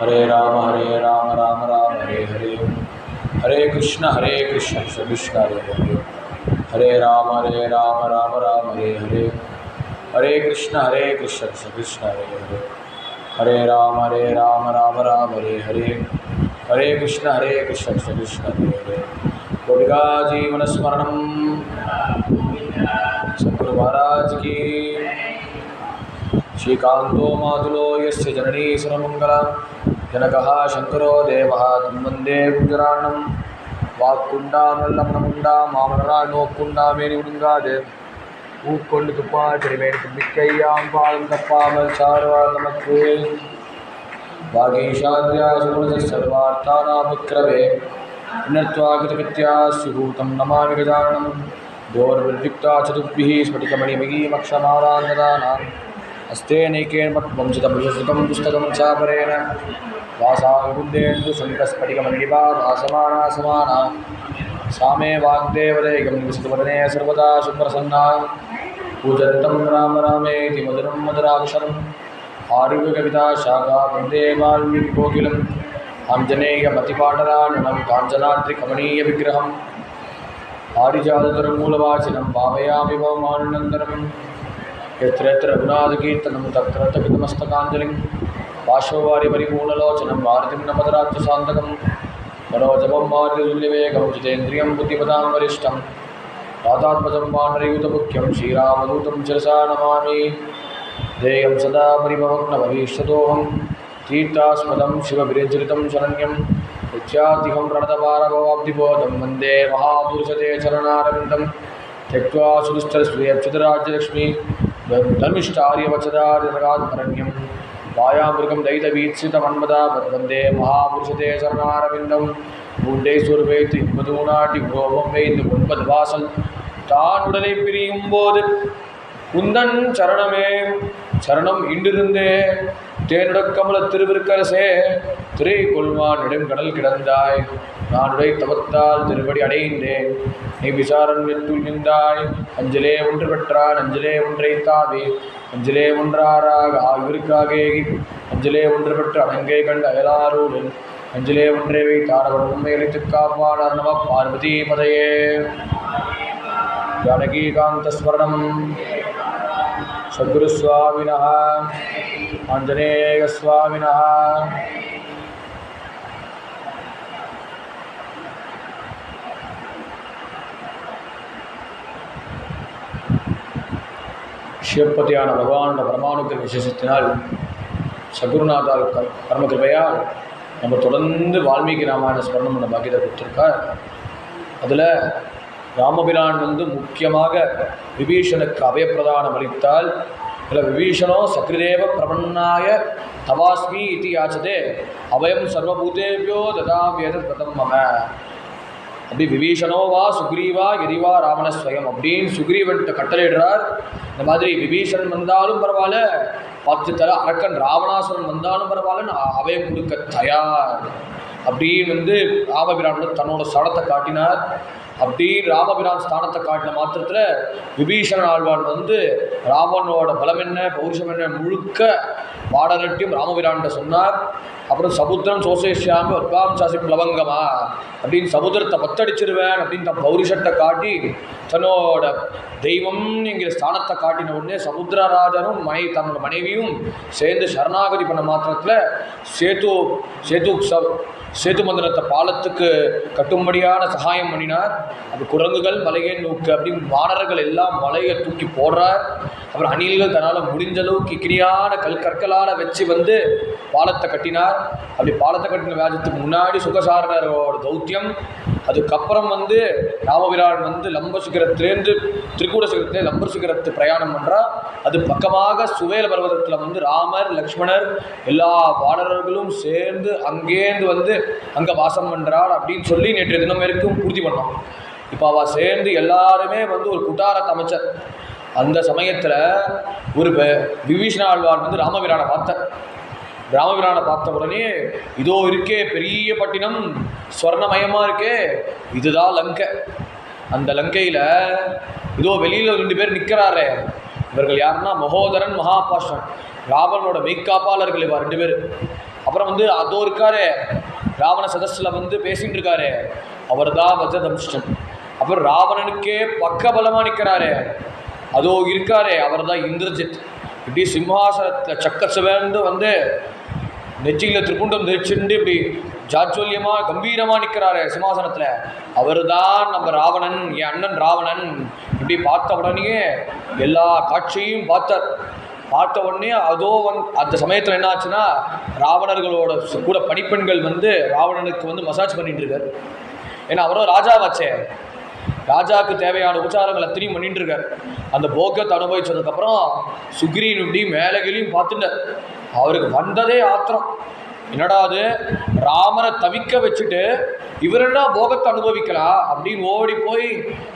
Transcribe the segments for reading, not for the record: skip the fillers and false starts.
हरे राम राम राम हरे हरे, हरे कृष्ण कृष्ण कृष्ण हरे हरे, हरे राम राम राम हरे हरे, हरे कृष्ण कृष्ण कृष्ण हरे हरे, हरे राम राम राम हरे हरे, हरे कृष्ण कृष्ण हरे हरे। गोपिका जीवन स्मरणम, सद्गुरु महाराज की। श्रीकांतो मातुलो यस्य जननी सर्वमंगला, जनकः शंकरो देवः तं वन्दे गुजराणं। वाक्कुंडा नल्लमनमुंडा मामनरा नोक्कुंडा मेनि उडुंगादे ஊக்கொண்டு துப்பாச்சரி மேடு தும்பிக்கையாம் பாலும் தப்பாமல் சார்வார் நமக்கு வாகீஷாத்யா சுகுண சர்வார்த்தானாமுக்கிரவே இன்னத்வாகிருத்யா சுகூதம் நமாமி கஜானனம் தோர்விர்விக்தா சதுர்பிः ஸ்படிகமணிமகீமக்ஷமாலாந்ததானாம் हस्ते नैकेन वंशितभुजसुतं पुस्तकं चापरेण वासाविबुद्धेन्दु शङ्कस्फटिकमण्डिपा भासमाना समाना सा मे वाग्देवदेकं विस्तुवदने सर्वदा सुप्रसन्ना पूजन्तं राम रामेति मधुरं मधुराक्षरम् आरुह्यकविता शाखा वन्दे वाल्मीकिकोकिलम् आञ्जनेयमतिपाटलाननं काञ्चनाद्रिकमणीयविग्रहम् पारिजाततरुमूलवासिनं भावयामि भवमानन्दनम् यत्र यत्र रघुनाथकीर्तनं तत्र तत्र कृतमस्तकाञ्जलिं पार्श्ववारि परिपूर्णलोचनं भारतीं नमदराज्यसान्तकं मनोजवं मारुतितुल्यवेगं जितेन्द्रियं बुद्धिमतां वरिष्ठं राधात्मजं वानरयूतमुख्यं श्रीरामदूतं शिरसा नमामि। ध्येयं सदा परिभवग्नभविष्यतोऽहं तीर्थास्पदं शिवविरचितं शरण्यं नित्यातिहं प्रणतपारभवाब्धिबोधं वन्दे महापुरुषते चरणारविन्दं त्यक्त्वा सुदुष्टरस्त्रियच्युतराज्यलक्ष्मी धर्मिष्ठार्यवचदार्यनगात्मरण्यं मायामृगं दैतवीत्सितमन्मदा वन्दे महापुरुषते शरणारविन्दं பூண்டை சொருவைத்து இன்பதூனாட்டி உரோபம் வைத்து ஒன்பது வாசல் தான் உடலை பிரியும் போது குந்தன் சரணமே சரணம் இன்றிருந்தே தேனுடக்கமல திருவிற்கரசே திரை கொள்வான் நெடுங்கடல் கிடந்தாய் நானுடை தவத்தால் திருவடி அடைந்தேன் நீ விசாரண்யத்துள் நின்றாய் அஞ்சலே ஒன்று பெற்றான் அஞ்சலே ஒன்றை தாவி அஞ்சலே ஒன்றாராக ஆகிருக்காக அஞ்சலே ஒன்று பெற்ற அடங்கை கண்ட அயலாரோடு அஞ்சலே ஒன்றை வைத்தாரவன் உண்மையளித்து காப்பானார் நம பார்வதி மதையே ஜானகீகாந்தஸ்மரணம் சத்குருஸ்வாமினः ஆஞ்சநேயஸ்வாமினः சிவபதியான பகவானோட பரமானுக்கிற விசேஷத்தினால் சத்குருநாதால் பரமகிருபையால் நம்ம தொடர்ந்து வால்மீகி ராமாயண ஸ்மரணம் பண்ண பாக்கியத்தை கொடுத்துருக்கார். அதில் ராமபிரான் முக்கியமாக விபீஷனுக்கு அபயப்பிரதானம் அளித்தால் இதில் விபீஷனோ சக்ரிதேவ பிரபன்னாய தவாஸ்மி இத்தி யாச்சதே அபயம் சர்வபூதேபியோ ததாமியது பிரதம் மம. அப்படி விபீஷனோ வா சுக்ரீவா எரிவா ராவணஸ்வயம் அப்படின்னு சுக்ரீவன்கிட்ட கட்டளையிடுறார். இந்த மாதிரி விபீஷன் வந்தாலும் பரவாயில்ல, 10 தலை அரக்கன் ராவணாசுரன் வந்தாலும் பரவாயில்ல, நான் அபயம் கொடுக்க தயார் அப்படின்னு ராமபிரான் தன்னோட ஸ்தானத்தை காட்டினார். அப்படி ராமபிரான் ஸ்தானத்தை காட்டின மாத்திரத்தில் விபீஷணன் ஆழ்வான் ராவணனோட பலம் என்ன பௌருஷம் என்ன முழுக்க பாடரட்டியும் ராமபிரான்கிட்ட சொன்னார். அப்புறம் சமுத்திரம் சோசேஷியாம உத்வாம் சாசி பிளவங்கமா அப்படின்னு சமுத்திரத்தை பத்தடிச்சிருவேன் அப்படின்னு தன் பௌருஷத்தை காட்டி தன்னோட தெய்வம் என்கிற ஸ்தானத்தை காட்டின உடனே சமுத்திரராஜனும் தன்னோட மனைவியும் சேர்ந்து சரணாகதி பண்ண மாத்திரத்தில் சேது மந்திரத்தை பாலத்துக்கு கட்டும்படியான சகாயம் பண்ணினார். அது குரங்குகள் மலையை நோக்கு அப்படின்னு வானர்கள் எல்லாம் மலையை தூக்கி போடுறார். அப்புறம் அணில்கள் தன்னால் முடிஞ்ச அளவுக்கு இக்கினியான கற்களால் வச்சு பாலத்தை கட்டினார். அப்படி பாலத்தை கட்டின வேதத்துக்கு முன்னாடி சுகசாரணரோட தௌத்தியம். அதுக்கப்புறம் ராமபிரான் லம்ப சிகரத்திலேருந்து திரிகூட சிகரத்திலே லம்ப சிகரத்து பிரயாணம் பண்ணுறார். அது பக்கமாக சுவேல பர்வதத்தில் ராமர் லக்ஷ்மணர் எல்லா வானரர்களும் சேர்ந்து அங்கேருந்து அங்கே வாசம் பண்ணுறாள் அப்படின்னு சொல்லி நேற்றைய தினம் வரைக்கும் பூர்த்தி பண்ணோம். இப்போ அவள் சேர்ந்து எல்லாருமே ஒரு குட்டாரத்தை அமைச்சர். அந்த சமயத்தில் ஒரு விபீஷண ஆழ்வார் ராமபிரானை பார்த்த உடனே இதோ இருக்கே பெரிய பட்டினம் ஸ்வர்ணமயமாக இருக்கே, இதுதான் லங்கை. அந்த லங்கையில் இதோ வெளியில் 2 பேர் நிற்கிறாரே, இவர்கள் யாருன்னா மகோதரன் மகாபாஷ்டன், ராவணனோட மெய்க்காப்பாளர்கள். இவா 2 பேர் அப்புறம் வந்து அதோ இருக்காரு ராவண சதஸில் வந்து பேசிட்டு இருக்காரு, அவர் தான் வஜ்ரதம்ஷ்டன். அப்புறம் ராவணனுக்கே பக்கபலமாக நிற்கிறாரு, அதோ இருக்காரு அவர் தான் இந்திரஜித். இப்படி சிம்ஹாசனத்தில் சக்கரசிவந்து வந்து நெச்சியில் திருப்புண்டம் தெரிச்சுண்டு இப்படி ஜாஜ்வல்யமாக கம்பீரமாக நிற்கிறாரு சிம்மாசனத்தில், அவர் தான் நம்ம ராவணன், என் அண்ணன் ராவணன். இப்படி பார்த்த உடனே எல்லா காட்சியும் பார்த்த உடனே அதோ அந்த சமயத்தில் என்ன ஆச்சுன்னா, ராவணர்களோட கூட பணிப்பெண்கள் வந்து ராவணனுக்கு வந்து மசாஜ் பண்ணிட்டு இருக்காரு. ஏன்னா அவரும் ராஜாவாச்சே, ராஜாவுக்கு தேவையான உபச்சாரங்கள் அத்தனையும் பண்ணிட்டு இருக்கார். அந்த போகத்தை அனுபவிச்சதுக்கப்புறம் சுக்ரீவன் இப்படி மேலகிலையும் பார்த்துட்டார். அவருக்கு வந்ததே ஆத்திரம், என்னடா அது ராமரை தவிக்க வச்சுட்டு இவரெல்லா போகத்தை அனுபவிக்கலாம் அப்படின்னு ஓடி போய்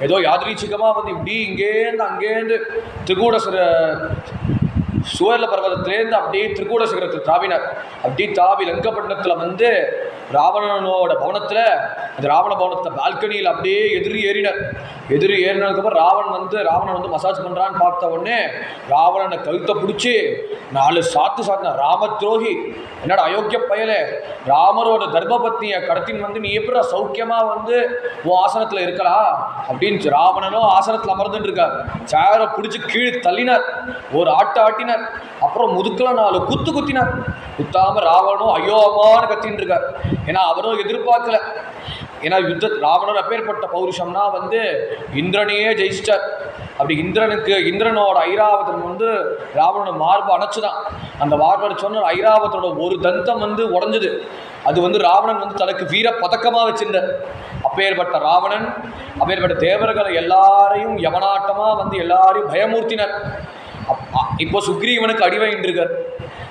ஏதோ யாதிரீச்சிகமாக வந்து இப்படி இங்கேருந்து அங்கேருந்து சுவர்ல பர்வதத்திலேருந்து அப்படியே திரிகூட சிகரத்தில் தாவினார். அப்படி தாவி லங்கப்பட்டினத்தில் வந்து ராவணனோட பவனத்தில், அந்த ராவண பவனத்தை பால்கனியில் அப்படியே எதிரி ஏறினதுக்கப்புறம் ராவணன் வந்து மசாஜ் பண்ணுறான்னு பார்த்த உடனே ராவணனை கழுத்தை பிடிச்சி 4 சாத்தினா, ராம துரோகி, என்னோட அயோக்கிய பயலே, ராமரோட தர்மபத்னியை கடத்தின் வந்து நீ எப்படி சௌக்கியமாக வந்து உன் ஆசனத்தில் இருக்கலாம் அப்படின்னு ராவணனும் ஆசனத்தில் அமர்ந்துட்டு இருக்கார். சேரை பிடிச்சி கீழே தள்ளினார், ஒரு ஆட்டினார். அப்புறம் முதுக்கல 4 குத்தினார். குத்தாம ராவணனும் ஐயோ அம்மான்னு கத்தின்னு இருக்கார். ஏன்னா அவரும் எதிர்பார்க்கல. ஏன்னா ராவணர் அப்பேற்பட்ட பௌருஷம்னா வந்து இந்திரனையே ஜெயிச்சிட்டார். அப்படி இந்திரனோட ஐராவதம் வந்து ராவணனோட மார்பு அணைச்சுதான். அந்த மார்பு அணைச்சோன்னு ஐராவதனோட ஒரு தந்தம் வந்து உடஞ்சுது. அது வந்து ராவணன் வந்து தனக்கு வீர பதக்கமாக வச்சிருந்தார். அப்பேற்பட்ட ராவணன் அப்பேற்பட்ட தேவர்களை எல்லாரையும் யமனாட்டமாக வந்து எல்லாரையும் பயமூர்த்தினார். இப்போ சுக்ரீவனுக்கு அடி வாங்கிட்டு இருக்கார்.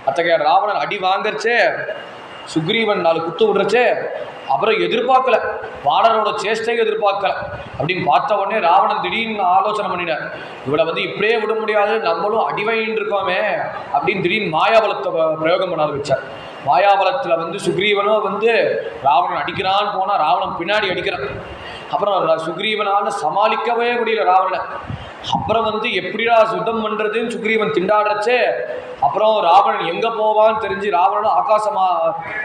அத்தகைய ராவணன் அடி வாங்கறச்சே சுக்ரீவன் 4 குத்து விடுறச்சே அப்புறம் எதிர்பார்க்கல, வானரோட சேஷ்டையை எதிர்பார்க்கல. அப்படின்னு பார்த்த உடனே ராவணன் திடீர்னு ஆலோசனை பண்ணினார், இவளை வந்து இப்படியே விட முடியாது, நம்மளும் அடி வாங்கிட்டு இருக்கோமே அப்படின்னு திடீர்னு மாயாபலத்தை பிரயோகம் பண்ண ஆரம்பிச்சார். மாயாபலத்தில் வந்து சுக்ரீவனோ வந்து ராவணன் அடிக்கிறான்னு போனால் ராவணன் பின்னாடி அடிக்கிறான். அப்புறம் சுக்ரீவனால் சமாளிக்கவே முடியல ராவணனை. அப்புறம் வந்து எப்படிடா சுத்தம் பண்ணுறதுன்னு சுக்ரீவன் திண்டாடுறச்சே அப்புறம் ராவணன் எங்கே போவான்னு தெரிஞ்சு ராவணனும்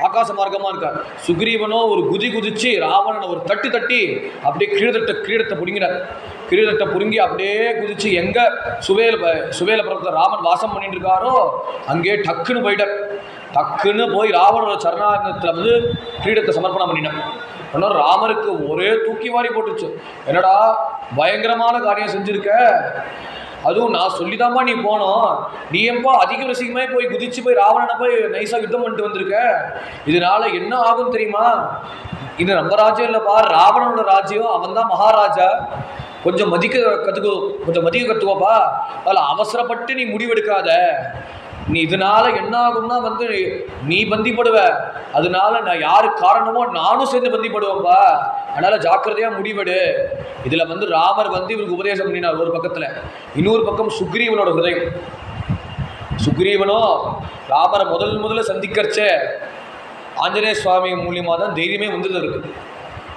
ஆகாச மார்க்கமாக இருக்கார். சுக்ரீவனோ ஒரு குதிச்சு ராவணனை ஒரு தட்டி அப்படியே கிரீடத்தை பிடுங்கினார். கிரீடத்தை பிடுங்கி அப்படியே குதிச்சு எங்கே சுவேல பர்வதத்தில் ராமன் வாசம் பண்ணிட்டு இருக்காரோ அங்கே டக்குன்னு போயிட்டார். டக்குன்னு போய் ராவணோட சரணாகத்தில் வந்து கிரீடத்தை சமர்ப்பணம் பண்ணினார். ஆனால் ராமருக்கு ஒரே தூக்கி வாரி போட்டுச்சு, என்னடா பயங்கரமான காரியம் செஞ்சுருக்க, அதுவும் நான் சொல்லிதாம்மா நீ போனோம், நீ ஏன்பா அதிக ரசிகமாய் போய் குதிச்சு போய் ராவணனை போய் நைஸாக யுத்தம் பண்ணிட்டு வந்திருக்க, இதனால என்ன ஆகும் தெரியுமா, இது நம்ம ராஜ்யம் இல்லைப்பா, ராவணனோட ராஜ்யம், அவன் தான் மகாராஜா, கொஞ்சம் மதிக்க கற்றுக்கோப்பா, அதில் அவசரப்பட்டு நீ முடிவெடுக்காத, நீ இதனால என்ன ஆகும்னா வந்து நீ பந்திப்படுவ, அதனால நான் யாரு காரணமோ நானும் சேர்ந்து பந்திப்படுவேன்பா, அதனால ஜாக்கிரதையா முடிவெடு. இதுல வந்து ராமர் வந்து இவருக்கு உபதேசம் பண்ணினார் ஒரு பக்கத்துல, இன்னொரு பக்கம் சுக்ரீவனோட ஹிருதயம். சுக்ரீவனோ ராமரை முதல்ல சந்திக்கிறச்ச ஆஞ்சநேய சுவாமி மூலியமாக தான் தைரியமே வந்தது இருக்கு.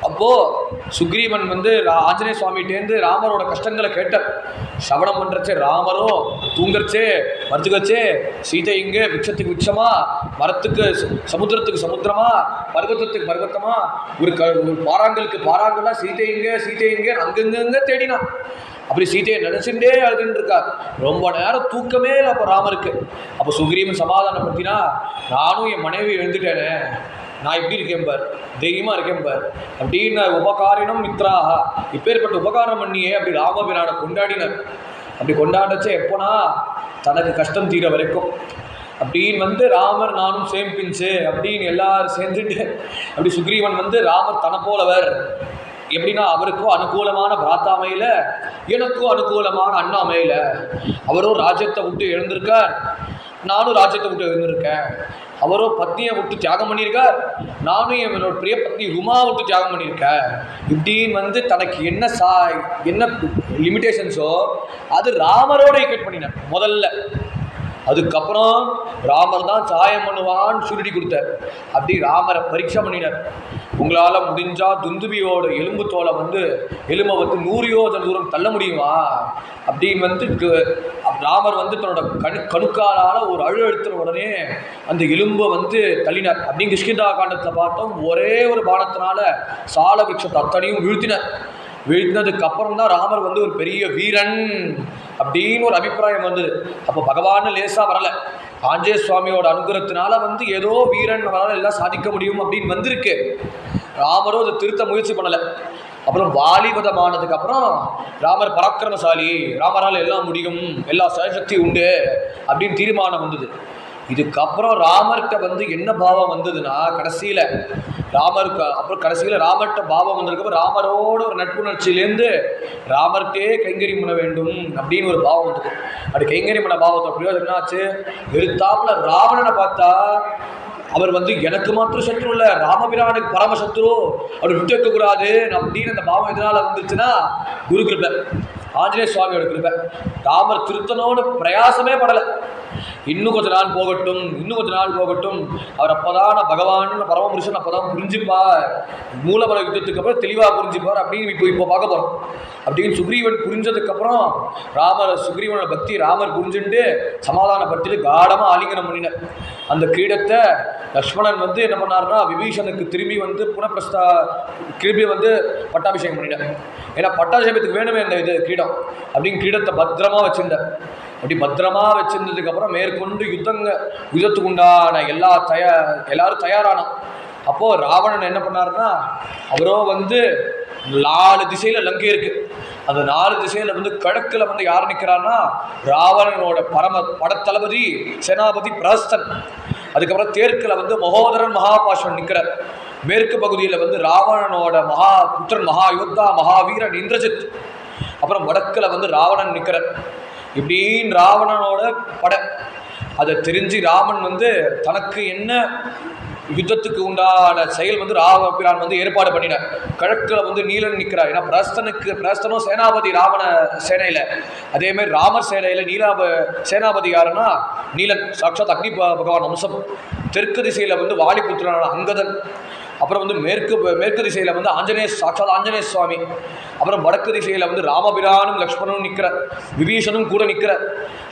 அப்போது சுக்ரீவன் வந்து ஆஞ்சநேய சுவாமிகிட்டேருந்து ராமரோட கஷ்டங்களை கேட்டார். சவணம் பண்ணுறச்சே ராமரும் தூங்குறச்சே மறுத்துக்கச்சே சீதை இங்கே விக்ஷத்துக்கு விக்ஷமா, மரத்துக்கு சமுத்திரத்துக்கு சமுத்திரமா, பர்வத்தத்துக்கு பர்வத்தமா, ஒரு பாறாங்களுக்கு பாறாங்கலாம் சீதை இங்கே அங்கங்கே தேடினான். அப்படி சீதையை நினைச்சுட்டே அழுதுன்னு இருக்கார். ரொம்ப நேரம் தூக்கமே இல்லை அப்போ ராமருக்கு. அப்போ சுக்ரீவன் சமாதானப்படுத்தினா, நானும் என் மனைவி எழுந்துட்டேனே, நான் எப்படி இருக்கேன் பார், தைரியமாக இருக்கேன் பார் அப்படின்னு உபகாரினம் மித்ராக, இப்பேற்பட்ட உபகாரம் பண்ணியே அப்படி ராமபிரானை கொண்டாடினார். அப்படி கொண்டாடச்சே எப்போனா தனக்கு கஷ்டம் தீர வரைக்கும் அப்படின்னு வந்து ராமர் நானும் சேம் பிஞ்சு அப்படின்னு எல்லாரும் சேர்ந்துட்டு அப்படி சுக்ரீவன் வந்து ராமர் தன போலவர், எப்படின்னா அவருக்கும் அனுகூலமான பிராத்தா அமையல, எனக்கும் அனுகூலமான அண்ணா அமையல, அவரும் ராஜ்யத்தை விட்டு எழுந்திருக்கார், நானும் ராஜ்யத்தை விட்டு எழுந்திருக்கேன், அவரோ பத்னியை விட்டு தியாகம் பண்ணியிருக்கார், நானும் என்னோட பிரிய பத்னி ருமா விட்டு தியாகம் பண்ணியிருக்கேன். இப்படின்னு வந்து தனக்கு என்ன லிமிட்டேஷன்ஸோ அது ராமரோட ஈக்குவேட் பண்ணினார் முதல்ல. அதுக்கப்புறம் ராமர் தான் சாயம் பண்ணுவான்னு சுருடி கொடுத்தார். அப்படி ராமரை பரீட்சை பண்ணினார். உங்களால் முடிஞ்சால் துந்துபியோட எலும்பு தோலை எலும்பை 100 யோஜனை தூரம் தள்ள முடியுமா அப்படின்னு ராமர் தன்னோட கணுக்காலால் ஒரு அழுத்தின உடனே அந்த எலும்பை தள்ளினார். அப்படின்னு கிஷ்கிந்தா காண்டத்தில் பார்த்தோம். ஒரே ஒரு பானத்தினால சால விருட்சத்தை அத்தனையும் வீழ்த்தினதுக்கு அப்புறம் தான் ராமர் ஒரு பெரிய வீரன் அப்படின்னு ஒரு அபிப்பிராயம் வந்தது. அப்போ பகவான் லேசாக வரலை. ஆஞ்சநேய சுவாமியோட அனுகிரகத்தினால ஏதோ வீரன் அவரால் எல்லாம் சாதிக்க முடியும் அப்படின்னு வந்திருக்கு. ராமரும் அதை திருத்த முயற்சி பண்ணலை. அப்புறம் வாலிபதமானதுக்கு அப்புறம் ராமர் பராக்கிரமசாலி, ராமரால் எல்லாம் முடியும், எல்லா சக்தி உண்டு அப்படின்னு தீர்மானம் வந்தது. இதுக்கப்புறம் ராமர்கிட்ட என்ன பாவம் வந்ததுன்னா கடைசியில் ராமர்கிட்ட பாவம் வந்ததுக்கப்புறம் ராமரோட ஒரு நட்புணர்ச்சியிலேருந்து ராமர்கிட்டே கைங்கரி பண்ண வேண்டும் அப்படின்னு ஒரு பாவம் வந்தது. அப்படி கைங்கரி பண்ண பாவத்தை பிரயோஜனம் என்னாச்சு? எடுத்தாப்புல ராவணனை பார்த்தா அவர் எனக்கு மாத்திரம் சத்ரு இல்லை, ராமபிரானுக்கு பரம சத்ரு, அவர் விட்டு வைக்கக்கூடாது அப்படின்னு அந்த பாவம் எதனால் வந்துச்சுன்னா குரு கிருபை, ஆஞ்சநேய சுவாமியோட கிருபை. ராமர் திருத்தனோட பிரயாசமே படலை. இன்னும் கொஞ்ச நாள் போகட்டும், அவர் அப்போதான் பகவான் பரமபுருஷன் அப்போதான் புரிஞ்சுப்பார், மூலபல யுத்தத்துக்கு அப்புறம் தெளிவாக புரிஞ்சுப்பார் அப்படின்னு இப்போ பார்க்க போகிறோம். அப்படின்னு சுக்ரீவன் புரிஞ்சதுக்கப்புறம் சுக்ரீவனோட பக்தி ராமர் புரிஞ்சுட்டு சமாதானப்படுத்திட்டு காடமாக ஆலிங்கனம் பண்ணினார். அந்த கிரீடத்தை லக்ஷ்மணன் என்ன பண்ணார்னா விபீஷனுக்கு திரும்பி திரும்பி பட்டாபிஷேகம் பண்ணினார். ஏன்னா பட்டாபிஷேகத்துக்கு வேணுமே அந்த கிரீடம் அப்படின்னு கிரீடத்தை பத்திரமா வச்சிருந்தார். அப்படி பத்திரமா வச்சிருந்ததுக்கப்புறம் மேற்கொண்டு யுத்தத்துக்கு உண்டான எல்லாரும் தயாரானோம். அப்போது ராவணன் என்ன பண்ணாருன்னா அவரோ 4 திசையில் லங்கை இருக்குது. அந்த 4 திசையில் கிழக்கில் யார் நிற்கிறான்னா ராவணனோட படத்தளபதி சேனாபதி பிரஹஸ்தன். அதுக்கப்புறம் தேர்க்கில் மகோதரன் மகாபாஷ்வன் நிற்கிறார். மேற்கு பகுதியில் ராவணனோட புத்திரன் மகாயோத்தா மகாவீரன் இந்திரஜித். அப்புறம் வடக்கில் ராவணன் நிற்கிறார். இப்படின்னு ராவணனோட அதை தெரிஞ்சு ராமன் தனக்கு என்ன யுத்தத்துக்கு உண்டான செயல் ராமபிரான் ஏற்பாடு பண்ணினார். கிழக்கில் நீலன் நிற்கிறார். ஏன்னா பிரஸ்தனும் சேனாபதி ராவண சேனையில், அதேமாதிரி ராமர் சேனையில் சேனாபதி யாருன்னா நீலன், சாட்சாத் அக்னி பகவான் அம்சம். தெற்கு திசையில் வாலிபுத்திரனான அங்கதன். அப்புறம் மேற்கு திசையில் சாட்சாத் ஆஞ்சநேய சுவாமி. அப்புறம் வடக்கு திசையில் ராமபிரானும் லக்ஷ்மணனும் நிற்கிறார், விபீஷனும் கூட நிற்கிறார்.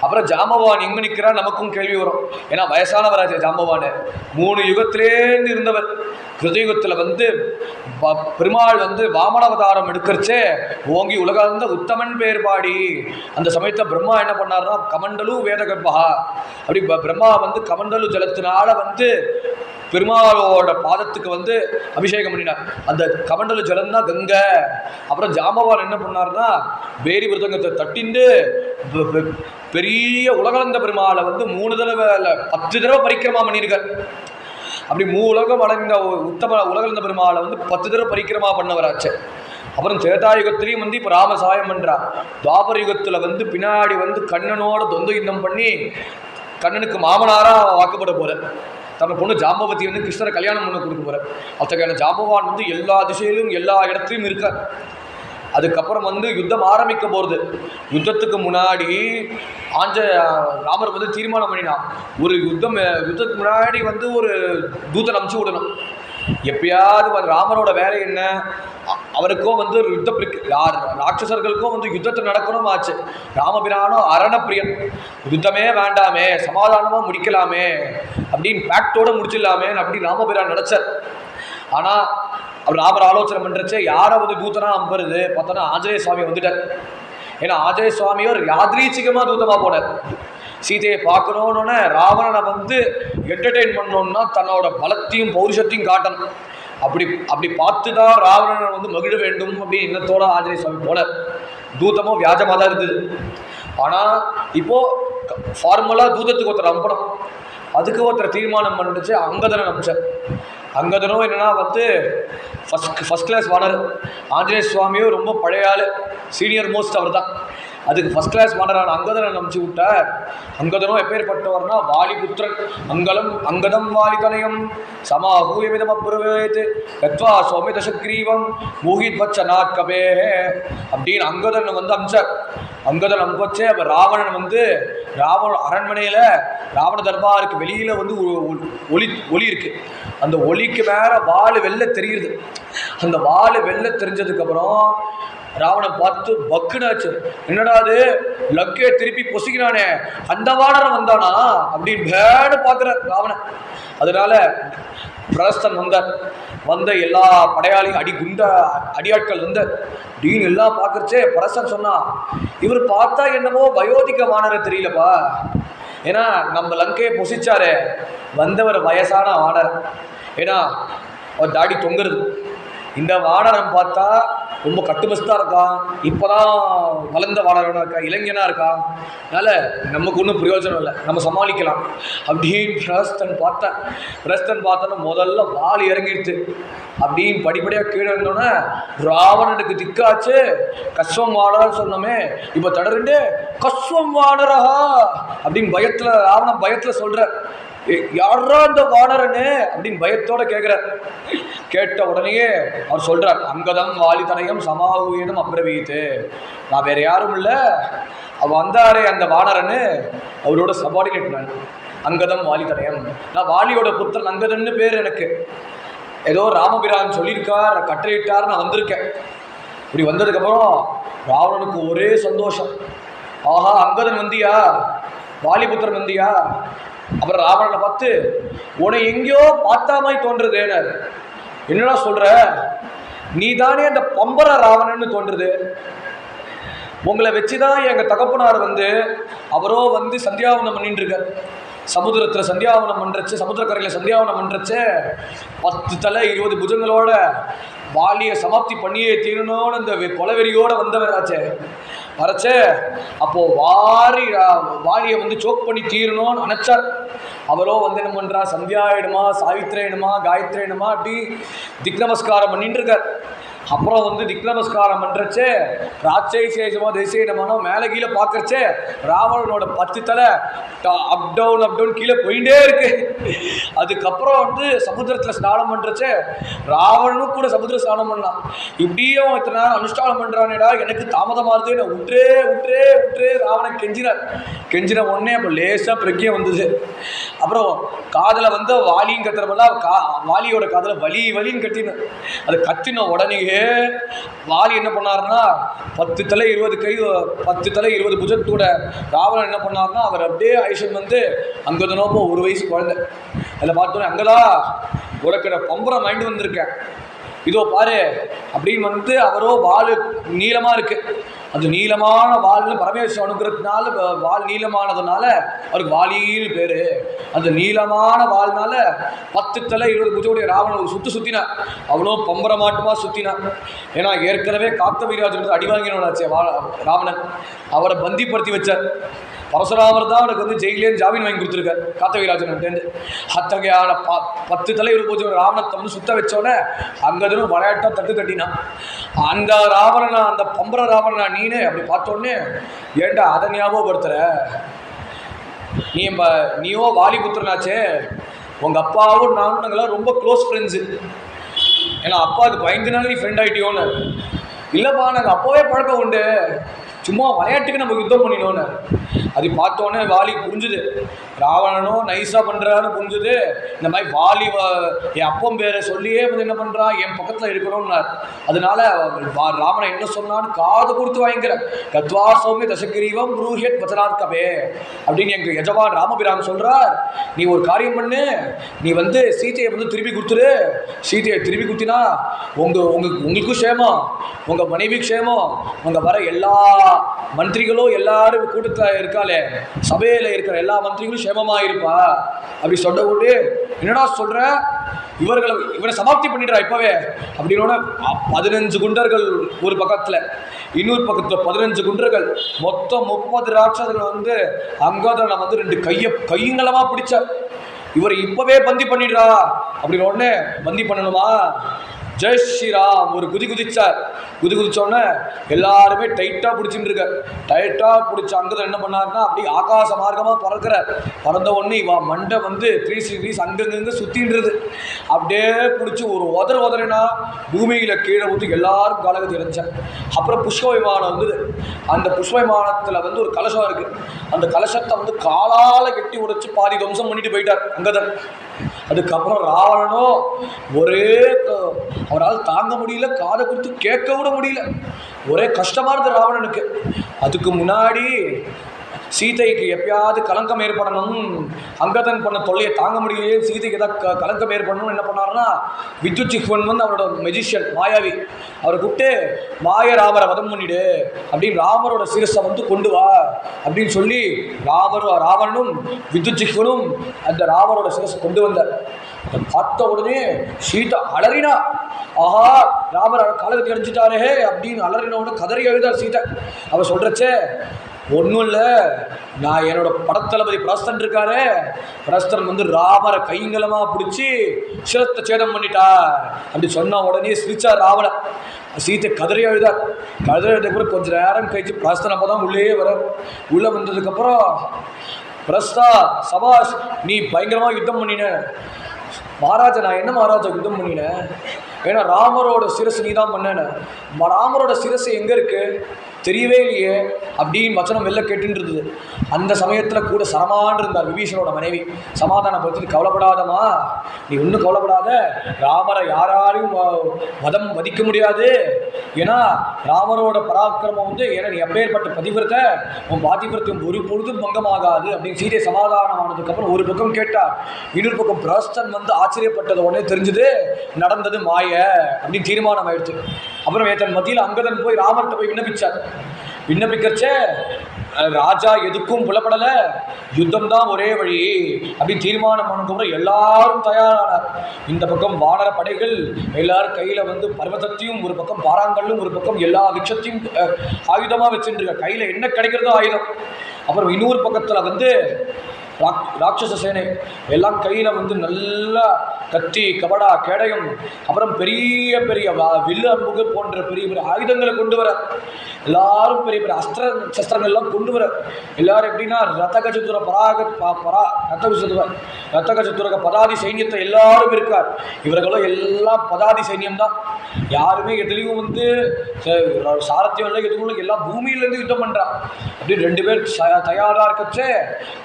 அப்புறம் ஜாம்பவான் எங்கே நிற்கிறார் நமக்கும் கேள்வி வரும். ஏன்னா வயசானவராஜ ஜாம்பவான் 3 யுகத்திலேருந்து இருந்தவர். கிருதயுகத்தில் பெருமாள் வாமனாவதாரம் எடுக்கிறச்சே ஓங்கி உலகார்ந்த உத்தமன் பேர் பாடி அந்த சமயத்தில் பிரம்மா என்ன பண்ணார்னா கமண்டலு வேத கர்ப்பா, அப்படி பிரம்மா கமண்டலு ஜலத்தினால பெருமாளோட பாதத்துக்கு அபிஷேகம் பண்ணினார். அந்த கமண்டல ஜலம் தான் கங்கை. அப்புறம் ஜாம்பவான் என்ன பண்ணார்னா வேரி விருதங்கத்தை தட்டிண்டு பெரிய உலகளந்த பெருமாளை 3 தடவை இல்லை 10 தடவை பரிக்கிரமா பண்ணியிருக்கார். அப்படி உலகம் அடைந்த உலகளந்த பெருமாளை 10 தடவை பரிக்கிரமா பண்ணவராச்சு. அப்புறம் திரேதாயுகத்திலையும் இப்போ ராம சாயம் பண்ணுறார். துவாபர யுகத்தில் பின்னாடி கண்ணனோட தொந்த யுத்தம் பண்ணி கண்ணனுக்கு மாமனாராக வாக்கப்பட போகிறார். தன்னோட பொண்ணு ஜாம்பவதி கிருஷ்ணரை கல்யாணம் பண்ண கொடுக்க போகிறார். அத்தகையான ஜாம்பவான் எல்லா திசையிலும் எல்லா இடத்துலையும் இருக்கார். அதுக்கப்புறம் யுத்தம் ஆரம்பிக்க போகிறது. யுத்தத்துக்கு முன்னாடி ராமர் தீர்மானம் பண்ணினான், ஒரு யுத்தத்துக்கு முன்னாடி ஒரு தூதன் அனுப்பிச்சு விடணும். எப்பயாவது ராமரோட வேலை என்ன, அவருக்கும் யார் ராட்சசர்களுக்கும் யுத்தத்தை நடக்கணும் ஆச்சு. ராமபிரானும் அரணப்பிரியன், யுத்தமே வேண்டாமே சமாதானமாக முடிக்கலாமே அப்படின்னு பேக்டோடு முடிச்சிடலாமே அப்படி ராமபிரான் நினச்சார். ஆனால் அவர் ராமர் ஆலோசனை பண்ணுறச்சே யாராவது தூத்தனா அம்புறது பார்த்தோன்னா ஆஞ்சநேய சுவாமி வந்துட்டார். ஏன்னா ஆஞ்சநேய சுவாமியோர் யாத்ரீச்சிகமாக தூத்தமாக போனார். சீதையை பார்க்கணுன்னு ராவணனை என்டர்டெயின் பண்ணணுன்னா தன்னோட பலத்தையும் பௌருஷத்தையும் காட்டணும். அப்படி பார்த்து தான் ராவணனை மகிழ வேண்டும் அப்படின்னு எண்ணத்தோட ஆஞ்சநேய சுவாமி போனார். தூதமோ வியாஜமாக தான் இருந்தது. ஆனால் இப்போது ஃபார்மலாக தூதத்துக்கு ஒருத்தர் அனுப்பணும். அதுக்கு ஒருத்தர் தீர்மானம் பண்ணிடுச்சு, அங்கதனை அனுப்பிச்சார். அங்கதனும் என்னென்னா ஃபஸ்ட் கிளாஸ் வானர். ஆஞ்சநேய சுவாமியும் ரொம்ப பழைய ஆள், சீனியர் மோஸ்ட் அவர் தான். அதுக்கு ஃபஸ்ட் கிளாஸ் வானரான அங்கதனை அனுப்பிச்சு விட்டார். அங்கதனும் எப்பேற்பட்டவர்னா வாலிபுத்திரன். அங்கதம் வாலிதனயம் சமாஹூயமிதம் அப்ரவேத் கத்வா சௌமிய தசக்ரீவம் மூஹித் வச்ச நாட்கபே அப்படின்னு அங்கதன் அமிச்சார். அங்கதன் அனுப்பச்சே. அப்போ ராவணன் வந்து ராவண அரண்மனையில் ராவண தர்பாருக்கு வெளியில் வந்து ஒளி இருக்கு. அந்த ஒளிக்கு மேலே வாள் வெள்ளை தெரியுது. அந்த வாள் வெள்ளை தெரிஞ்சதுக்கப்புறம் ராவணன் பார்த்து பக்குனாச்சு. என்னடா அது லக்கையை திருப்பி பொசுக்கினானே, அந்த வானரன் வந்தானா அப்படின்னு பேடு பார்க்குற ராவணன். அதனால பிரஸ்தன் வந்த எல்லா படையாளியும் அடியாட்கள் வந்து டீன் எல்லாம் பார்க்கறச்சே பிரஸ்தன் சொன்னா, இவர் பார்த்தா என்னமோ வயோதிக வானர தெரியலப்பா. ஏன்னா நம்ம லங்கையை பொசிச்சாரு வந்தவர் வயசான வானர். ஏன்னா அவர் தாடி தொங்குறது. இந்த வானரம் பார்த்தா ரொம்ப கட்டுமஸ்தாக இருக்கான், இப்போதான் வளர்ந்த வானரனாக இருக்கா, இளைஞனாக இருக்கா. அதனால் நமக்கு ஒன்றும் பிரயோஜனம் இல்லை, நம்ம சமாளிக்கலாம் அப்படின்னு பிரஸ்தன் பார்த்தோன்னா முதல்ல வாள் இறங்கிடுச்சு. அப்படின்னு படிப்படியாக கீழே இருந்தோன்னே ராவணனுக்கு திக்காச்சு. கஸ்வம் வானரன்னு சொன்னோமே, இப்போ தடருண்டு கஸ்வம் வானரா அப்படின்னு ராவணன் பயத்தில் சொல்கிற, யாரா இந்த வானரனு அப்படின்னு பயத்தோட கேட்கிறார். கேட்ட உடனேயே அவர் சொல்றார், அங்கதம் வாலிதனயம் சமாஹூயனம் அப்ரவீத்து. நான் வேற யாரும் இல்லை, அவர் வந்தாரே அந்த வானரனு அவரோட சபார்டினேட் நான், அங்கதம் வாலிதனயம். நான் வாலியோட புத்திரன் அங்கதன்னு பேர். எனக்கு ஏதோ ராமபிரான் சொல்லியிருக்கார், கட்டளையிட்டார், நான் வந்திருக்கேன். இப்படி வந்ததுக்கப்புறம் ராவணனுக்கு ஒரே சந்தோஷம். ஆஹா, அங்கதன் வந்தியா, வாலிபுத்திரன் வந்தியா. அப்புறம் ராவணனை பார்த்து, உன்னை எங்கேயோ பார்த்தாமாய் தோன்றுறதேன்னு. என்னடா சொல்ற, நீ தானே அந்த பம்பர ராவணன்னு தோன்றுறது. உங்களை வச்சுதான் எங்க தகப்பனார் வந்து அவரோ வந்து சந்தியாவனம் பண்ணிட்டு இருக்க. சமுதிரத்தில் சந்தியாவனம் பண்ணுறச்சு, சமுத்திரக்கரையில் சந்தியாவனம் பண்ணுறச்சு 10 தலை 20 புஜங்களோட வாலியை சமாப்தி பண்ணியே தீரணும்னு அந்த கொலவெறியோட வந்தவராச்சே வரச்சே. அப்போ வாலியை வந்து சோக் பண்ணி தீரணும்னு நினைச்சார். அவரோ வந்து என்ன பண்றா, சந்தியாயிடுமா, சாவித்திரேனுமா, காயத்ரேனுமா அப்படி திக் நமஸ்காரம் பண்ணிட்டு இருக்கார். அப்புறம் வந்து திக் நமஸ்காரம் பண்ணுறச்சே ராட்சை சேஷமா தேசியமானோ மேலே கீழே பார்க்கறச்சே ராவணனோட 10 தலை அப் டவுன் கீழே போயிட்டே இருக்கு. அதுக்கப்புறம் வந்து சமுத்திரத்தில் ஸ்நானம் பண்ணுறச்சே ராவணனும் கூட சமுத்திர ஸ்நானம் பண்ணலாம். இப்படியும் இத்தனை நேரம் அனுஷ்டானம் பண்ணுறானேடா, எனக்கு தாமதமாகுது, நான் விட்டுரு ராவணன் கெஞ்சின உடனே அப்போ லேசாக பிரக்ஞை வந்தது. அப்புறம் காதில் வந்து வாலியும் கத்துறப்பெல்லாம் வாலியோட காதில் வலின்னு கத்தின. அது கத்தின உடனேயே வாலி என்ன பண்ணாருன்னா 10 தலை 20 புஜத்தோட ராவணன் என்ன பண்ணாருன்னா அவர் அப்படியே ஐஷன் வந்து அங்கதனோப்போ 1 வயசு குழந்தை. அதில் பார்த்தோன்னே, அங்கதா உனக்கு பம்பரம் மைண்டு வந்திருக்கேன், இதோ பாரு அப்படின்னு வந்து அவரோ வால் நீளமாக இருக்கு. அந்த நீளமான வால்னு பரமேஸ்வரன் அனுக்கிறதுனால வால் நீளமானதுனால அவருக்கு வாலின்னு பேர். அந்த நீளமான வால்னால 10 தலை 20 புஜோடைய ராவணன் ஒரு சுத்தினான். அவனும் பம்பர மாட்டுமா சுத்தினான். ஏன்னா ஏற்கனவே காத்தவீராஜன் அடி வாங்கினவனாச்சே ராவணன். அவரை பந்திப்படுத்தி வச்சார். பரசுராமர் தான் அவனுக்கு வந்து ஜெயிலேன்னு ஜாமீன் வாங்கி கொடுத்துருக்காரு காத்தவீராஜன். அத்தகையான 10 தலை 20 பூஜை ராவணத்தை வந்து சுத்த வச்சோடனே அங்கதனும் விளையாட்டா தட்டினான். அந்த ராவணனா, அந்த பம்பர ராவணனா நீனு அப்படி பார்த்தோடனே, ஏண்டா அதை ஞாபகப்படுத்துற, நீயோ வாலிபுத்திரனாச்சே, உங்கள் அப்பாவும் நானும் நாங்களாம் ரொம்ப க்ளோஸ் ஃப்ரெண்ட்ஸு. ஏன்னா அப்பாவுக்கு பயந்துனால நீ ஃப்ரெண்ட் ஆகிட்டியோன்னு. இல்லைப்பா, நாங்கள் அப்போவே பழக்கம் உண்டு, சும்மா விளையாட்டுக்கு நம்ம யுத்தம் பண்ணினோன்னு. அது பார்த்தோன்னே வாலி புரிஞ்சுது, ராவணனும் நைஸாக பண்ணுறான்னு புரிஞ்சுது. இந்த மாதிரி வாலி என் அப்பம் பேரை சொல்லியே வந்து என்ன பண்ணுறான், என் பக்கத்தில் இருக்கணும்னார். அதனால ராவணன் என்ன சொன்னான்னு காது கொடுத்து வாங்கிக்கிற. கத்வா சௌமிய தசகிரீவம் ப்ரூஹியத் வச்சனார்க்கவே அப்படின்னு எங்கள் எஜமான் ராமபிரான் சொல்கிறார். நீ ஒரு காரியம் பண்ணு, நீ வந்து சீதையை வந்து திருப்பி கொடுத்துரு. சீதையை திருப்பி கொடுத்தினா உங்களுக்கும் க்ஷேமம், உங்கள் மனைவி க்ஷேமம், உங்கள் வர எல்லா மந்திரிகளும் எல்லாரும் கூட்டத்தில் இருக்காளே, சபையில் இருக்கிற எல்லா மந்திரிகளும் க்ஷேமமாக இருப்பா அப்படி சொல்ல விட்டு, என்னடா சொல்ற, இவனை சமாப்தி பண்ணிடுறா இப்பவே அப்படின்னோட 15 குண்டர்கள் ஒரு பக்கத்தில், இன்னொரு பக்கத்தில் 15 குண்டர்கள், மொத்தம் 30 ராட்சசர்கள் வந்து அங்கதனை வந்து 2 கையங்களமா பிடிச்ச. இவர் இப்பவே பந்தி பண்ணிடுறா அப்படின்னு உடனே பந்தி பண்ணணுமா, ஜெய் ஸ்ரீராம் ஒரு குதி குதிச்சார். குதிச்சோடனே எல்லாருமே டைட்டாக பிடிச்சிட்டு இருக்க. டைட்டாக பிடிச்ச அங்கதான் என்ன பண்ணாருன்னா அப்படி ஆகாச மார்க்கமாக பறக்கிறார். பறந்த உடனே இவா மண்டை வந்து 360 டிகிரிஸ் அங்கங்க சுத்தின்றது. அப்படியே பிடிச்சி ஒரு உதறினா பூமியில கீழே வந்து எல்லாரும் காலகத்தி இறந்துச்சார். அப்புறம் புஷ்ப விமானம் வந்தது. அந்த புஷ்ப விமானத்தில் வந்து ஒரு கலசம் இருக்கு. அந்த கலசத்தை வந்து காலால கெட்டி உடைச்சு பாதி துவம்சம் பண்ணிட்டு போயிட்டார் அங்கதன். அதுக்கப்புறம் ராவணனும் ஒரே அவரால் தாங்க முடியல, காதை கொடுத்து கேட்க விட முடியல, ஒரே கஷ்டமா இருந்தது ராவணனுக்கு. அதுக்கு முன்னாடி சீதைக்கு எப்பயாவது கலங்கம் ஏற்படணும், அங்கதன் பண்ண தொல்லையை தாங்க முடியலையே, சீதைக்கு ஏதாவது கலங்கம் ஏற்படணும் என்ன பண்ணாருன்னா வித்யுச்சிஹ்வன் வந்து அவரோட மெஜிஷியன் மாயாவி அவரை கூப்பிட்டு மாய ராமரை வதம் பண்ணிடு அப்படின்னு ராமரோட சிரஸை வந்து கொண்டு வா அப்படின்னு சொல்லி ராவணனும் வித்யுச்சிஹ்வனும் அந்த ராமரோட சிரஸை கொண்டு வந்தார். பார்த்த உடனே சீதா அலறினா, ஆஹா ராமர் காலகத்தி அடைஞ்சிட்டாரே அப்படின்னு அலறினோட கதறி எழுதார் சீதா. அவர் சொல்றச்சே ஒன்றும் இல்லை, நான் என்னோட படத்தளபதி பிரஸ்தன் இருக்காரு, பிரஸ்தன் வந்து ராமரை கைங்கலமாக பிடிச்சி சிரத்தை சேதம் பண்ணிட்டார் அப்படி சொன்ன உடனே சிரிச்சார் ராவணன். சீத்தை கதறி எழுதார். கதறி எழுதுக்கப்புறம் கொஞ்சம் நேரம் கழிச்சு பிரஸ்தன் அப்போ தான் உள்ளே வர. உள்ளே வந்ததுக்கப்புறம் பிரஸ்தா சபாஷ் நீ பயங்கரமாக யுத்தம் பண்ணின. மகாராஜா நான் என்ன மகாராஜா யுத்தம் பண்ணினேன், ஏன்னா ராமரோட சிரசு நீ தான் பண்ணேன்னு. ராமரோட சிரசு எங்கே இருக்கு தெரியவே இல்லையே அப்படின்னு வச்சனம் வெளில கேட்டுன்னு இருந்தது. அந்த சமயத்தில் கூட சரமான் இருந்தார் விபீஷனோட மனைவி. சமாதானப்படுத்திட்டு கவலைப்படாதமா, நீ ஒன்றும் கவலைப்படாத, ராமரை யாராலையும் வதிக்க முடியாது, ஏன்னா ராமரோட பராக்கிரமம் வந்து ஏன்னா நீ எப்பேற்பட்ட பதிவிரத்தை உன் பாதிவிரத்தையும் ஒரு பொழுதும் பங்கமாகாது அப்படின்னு சீதை சமாதானமானதுக்கப்புறம் ஒரு பக்கம் கேட்டார். இன்னொரு பக்கம் பிரஸ்தன் வந்து ஆச்சரியப்பட்டது உடனே தெரிஞ்சது நடந்தது மாய அப்படின்னு தீர்மானம் ஆயிடுச்சு. அப்புறம் தன் மத்தியில் அங்கதன் போய் ராமர்கிட்ட போய் விண்ணப்பிச்சார். விண்ணப்பிக்கிறச்சே ராஜா எதுக்கும் புலப்படலை, யுத்தம் தான் ஒரே வழி அப்படின்னு தீர்மானம் பண்ணதுக்கப்புறம் எல்லாரும் தயாரானார். இந்த பக்கம் வானர படைகள் எல்லாரும் கையில் வந்து பர்வதத்தையும் ஒரு பக்கம் பாறாங்கல்லும் ஒரு பக்கம் எல்லா விக்ஷத்தையும் ஆயுதமாக வச்சுருக்க, கையில் என்ன கிடைக்கிறதோ ஆயுதம். அப்புறம் இன்னொரு பக்கத்தில் வந்து ராட்சச சேனை எல்லாம் கையில் வந்து நல்லா கத்தி கபடா கேடயம் அப்புறம் பெரிய பெரிய வில்லு அம்புகு போன்ற பெரிய பெரிய ஆயுதங்களை கொண்டு வர, எல்லாரும் பெரிய பெரிய அஸ்திர சஸ்திரங்கள்லாம் கொண்டு வர. எல்லாரும் எப்படின்னா ரத்தகஜத்துர ரத்தகஜத்துரக பதாதி சைன்யத்தை எல்லாரும் இருக்கார். இவர்களும் எல்லாம் பதாதி சைன்யம் தான். யாருமே எதுலேயும் வந்து சாரத்தியம் இல்லை, எதுவும் எல்லாம் பூமியிலேருந்து யுத்தம் பண்ணுறான். அப்படி 2 பேர் தயாராக இருக்கச்சே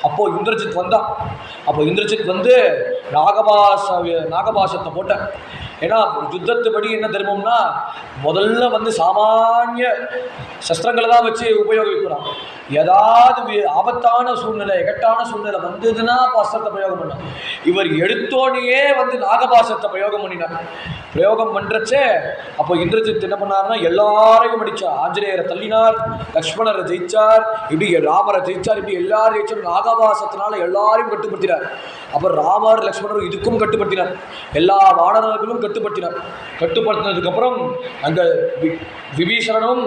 அப்போ இந்திரஜித் வந்தான். அப்போ இந்திரஜித் வந்து நாகபாசத்தை போட்டேன். ஏன்னா யுத்தத்துப்படி என்ன தர்மம்னா முதல்ல வந்து சாமானிய சஸ்திரங்களை தான் வச்சு உபயோகிக்கிறான். ஏதாவது ஆபத்தான சூழ்நிலை எகட்டான சூழ்நிலை வந்ததுன்னா அஸ்திரத்தை பிரயோகம் பண்ணான். இவர் எடுத்தோடையே வந்து நாகபாசத்தை பிரயோகம் பண்ணினார். பிரயோகம் பண்ணுறச்சே அப்போ இந்திரஜித் என்ன பண்ணார்னா எல்லாரையும் அடித்தார். ஆஞ்சநேயரை தள்ளினார், லக்ஷ்மணரை ஜெயிச்சார், இப்படி ராமரை ஜெயிச்சார், இப்படி எல்லாரும் ஜெயிச்சார். நாகபாசத்தினால எல்லாரையும் கட்டுப்படுத்தினார். அப்புறம் ராமர் லக்ஷ்மணரும் இதுக்கும் கட்டுப்படுத்தினார். எல்லா வானரர்களும் கட்டுப்படுத்தினார். கட்டுப்படுத்தினதுக்கப்புறம் அங்கே விபீஷணனும்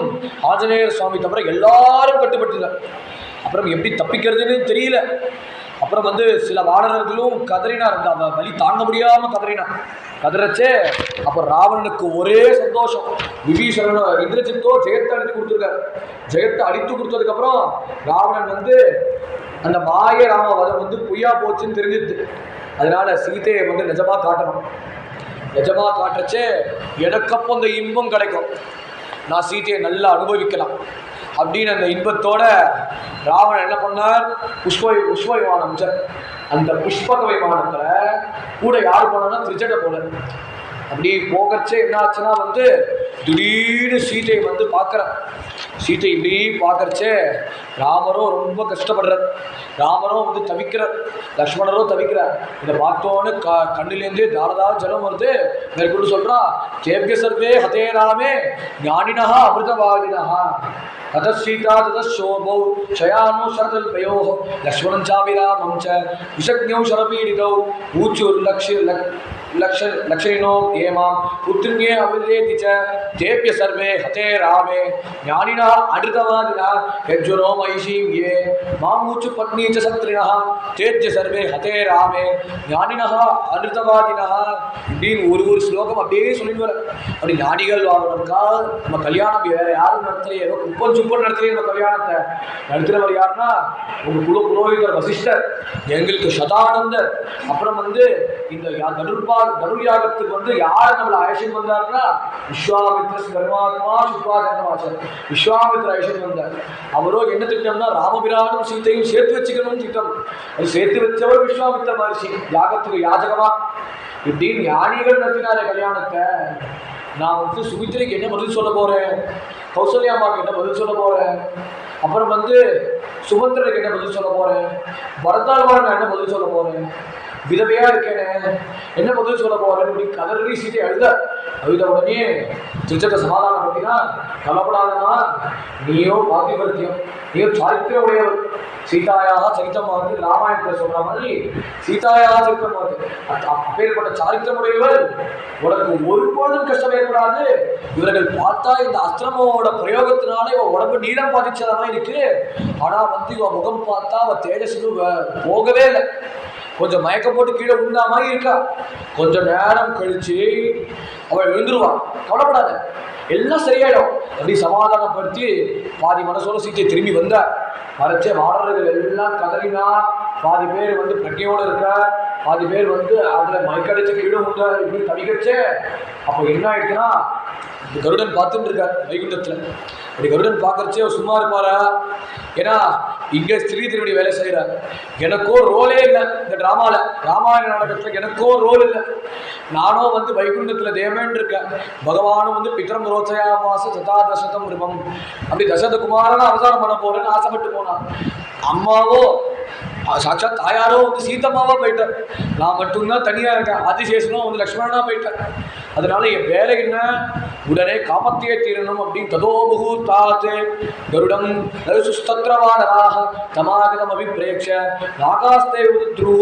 ஆஞ்சநேயர் சுவாமி தவிர எல்லாரும் கட்டுப்படுத்தினார். அப்புறம் எப்படி தப்பிக்கிறதுன்னு தெரியல. அப்புறம் வந்து சில வானரர்களும் கதறினார். அந்த வலி தாங்க முடியாமல் கதறினார். கதறச்சே அப்போ ராவணனுக்கு ஒரே சந்தோஷம். விபீஷணனோ இந்திரஜித்தோ ஜெயத்தை அடித்து கொடுத்துருக்காரு. ஜெயத்தை அடித்து கொடுத்ததுக்கப்புறம் ராவணன் வந்து அந்த மாய ராம வதம் வந்து பொய்யா போச்சுன்னு தெரிஞ்சிது. அதனால சீதையை வந்து நிஜமாக காட்டணும். நிஜமாக காட்டுறச்சே எனக்கப்போ அந்த இன்பம் கிடைக்கும், நான் சீதையை நல்லா அனுபவிக்கலாம் அப்படின்னு அந்த இன்பத்தோட ராவணன் என்ன பண்ணார், புஷ்ப விமானம். அந்த புஷ்பக விமானத்தில் கூட யார் போனா திரிஜட போல. அப்படி போகச்சே என்ன ஆச்சுன்னா வந்து திடீர்னு சீதையை வந்து பார்க்குறேன். சீத்தை இப்படி பார்க்கறச்சே ராமரும் ரொம்ப கஷ்டப்படுறார். ராமரும் வந்து தவிக்கிறார், லக்ஷ்மணரும் தவிக்கிறார். இதை பார்த்தோன்னு கண்ணிலேருந்தே தாரதா ஜலம் வருது. மேற்கொண்டு சொல்கிறான், தேவ்ய சர்வே ஹதே ராமே ஞானினா அமிர்தவாதினா ததசீதா ததசோபௌ ஷயானோ சரதல்பயோ லக்ஷ்மணம் சாபி ராமம் ச விஷக்ஞௌ சரபீடிதௌ ஊச்சுர் லக்ஷ்ய लक्षणिनो हेमां पुत्रिण्ये अविद्येति च तेभ्य सर्वे हते रामे ज्ञानिनः अनृतवादिनः यज्जुनो महिषीं ये मामूचु पत्नी च सत्रिणः तेभ्य सर्वे हते रामे ज्ञानिनः अनृतवादिनः இப்படின்னு ஒரு ஸ்லோகம் அப்படியே சொல்லிட்டு வர. அப்படி ஞானிகள் வாழ்வதற்கா நம்ம கல்யாணம் வேற யாரும் நடத்தலையே, ஏதோ குப்பன் சுப்பன் நடத்தலையே நம்ம கல்யாணத்தை. நடத்துகிறவர் யாருன்னா உங்க புரோகிதர் வசிஷ்டர், எங்களுக்கு சதானந்தர். அப்புறம் இந்த தனுர்யாகத்துக்கு யார் நம்மளை அழைச்சிட்டு வந்தாருன்னா விஸ்வாமித்ர பரமாத்மா சுப்பாச்சந்திரமாச்சர் விஸ்வாமித்ர அழைச்சிட்டு வந்தார். அவரோ என்ன திட்டம்னா ராமபிரானும் சீத்தையும் சேர்த்து வச்சுக்கணும்னு திட்டம். அது சேர்த்து வச்சவர் விஸ்வாமித்ர மகர்ஷி யாகத்துக்கு யாஜகமா. இப்படின்னு ஞானிகள் நடத்தினாரே கல்யாணத்தை. நான் சுமித்திரைக்கு என்ன பதில் சொல்ல போறேன், கௌசல்யா அம்மாவுக்கு என்ன பதில் சொல்ல போறேன், அப்புறம் சுமந்திரனுக்கு என்ன பதில் சொல்ல போறேன், பரதாழ்வான் என்ன பதில் சொல்ல போறேன், விதவையா இருக்கேனே என்ன பதில் சொல்ல போறேன்னு இப்படி கதறி சீட்டை அழுத உடனே திருச்சத்தை சமாதானம் பண்ணினா, கவலைப்படாதனா நீயோ பாத்தியவர்த்தியம், நீயோ சாரித்திர உடையவர். சீதாயாக சரித்தமாக ராமாயணத்தில் சொல்ற மாதிரி சீதாயாக சரித்தமாக அப்பேற்பட்ட சாரித்திரமுடையவர். உனக்கு ஒருபொழுதும் கஷ்டம் ஏற்படாது. இவர்கள் பார்த்தா இந்த அஸ்திரமோட பிரயோகத்தினால இவன் உடம்பு நீளம் பாதிச்சத மாதிரி இருக்கு. ஆனா இவன் முகம் பார்த்தா அவன் தேஜஸ்னு போகவே இல்லை. கொஞ்சம் மயக்கம் போட்டு கீழே விழுந்தா மாதிரி இருக்கா. கொஞ்சம் நேரம் கழிச்சு அவள் எழுந்துருவான், கவலைப்படாத எல்லாம் சரியாயிடும் அப்படி சமாதானப்படுத்தி பாதி மனசோட சீட்டை திரும்பி வந்தார். மறைச்ச வாடர்கள் எல்லாம் கதறினா, பாதி பேர் பிரஜையோடு இருக்க, பாதி பேர் அதில் மயக்கடிச்ச கீழே உண்ட இப்படி தவிக்கச்சே. அப்போ என்ன ஆயிடுச்சுன்னா கருடன் பார்த்துட்டு இருக்கார் வைகுண்டத்தில். அப்படி கருடன் பார்க்கறச்சே சும்மா இருப்பாரா? ஏன்னா இங்கே ஸ்ரீ திருவடி வேலை செய்கிறார். எனக்கோ ரோலே இல்லை இந்த ட்ராமாவில், ராமாயண நாடகத்தில் எனக்கோ ரோல் இல்லை. நானும் வைகுண்டத்தில் தேவன் இருக்கேன். பகவானும் பித்ரம் ரோச்சயாமாச சதாதசதம் ரூபம் அப்படி தசரதகுமாரனை அவதாரம் பண்ண போறேன்னு ஆசைப்பட்டு போனான். அம்மாவோ சாட்சாத் தாயாரோ சீதம்மாவா போயிட்டார். நான் மட்டும்தான் தனியாக இருக்கேன். ஆதிசேஷனும் லக்ஷ்மணனா போயிட்டார். அதனால என் வேலை என்ன, உடனே காமத்தியே தீரணும் அப்படின்னு ததோபுகு தாத்து கருடம் சுஸ்தத்ரவானராக தமாகதம் அபிப்ரேக்ஷ நாகாஸ்தே உத்ரு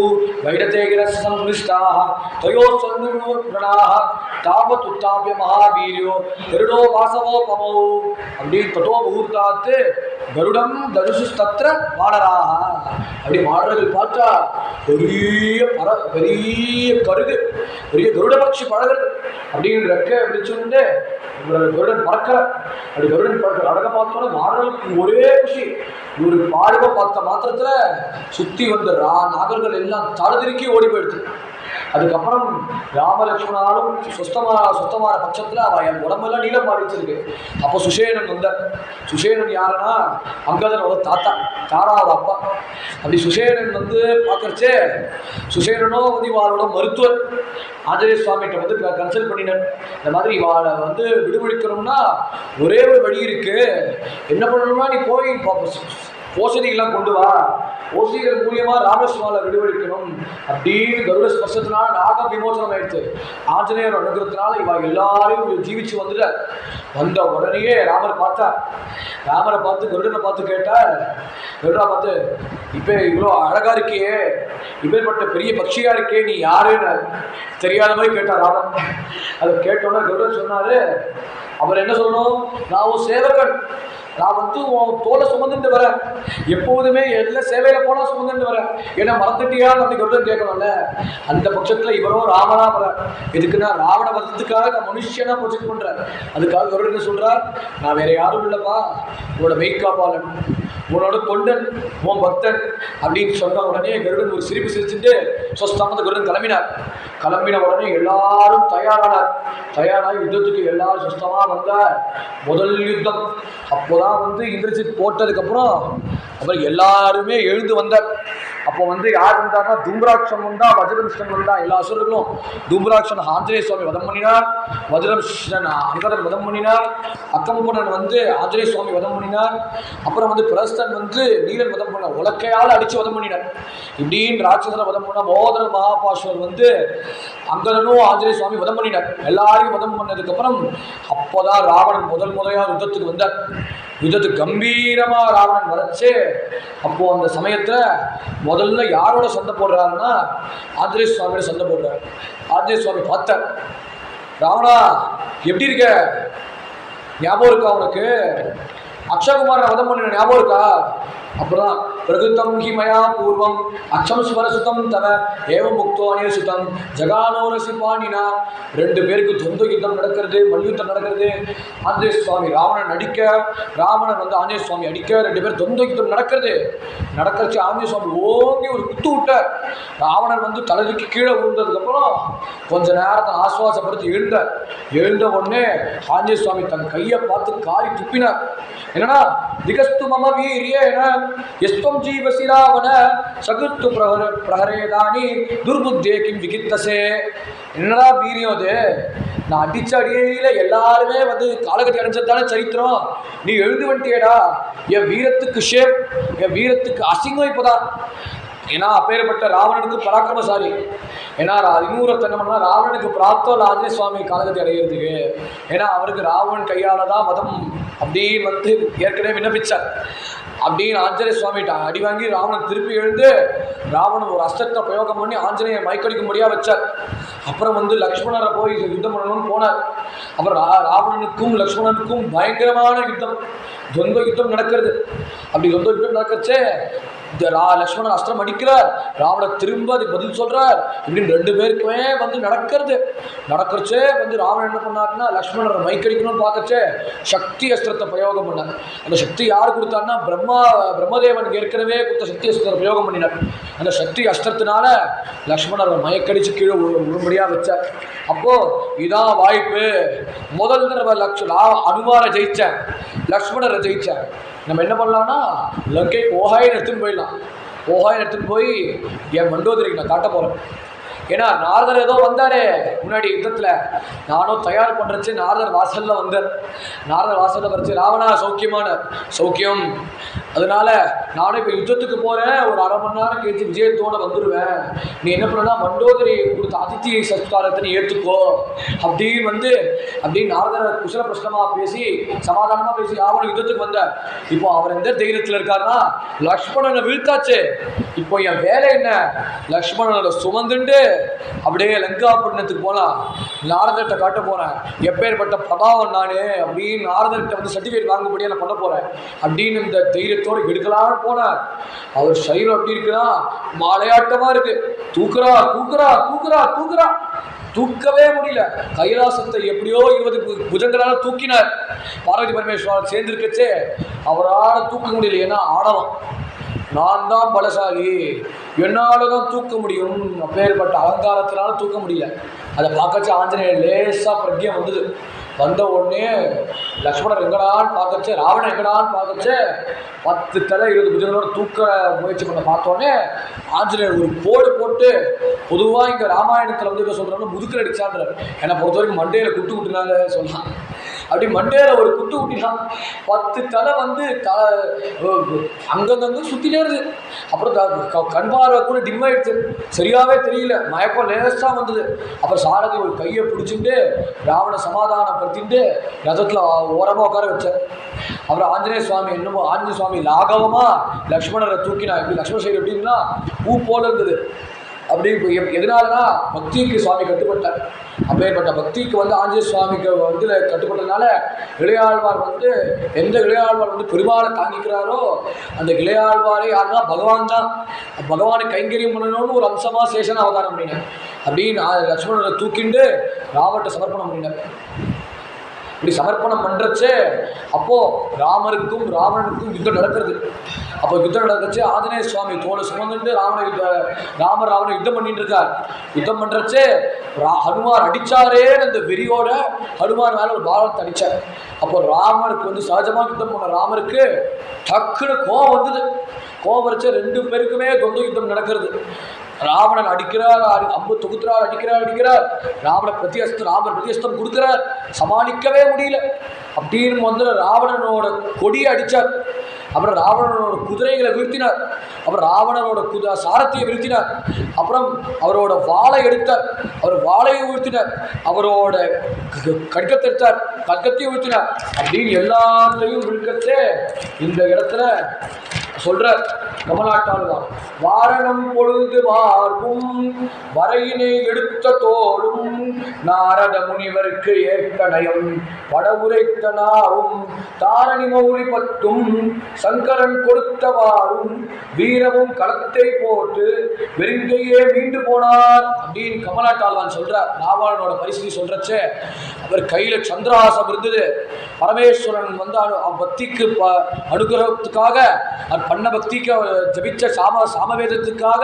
வைடதேகிர சம்ருஷ்டாக தயோ சந்துணாக தாபத் உத்தாபிய மகாவீரியோ கருடோ வாசவோ பமோ அப்படின்னு ததோபுகு தாத்து கருடம் தனுசுஸ்தத்ர வானராக. அப்படி மாடர்கள் பார்த்தா பெரிய கருகு, பெரிய கருடபக்ஷி பழகிறது அப்படின்னு ரெக்க அப்படி சொல்லிட்டு கருடன் பறக்கிற. அப்படி கருடன் பறக்கிற அழக பார்த்தோன்னா மாடர்களுக்கு ஒரே குஷி. ஒரு பார்வை பார்த்த மாத்திரத்துல சுத்தி நாகர்கள் எல்லாம் தடுதிருக்கி ஓடி போயிடுது. அதுக்கப்புறம் ராமலட்சுமணாலும் சுத்தமான பட்சத்தில் அவன் உடம்பெல்லாம் நீளம் பாதிச்சிருக்கு. அப்போ சுஷேனன் வந்தார். சுஷேனன் யாருன்னா அங்கதனோட தாத்தா, தாராவோட அப்பா. அப்படி சுஷேனன் பார்க்கறச்சே சுஷேனனோ இவாளோட மருத்துவர் ஆஞ்சநேய சுவாமிகிட்ட கன்சல்ட் பண்ணினார். இந்த மாதிரி இவாளை விடுவிக்கணும்னா ஒரே ஒரு வழி இருக்கு, என்ன பண்ணணும்னா நீ போய் ஓசதிகள்லாம் கொண்டு வா, ஓசதிகள் மூலியமா ராமசுவாலை விடுவிக்கணும் அப்படின்னு கருட ஸ்பர்சத்தினால நாக விமோசனம் ஆயிடுச்சு. ஆஞ்சநேயர் அனுகிரகத்தினால இவ எல்லாரையும் ஜீவிச்சு வந்த உடனேயே ராமரை பார்த்து கருடனை பார்த்து கேட்டார். கருடா பார்த்து, இப்போ இவ்வளோ அழகா இருக்கியே, இப்பேற்பட்ட பெரிய பட்சியா இருக்கே, நீ யாருன்னு தெரியாத மாதிரி கேட்டார் ராமன். அதை கேட்டோன்னா கருடன் சொன்னாரு, அவர் என்ன சொல்லணும், நான் ஒரு சேவகன், நான் உன் தோலை சுமந்துட்டு வரேன், எப்போதுமே எல்லா சேவையில போனா சுமந்துட்டு வரேன், ஏன்னா மறந்துட்டியா அப்படி கருடன் கேட்கணும்ல. அந்த பட்சத்துல இவரோ ராமனா வர, எதுக்குன்னா ராவண வர்றதுக்காக நான் மனுஷனா ப்ரொஜெக்ட் பண்றேன். அதுக்காக கருடன் என்ன சொல்றார், நான் வேற யாரும் இல்லப்பா, உன்னோட மெய்காப்பாளன், உன்னோட தொண்டன், உன் பக்தன் அப்படின்னு சொன்ன உடனே கருடன் ஒரு சிரிப்பு சிரிச்சுட்டு சொஸ்தானது கருடன் கிளம்பின உடனே எல்லாரும் தயாராகி யுத்தத்துக்கு எல்லாரும் சுஸ்தமா வந்தார். முதல் யுத்தம் அப்போதான் இந்திரஜித் போட்டதுக்கப்புறம் அப்புறம் எல்லாருமே எழுந்து வந்தார். அப்போ யார் வந்தார்னா தூம்ராட்சன் வந்தா, வஜ்ரமிஷ்டன் வந்தா. எல்லா அசுரர்களும் தூம்ராட்சன் ஆஞ்சநேய சுவாமி வதம் பண்ணினார், வஜ்ரமிஷ்டன் அங்கதன் வதம் பண்ணினார், அக்கம்பனன் ஆஞ்சநேய சுவாமி வதம் பண்ணினார், அப்புறம் பிரஸ்தன் நீலன் வதம் பண்ணார், உலக்கையால் அடிச்சு வதம் பண்ணினார். இப்படின்னு ராட்சசனை வதம் பண்ண மோதன மகாபாஸ்வர் அங்கதனும் ஆஞ்சநேய சுவாமி வதம் பண்ணினார். எல்லாரையும் வதம் பண்ணதுக்கு அப்புறம் அப்போதான் ராவணன் முதலையா யுத்தத்துக்கு வந்தார். யுத்தத்துக்கு கம்பீரமா ராவணன் வரச்சு. அப்போ அந்த சமயத்துல முதல்ல யாரோட சண்டை போடுறாருன்னா ஆஞ்சநேய சுவாமியோட சண்டை போடுறாரு. ஆஞ்சநேய சுவாமி பார்த்தார். ராவணா எப்படி இருக்க, ஞாபகம் இருக்கா உனக்கு? அக்ஷகுமாரனை வதம் பண்ணின ஞாபகம் இருக்கா? அப்புறம் பிரகிருத்தம் ஹிமயா பூர்வம் அக்ஷம் ஸ்வரசுதம் தவ ஏவ முக்தோ அனியசுதம் ஜகானோரசி பாணினா. 2 பேருக்கு துவந்த யுத்தம் நடக்கிறது, மல்யுத்தம் நடக்கிறது. ஆஞ்சநேய சுவாமி ராவணன் அடிக்க, ராவணன் வந்து ஆஞ்சநேய சுவாமி அடிக்க, 2 பேர் துவந்த யுத்தம் நடக்கிறது. நடக்கிறச்சு ஆஞ்சநேய சுவாமி ஓங்கி ஒரு குத்து விட்டார். ராவணன் வந்து தலைக்கு கீழே விழுந்ததுக்கப்புறம் கொஞ்ச நேரத்தை ஆசுவாசப்படுத்தி எழுந்தார். எழுந்த உடனே ஆஞ்சநேய சுவாமி தன் கையை பார்த்து காரி துப்பினார். என்னன்னா திகஸ்து மம வீரிய எஸ்வம் ஜீவசி ராவண சகுத்து பிரஹரேதானி துர்புத்தே கிம் விகித்தசே. என்னடா வீரியம் அது? நான் அடிச்ச அடியில எல்லாருமே வந்து காலகட்டி அடைஞ்சதான சரித்திரம். நீ எழுந்து வந்துட்டியடா. என் வீரத்துக்கு ஷேப், என் வீரத்துக்கு அசிங்கம் இப்போதான். ஏன்னா அப்பேற்பட்ட ராவணனுக்கு பராக்கிரமசாலி. ஏன்னா இன்னொரு என்ன பண்ணா, ராவணனுக்கு பிராப்தம் ஆஞ்சநேய சுவாமி காலகட்டி அடைகிறதுக்கு. ஏன்னா அவருக்கு ராவணன் கையால தான் வதம் அப்படின்னு வந்து ஏற்கனவே விண்ணப்பிச்சார். அப்படின்னு ஆஞ்சநேய சுவாமிகிட்ட அடி வாங்கி ராவணன் திருப்பி எழுந்து ராவணன் ஒரு அஸ்திரத்தை பிரயோகம் பண்ணி ஆஞ்சநேய மயக்கடிக்கும்படியாக வச்சார். அப்புறம் வந்து லக்ஷ்மணரை போய் யுத்தம் பண்ணணும்னு போனார். அப்புறம் ராவணனுக்கும் லக்ஷ்மணனுக்கும் பயங்கரமான யுத்தம், துவந்த யுத்தம் நடக்கிறது. அப்படி துவந்த யுத்தம் நடக்கச்சே லக்ஷ்மணன் அஸ்திரம் அடிக்கிறார், ராவணன் திரும்ப அதுக்கு பதில் சொல்றார். இப்படின்னு 2 பேருக்குமே வந்து நடக்கிறச்சே வந்து ராவணன் என்ன பண்ணாருன்னா லக்ஷ்மணரை மைக்கடிக்கணும்னு பார்க்கச்சே சக்தி அஸ்திரத்தை பிரயோகம் பண்ணார். அந்த சக்தி யார் கொடுத்தாருன்னா பிரம்மதேவன் ஏற்கனவே கொடுத்த சக்தி அஸ்திரத்தை பிரயோகம் பண்ணினார். அந்த சக்தி அஸ்திரத்தினால லக்ஷ்மணரை மயக்கடிச்சு கீழே உரும்படியாக வச்சார். அப்போ இதான் வாய்ப்பு. முதல் தடவை அனுமாரை ஜெயிச்சேன், லக்ஷ்மணரை ஜெயிச்சேன். நம்ம என்ன பண்ணலாம்னா லங்கை ஓஹாயின்னு எடுத்துன்னு போயிடலாம். ஓஹாயின்னு எடுத்துன்னு போய் என் மண்டோதரிக்கு நான் காட்ட போகிறேன். ஏன்னா நாரதர் ஏதோ வந்தாரே முன்னாடி யுத்தத்தில், நானும் தயார் பண்ணுறச்சு நாரதர் வாசலில் வந்தார். நாரதர் வாசலில் வரைச்சு ராவணா சௌக்கியமான சௌக்கியம், அதனால நானும் இப்போ யுத்தத்துக்கு போகிறேன், ஒரு அரை மணி நேரம் கழிச்சு விஜயத்தோடு வந்துடுவேன். நீ என்ன பண்ணனா மண்டோதரி கொடுத்த அதித்தி சத்காரத்தை நீ ஏற்றுக்கோ அப்படின்னு வந்து அப்படின்னு நாரதரை குசல பிரஷ்னமாக பேசி சமாதானமாக பேசி ராவணன் யுத்தத்துக்கு வந்தார். இப்போ அவர் எந்த தைரியத்தில் இருக்காருன்னா லக்ஷ்மணனை வீழ்த்தாச்சு. இப்போ என் வேலை என்ன, லக்ஷ்மணனை சுமந்துண்டு அப்படியே லங்காபட்டினத்துக்கு போனால் நாரதர்கிட்ட காட்ட போகிறேன். எப்பேற்பட்ட பிரபாவம் நான் அப்படின்னு நாரதர்கிட்ட வந்து சர்டிஃபிகேட் வாங்கும்படியாக நான் பண்ண போகிறேன் அப்படின்னு இந்த தைரியத்தோடு எடுக்கலான்னு போனார். அவர் சைரம் அப்படி இருக்குன்னா மாலையாட்டமாக இருக்கு. தூக்குறா தூக்குறா தூக்குறா தூக்குறா, தூக்கவே முடியல. கைலாசத்தை எப்படியோ 20 புஜங்களால் தூக்கினார். பார்வதி பரமேஸ்வரர் சேர்ந்துருக்கச்சே அவரால் தூக்க முடியல. ஏன்னா ஆடவம், நான் தான் பலசாலி, என்னால் தான் தூக்க முடியும். அப்பேற்பட்ட அலங்காரத்தினால தூக்க முடியல. அதை பார்க்கச்சு ஆஞ்சநேயர் லேசாக பிரக்ஞம் வந்தது. வந்த உடனே லக்ஷ்மணர் எங்கடான்னு பார்க்கச்சு, ராவணன் எங்கடான்னு பார்க்கச்சு 10 தலை 20 புஜங்களோட தூக்க முயற்சி பண்ண பார்த்தோன்னே ஆஞ்சநேயர் ஒரு போடு போட்டு, பொதுவாக இங்கே ராமாயணத்தில் வந்து என்ன சொல்கிறாங்க முதுக்கில் அடிச்சான்றார். என்னை பொறுத்த வரைக்கும் மண்டையில் குட்டு விட்டுனால சொல்லலாம். அப்படி மண்டையில் ஒரு குட்டு விட்டினான். 10 தலை வந்து அங்கங்க சுற்றினே இருது. அப்புறம் கண் பார்வை கூட டிம் ஆயிடுச்சு, சரியாகவே தெரியல, மயக்கம் லேசாக வந்தது. அப்புறம் சாரதி ஒரு கையை பிடிச்சிட்டு ராவண சமாதானப்படுத்திட்டு ரதத்தில் ஓரமாக உட்கார வச்சார். அப்புறம் ஆஞ்சநேய சுவாமி என்னமோ ஆஞ்சநேய சுவாமி லாகவமாக லக்ஷ்மணரை தூக்கினா. இப்படி லக்ஷ்மண சைடு எப்படின்னா பூ போல இருந்தது. அப்படி எதனாலனா பக்திக்கு சுவாமி கட்டுப்பட்டார். அப்பேற்பட்ட பக்திக்கு வந்து ஆஞ்சநேய சுவாமிக்கு வந்து கட்டுப்பட்டதுனால இளையாழ்வார் வந்து எந்த இளையாழ்வார் வந்து பெருமாளை தாங்கிக்கிறாரோ அந்த இளையாழ்வாரே யாருன்னா பகவான் தான். பகவானை கைங்கரியம் பண்ணணும்னு ஒரு அம்சமாக சேஷன அவதாரம் பண்ணினார். அப்படின்னு லக்ஷ்மணரை தூக்கிண்டு ராவர்கிட்ட சமர்ப்பணம் பண்ணினார். இப்படி சமர்ப்பணம் பண்ணுறச்சு அப்போது ராமருக்கும் ராவணனுக்கும் யுத்தம் நடக்கிறது. அப்போ யுத்தம் நடந்துச்சு. ஆஞ்சநேய சுவாமி தோலை சுமந்துட்டு ராமர் ராவணன் யுத்தம் பண்ணிட்டு இருக்கார். யுத்தம் பண்ணுறச்சு ஹனுமார் அடித்தாரே அந்த வெறியோட ஹனுமார் மேலே ஒரு பாலத்தை அடித்தார். அப்போ ராமருக்கு வந்து சகஜமாக யுத்தம் பண்ண ராமருக்கு டக்குன்னு கோவம் வந்தது. கோவம் வரைச்ச 2 பேருக்குமே தொந்த யுத்தம் நடக்கிறது. ராவணன் அடிக்கிறார், அம்பு தொகுத்துறார், அடிக்கிறார். ராமர் பிரதியஸ்தம் கொடுக்கிறார், சமாளிக்கவே முடியல. அப்படின்னு வந்து ராவணனோட கொடியை அடித்தார். அப்புறம் ராவணனோட குதிரைகளை வீழ்த்தினார். அப்புறம் ராவணனோட சாரத்தியை வீழ்த்தினார். அப்புறம் அவரோட வாளை எடுத்தார், அவர் வாளையை வீழ்த்தினார். அவரோட கட்கத்தை எடுத்தார், கட்கத்தையும் வீழ்த்தினார். அப்படின்னு எல்லாத்தையும் விழுக்கத்தே இந்த இடத்துல சொல்றார். கமலாட்டாள்தான். வாரணம் பொழுது மார்பும் வரையினை எடுத்த தோளும் நாரத முனிவருக்கு ஏற்க நயம் படவுரைத்த நாவும் தாரணி மௌலி பத்தும் சங்கரன் கொடுத்தவாறும் வீரமும் களத்தை போட்டு வெறுங்கையே மீண்டு போனார் அப்படின்னு கமலாட்டாள்வான் சொல்றார். நாவாளனோட பரிசு சொல்றச்சே அவர் கையில சந்திராசம் இருந்தது. பரமேஸ்வரன் வந்து பக்திக்கு அனுகிரகத்துக்காக பண்ண பக்திக்கு ஜபிச்ச சாமவேதத்துக்காக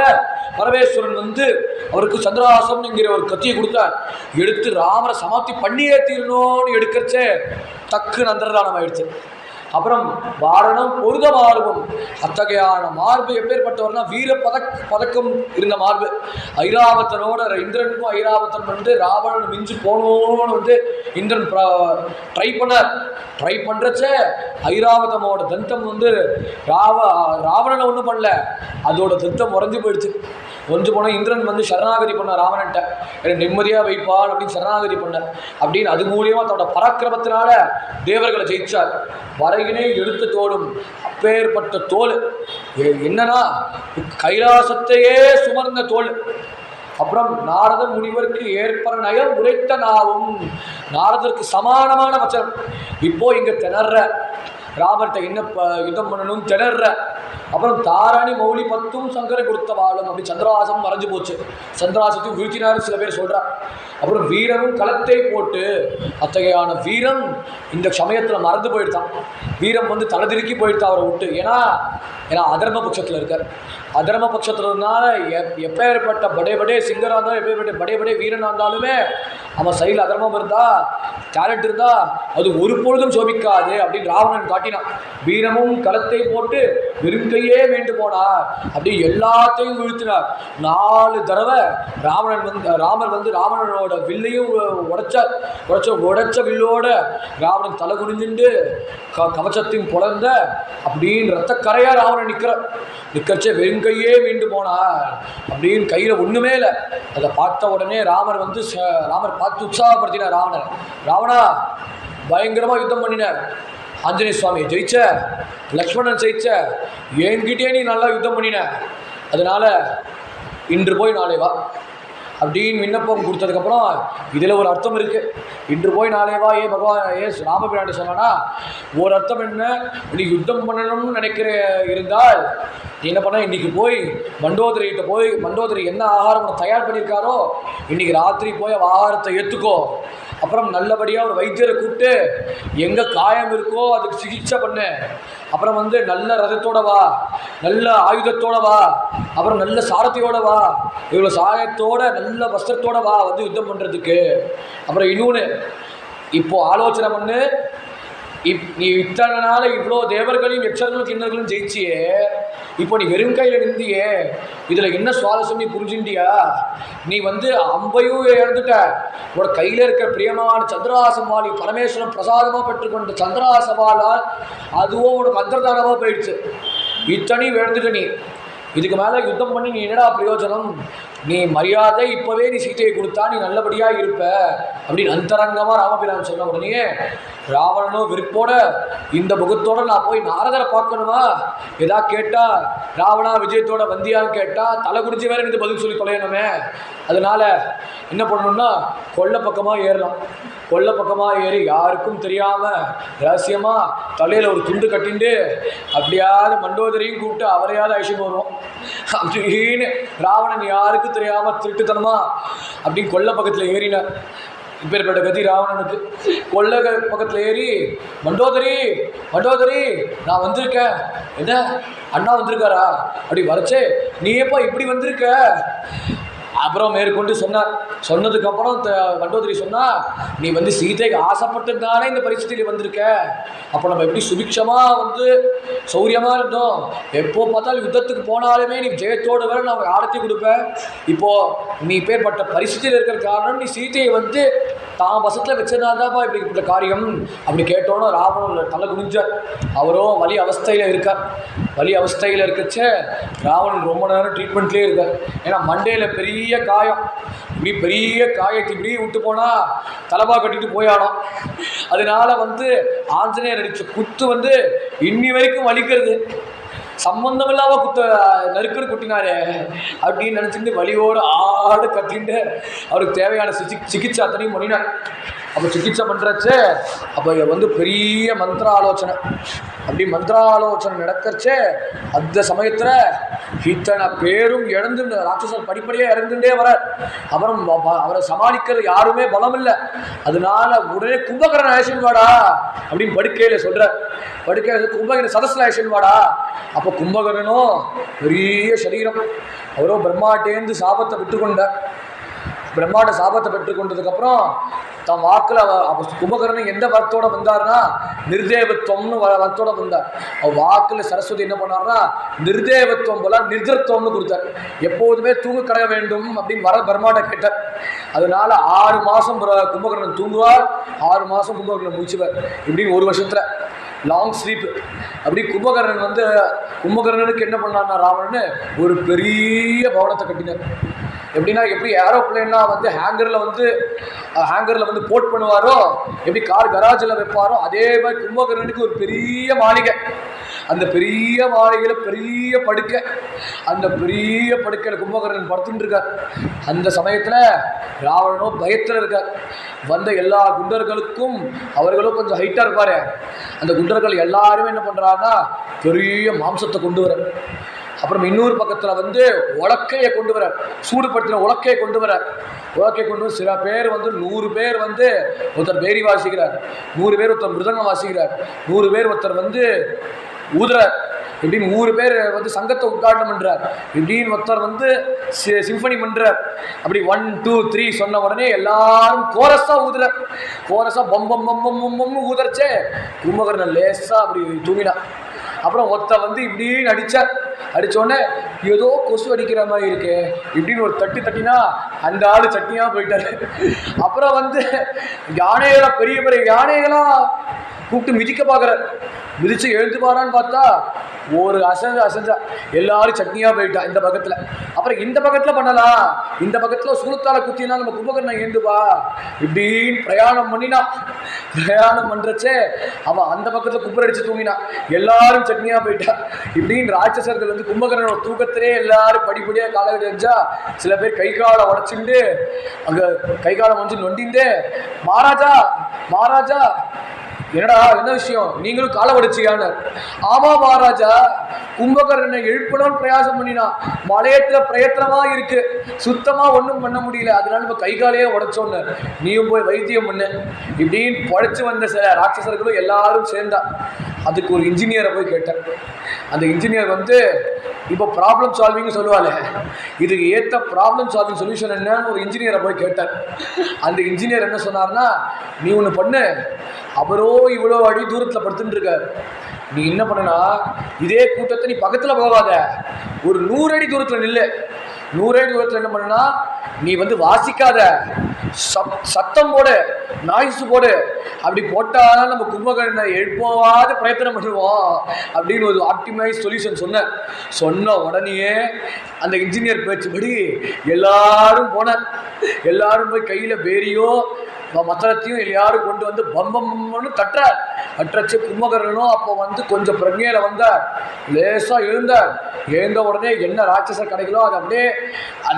பரமேஸ்வரன் வந்து அவருக்கு சந்திராசம் என்கிற ஒரு கத்தியை கொடுத்தார். எடுத்து ராமரை சமாப்தி பண்ணியே தீரணும்னு எடுக்கிறச்சே டக்குன்னு அந்தர்தானம் ஆயிடுச்சு. அப்புறம் வாரணம் பொருத மார்பும் அத்தகையான மார்பு எப்பேற்பட்டவர்னா வீர பதக்கம் இருந்த மார்பு. ஐராவத்தனோட இந்திரனுக்கும் ஐராவத்தன் வந்து ராவணன் மிஞ்சு போனோன்னு வந்து இந்திரன் ட்ரை பண்ணுறச்ச ஐராவதமோட தந்தம் வந்து ராவணனை ஒன்றும் பண்ணல, அதோட தந்தம் உறைஞ்சு போயிடுச்சு. ஒன்று போனால் இந்திரன் வந்து சரணாகதி பண்ண ராவணன்ட்ட நிம்மதியாக வைப்பாள் அப்படின்னு சரணாகதி பண்ண அப்படின்னு அது மூலியமாக தன்னோட பராக்கிரமத்தினால தேவர்களை ஜெயிச்சார். வரையினை எடுத்த தோளும் அப்பேற்பட்ட தோல் என்னன்னா கைலாசத்தையே சுமர்ந்த தோல். அப்புறம் நாரத முனிவருக்கு ஏற்பற நயம் உரைத்த நாவும் நாரதருக்கு சமானமான வச்சனம். இப்போ இங்க திணற ராமர்கிட்ட என்ன யுத்தம் பண்ணணும் திணற. அப்புறம் தாரணி மௌலி பத்தும் சங்கரன் கொடுத்த வாழும் அப்படி சந்திராசம் மறைஞ்சு போச்சு. சந்திராசத்தையும் வீழ்த்தினார் சில பேர் சொல்றார். அப்புறம் வீரமும் களத்தை போட்டு அத்தகையான வீரம் இந்த சமயத்தில் மறந்து போயிடுதான். வீரம் வந்து தலைதிருக்கி போயிடுதான் அவரை விட்டு. ஏன்னா அதர்ம பட்சத்தில் இருக்கார். அதர்ம பட்சத்தில் இருந்தால எப்பேற்பட்ட படே சிங்கராக இருந்தாலும் எப்பேற்பட்ட படே வீரனாக இருந்தாலுமே அவன் சைடில் அதர்மம் இருந்தா டேலண்ட் இருந்தா அது ஒரு பொழுதும் சோபிக்காது அப்படின்னு ராவணன் காட்டினான். வீரமும் களத்தை போட்டு வெறுங்கையே மீண்டு போனார் அப்படி எல்லாத்தையும் வீழ்த்தினார். 4 தடவை ராமர் வந்து ராவணனோட வில்லையும் உடைச்ச வில்லோட ராவணன் தலை குனிஞ்சுண்டு கவச்சத்தையும் பொழந்த அப்படின்னு ரத்த கரையா ராவணன் நிற்கச்சே வெறுங்கையே மீண்டு போனார் அப்படின்னு கையில் ஒன்றுமே இல்லை. அதை பார்த்த உடனே ராமர் பார்த்து உற்சாகப்படுத்தினார். ராவணா பயங்கரமாக யுத்தம் பண்ணினார். ஆஞ்சநேய சுவாமியை ஜெயிச்ச, லக்ஷ்மணன் ஜெயிச்ச, என்கிட்டே நீ நல்லா யுத்தம் பண்ணின, அதனால இன்று போய் நாளை வா அப்படின்னு விண்ணப்பம் கொடுத்ததுக்கப்புறம் இதில் ஒரு அர்த்தம் இருக்குது. இன்று போய் நாளே வா ராமபிராண்டி சொன்னான்னா ஒரு அர்த்தம் என்ன, நீ யுத்தம் பண்ணணும்னு நினைக்கிற இருந்தால் நீ என்ன பண்ண, இன்றைக்கி போய் மண்டோதரிகிட்ட போய் மண்டோதரி என்ன ஆகாரம் தயார் பண்ணியிருக்காரோ இன்றைக்கி ராத்திரி போய் ஆகாரத்தை ஏற்றுக்கோ. அப்புறம் நல்லபடியாக ஒரு வைத்தியரை கூப்பிட்டு எங்கே காயம் இருக்கோ அதுக்கு சிகிச்சை பண்ணு. அப்புறம் வந்து நல்ல ரதத்தோட வா, நல்ல ஆயுதத்தோட வா, அப்புறம் நல்ல சாரத்தியோட வா, இவ்வளோ சாயத்தோட நல்ல வஸ்திரத்தோட வா வந்து யுத்தம் பண்ணுறதுக்கு. அப்புறம் இன்னொன்று இப்போது ஆலோசனை பண்ணு, நீ இத்தனை நாள் இவ்வளோ தேவர்களையும் யக்ஷர்களும் கிண்ணர்களும் ஜெயிச்சியே, இப்போ நீ வெறும் கையில் நிந்தியே, இதில் என்ன சுவாரஸ்யம் நீ புரிஞ்சுட்டியா? நீ வந்து அம்பையும் இழந்துட்ட, உன்னோட கையில் இருக்கிற பிரியமான சந்திராசமாலி பரமேஸ்வரன் பிரசாதமாக பெற்றுக்கொண்ட சந்திராசமாலால் அதுவும் உனக்கு அந்தர்தானமாக போயிடுச்சு. இத்தனையும் இழந்துட்ட நீ. இதுக்கு மேலே யுத்தம் பண்ணி நீ என்னடா பிரயோஜனம்? நீ மரியாதை இப்போவே நீ சீதையை கொடுத்தா நீ நல்லபடியாக இருப்ப அப்படின்னு அந்தரங்கமாக ராமபிரான் சொன்ன உடனே ராவணனோ விருப்போட இந்த முகத்தோட நான் போய் நாரதரை பார்க்கணுமா, எதா கேட்டால் ராவணா விஜயத்தோட வந்தியான்னு கேட்டால் தலை குடிச்சு வேற இந்த பதில் சொல்லி தொலையணுமே. அதனால் என்ன பண்ணணும்னா கொல்லை பக்கமாக ஏறலாம். கொல்லை பக்கமாக ஏறி யாருக்கும் தெரியாமல் ரகசியமாக தலையில் ஒரு துண்டு கட்டிண்டு அப்படியாவது மண்டோதரையும் கூப்பிட்டு அவரையாவது ஐஷம் வருவோம் அப்படின்னு ராவணன் யாருக்கும் தெரியாமல் திருட்டுத்தனமா அப்படின்னு கொல்லை பக்கத்தில் ஏறினார். இப்பேற்பட்ட கதி ராவணனுக்கு. கொல்லை பக்கத்தில் ஏறி மண்டோதரி நான் வந்திருக்கேன். என்ன அண்ணா வந்திருக்காரா அப்படி வரைச்சே, நீ எப்போ இப்படி வந்திருக்க? அப்புறம் மேற்கொண்டு சொன்னதுக்கப்புறம் மண்டோதரி சொன்னா, நீ வந்து சீதைக்கு ஆசைப்பட்டதுனாலே இந்த பரிசுத்தில வந்திருக்க. அப்போ நம்ம எப்படி சுபிக்ஷமாக வந்து சௌரியமாக இருந்தோம், எப்போ பார்த்தாலும் யுத்தத்துக்கு போனாலுமே நீ ஜெயத்தோடு வர நான் ஆரத்தி கொடுப்பேன். இப்போது நீ பேர்பட்ட பரிசுத்தியில் இருக்கிற காரணம் நீ சீதையை வந்து தான் வசத்தில் வச்சதாதாப்பா இப்படி காரியம் அப்படி கேட்டோன்னு ராவணன் தலை குனிஞ்ச. அவரோ வலி அவஸ்தையில் இருக்கச்ச ராவணன் ரொம்ப நேரம் ட்ரீட்மெண்ட்லேயே இருக்கார். ஏன்னா மண்டையில் பெரிய காயம், பெரிய காயத்தை இப்படி விட்டு போனால் தலைபா கட்டிட்டு போயாடும். அதனால வந்து ஆஞ்சநேயர் அடித்த குத்து வந்து இன்னி வரைக்கும் வலிக்கிறது. சம்பந்தம் இல்லாம நறுக்குன்னு குட்டினாரே அப்படின்னு நினச்சிட்டு வலியோடு ஆடு கட்டிட்டு அவருக்கு தேவையான சிகிச்சை அத்தனையும் பண்ணினார். அப்போ சிகிச்சை பண்ணுறச்சே அப்போ வந்து பெரிய மந்திர ஆலோசனை, அப்படி மந்திராலோசனை நடக்கிறச்சே அந்த சமயத்தில் இத்தனை பேரும் இழந்து ராட்சசர் படிப்படியாக இறந்துட்டே வர, அப்புறம் அவரை சமாளிக்கிறது யாருமே பலம் இல்லை. அதனால உடனே கும்பகரன் ஆயசன் வாடா அப்படின்னு படுக்கையில் சொல்ற, படுக்கையில் கும்பகரன் சதஸ்ல ஆயசன் வாடா. அப்போ கும்பகரனும் பெரிய சரீரம், அவரோ பிரம்மாட்டேந்து சாபத்தை விட்டுக்கொண்டார். பிரம்மாண்ட சாபத்தை பெற்றுக்கொண்டதுக்கப்புறம் தன் வாக்கில் கும்பகரன் எந்த வரத்தோட வந்தார்னா நிர்தேவத்துவம்னு வரத்தோட வந்தார். அவர் வாக்கில் சரஸ்வதி என்ன பண்ணார்னா நிர்தேவத்துவம் போல நிர்தத்துவம்னு கொடுத்தார். எப்போதுமே தூங்க கடை வேண்டும் அப்படின்னு வர பிரம்மாண்ட கேட்டார். அதனால 6 மாதம் கும்பகரன் தூங்குவார், 6 மாதம் கும்பகரன் முடிச்சுவார். இப்படின்னு 1 வருஷத்தில் லாங் ஸ்லீப். அப்படி கும்பகர்ணனுக்கு என்ன பண்ணார்னா ராவணன் ஒரு பெரிய பவனத்தை கட்டினார். எப்படின்னா எப்படி ஏரோப்ளேன்லாம் வந்து ஹேங்கரில் வந்து போட் பண்ணுவாரோ, எப்படி கார் கராஜில் வைப்பாரோ, அதே மாதிரி கும்பகர்ணனுக்கு ஒரு பெரிய மாளிகை. அந்த பெரிய மாளிகையில் பெரிய படுக்கை, அந்த பெரிய படுக்கையில் கும்பகர்ணன் படுத்துட்டு இருக்கார். அந்த சமயத்தில் ராவணனோ பயத்தில் இருக்கார். வந்த எல்லா குண்டர்களுக்கும் அவர்களும் கொஞ்சம் ஹைட்டாக இருப்பார். அந்த குண்டர்கள் எல்லாருமே என்ன பண்ணுறாங்கன்னா பெரிய மாம்சத்தை கொண்டு வர, அப்புறம் இன்னொரு பக்கத்தில் வந்து உலக்கையை கொண்டு வர, சூடுபடுத்தின உலக்கையை கொண்டு வர. உலக்கையை கொண்டு வந்து சில பேர் வந்து 100 பேர் வந்து ஒருத்தர் பேரி வாசிக்கிறார், 100 பேர் ஒருத்தர் மிருதங்கம் வாசிக்கிறார், 100 பேர் ஒருத்தர் வந்து ஊதுறார், இப்படின்னு 100 பேர் வந்து சங்கத்தை உட்காட்டம் பண்ணுறார், இப்படின்னு ஒருத்தர் வந்து சிம்பனி பண்ணுறார். அப்படி 1 2 3 சொன்ன உடனே எல்லாரும் கோரஸாக ஊதுறார். கோரஸாக பம் பம் பம் பம் பம் பம்னு ஊதுறச்சே கும்பகர்ணன் லேசாக அப்படி தூங்கினான். அப்புறம் ஒருத்தர் வந்து இப்படின்னு அடித்தார். அடித்தோடனே ஏதோ கொசு அடிக்கிற மாதிரி இருக்கு இப்படின்னு ஒரு தட்டினா அந்த ஆள் சட்னியாக போயிட்டார். அப்புறம் வந்து யானைகளை பெரிய பெரிய யானைகளாக கூப்பிட்டு மிதிக்க பார்க்குறார். மிதித்து எழுந்து பாரான்னு பார்த்தா ஒரு அசைஞ்சா எல்லாரும் சட்னியாக போயிட்டா இந்த பக்கத்தில். அப்புறம் இந்த பக்கத்தில் பண்ணலாம், இந்த பக்கத்தில் சூழத்தால குத்தினா நம்ம கும்பகர்ணன் ஏந்துப்பா இப்படின்னு பிரயாணம் பண்ணினா. பிரயாணம் பண்ணுறச்சே அவன் அந்த பக்கத்தில் குப்பர் அடித்து தூங்கினா, எல்லாரும் சட்னியாக போயிட்டா. இப்படின்னு ராட்சசர்கள் வந்து கும்பகர்ணனோட தூக்கத்திலே எல்லாரும் படிப்படியாக காலகட்டம் அடிச்சா. சில பேர் கை காலை உடச்சிண்டு அங்கே கை காலை மஞ்சள் நொண்டிண்டு மகாராஜா மகாராஜா என்னடா என்ன விஷயம், நீங்களும் காலை உடைச்சியான்னு. ஆமா மகாராஜா, கும்பகர்ணனை எழுப்பணும்னு பிரயாசம் பண்ணினா, மலையத்துல பிரயத்தனமா இருக்கு, சுத்தமா ஒன்றும் பண்ண முடியல, அதனால நம்ம கை காலையே உடைச்சோன்னு, நீயும் போய் வைத்தியம் பண்ணு இப்படின்னு படைச்சு வந்த சில ராட்சசர்களும் எல்லாரும் சேர்ந்தா. அதுக்கு ஒரு இன்ஜினியரை போய் கேட்டேன். அந்த இன்ஜினியர் வந்து இப்போ ப்ராப்ளம் சால்விங்னு சொல்லுவாள், இதுக்கு ஏற்ற ப்ராப்ளம் சால்விங் சொல்யூஷன் என்னன்னு ஒரு இன்ஜினியரை போய் கேட்டார். அந்த இன்ஜினியர் என்ன சொன்னார்னா, நீ ஒன்று பண்ணு, அவரோ இவ்வளோ அடி தூரத்தில் படுத்துட்டு இருக்கார், நீ என்ன பண்ணுனா இதே கூட்டத்தை நீ பக்கத்தில் போகாத, ஒரு 100 அடி தூரத்தில் நில்லு. 100 அடி தூரத்தில் என்ன பண்ணுனா நீ வந்து வாசிக்காத, சத்தம் போடு, நாய்ஸ் போடு, அப்படி போட்டால் நம்ம கும்பகர்ணனை எழுப்பவாத பிரயத்தனம் பண்ணுவோம் அப்படின்னு ஒரு ஆப்டிமைஸ் சொல்யூஷன் சொன்ன உடனே அந்த இன்ஜினியர் பேச்சுப்படி எல்லாரும் போனார். எல்லாரும் போய் கையில் பேரியோ மத்தளத்தையும் எல்லாரும் கொண்டு வந்து பம்பம்னு தட்டுறச்சு. கும்பகர்ணனும் அப்போ வந்து கொஞ்சம் பிரஜையில வந்தார், லேசாக எழுந்த உடனே என்ன ராட்சசர் கிடைக்கலோ அதை